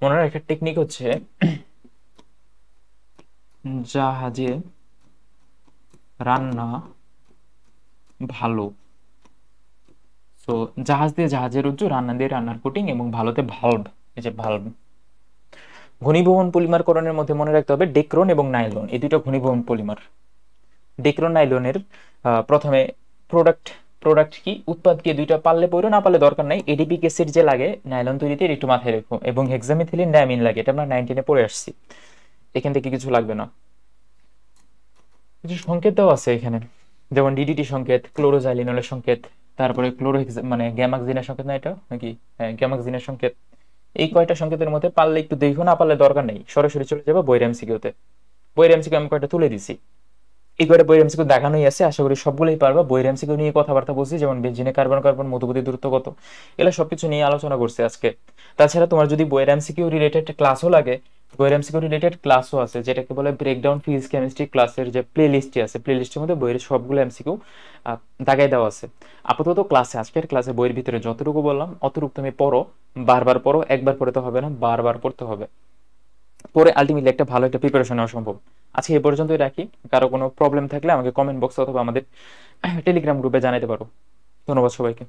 মনে রাখার একটা টেকনিক হচ্ছে জাহাজে রান্না ভালো, তো জাহাজ দিয়ে জাহাজের রজ্জু, রান্না দিয়ে রান্নার কোটিং এবং ভালোতে ভালভ, এই যে ভালভ। ঘনীভবন পলিমারকরণের মধ্যে মনে রাখতে হবে ডেক্রন এবং নাইলন, এই দুটো ঘনীভবন পলিমার। ডেক্রন নাইলনের প্রথমে প্রোডাক্ট প্রোডাক্ট কি, উৎপাদ কি, দুইটা পারলে পড়ো, না পারলে দরকার নাই। এডিপিক অ্যাসিড যে লাগে নাইলন তৈরিতে একটু মাথায় রেখো, এবং হেক্সামিথিলিন ডায়ামিন লাগে, এটা আমরা 19-এ পড়ে আসছি, এখান থেকে কিছু লাগবে না। কিছু সংকেত দেওয়া আছে এখানে, যেমন ডিডিটি সংকেত, ক্লোরোজাইলিনলের সংকেত, তারপরে মানে গ্যামাক্সিনের সংকেত, না এটা নাকি, হ্যাঁ গ্যামাক্সিনের সংকেত। এই কয়টা সংকেতের মধ্যে পারলে একটু দেখো, না পারলে দরকার নেই, সরাসরি চলে যাবো বইয়ের এমসিকিউতে। বইয়ের এমসিকিউ আমি কয়টা তুলে দিছি, এই কয়টা বইয়ের এমসিকিউ দেখানোই আছে, আশা করি সবগুলোই পারবা। বইয়ের এমসিকিউ নিয়ে কথাবার্তা বলছি, যেমন বেঞ্জিনে কার্বন কার্বন মধ্যবর্তী দূরত্ব কত, এগুলো সবকিছু নিয়ে আলোচনা করছে আজকে। তাছাড়া তোমার যদি বইয়ের এমসিকিউ রিলেটেড ক্লাসও লাগে, বইয়ের এমসিকিউ রিলেটেড ক্লাসও আছে, যেটাকে বলে ব্রেকডাউন ফিজিক্স কেমিস্ট্রি ক্লাসের যে প্লে লিস্টটি আছে, প্লে লিস্টের মধ্যে বইয়ের সবগুলো এমসিকিউ দাগাই দেওয়া আছে। আপাতত ক্লাসে, আজকের ক্লাসে বইয়ের ভিতরে যতটুকু বললাম অতটুকু তুমি পড়ো, বারবার পড়ো, একবার পড়ে তো হবে না, বারবার পড়তে হবে, পরে আলটিমেটলি একটা ভালো একটা প্রিপারেশন নেওয়া সম্ভব। আজকে এ পর্যন্তই রাখি, কারো কোনো প্রবলেম থাকলে আমাকে কমেন্ট বক্স অথবা আমাদের টেলিগ্রাম গ্রুপে জানাতে পারো। ধন্যবাদ সবাইকে।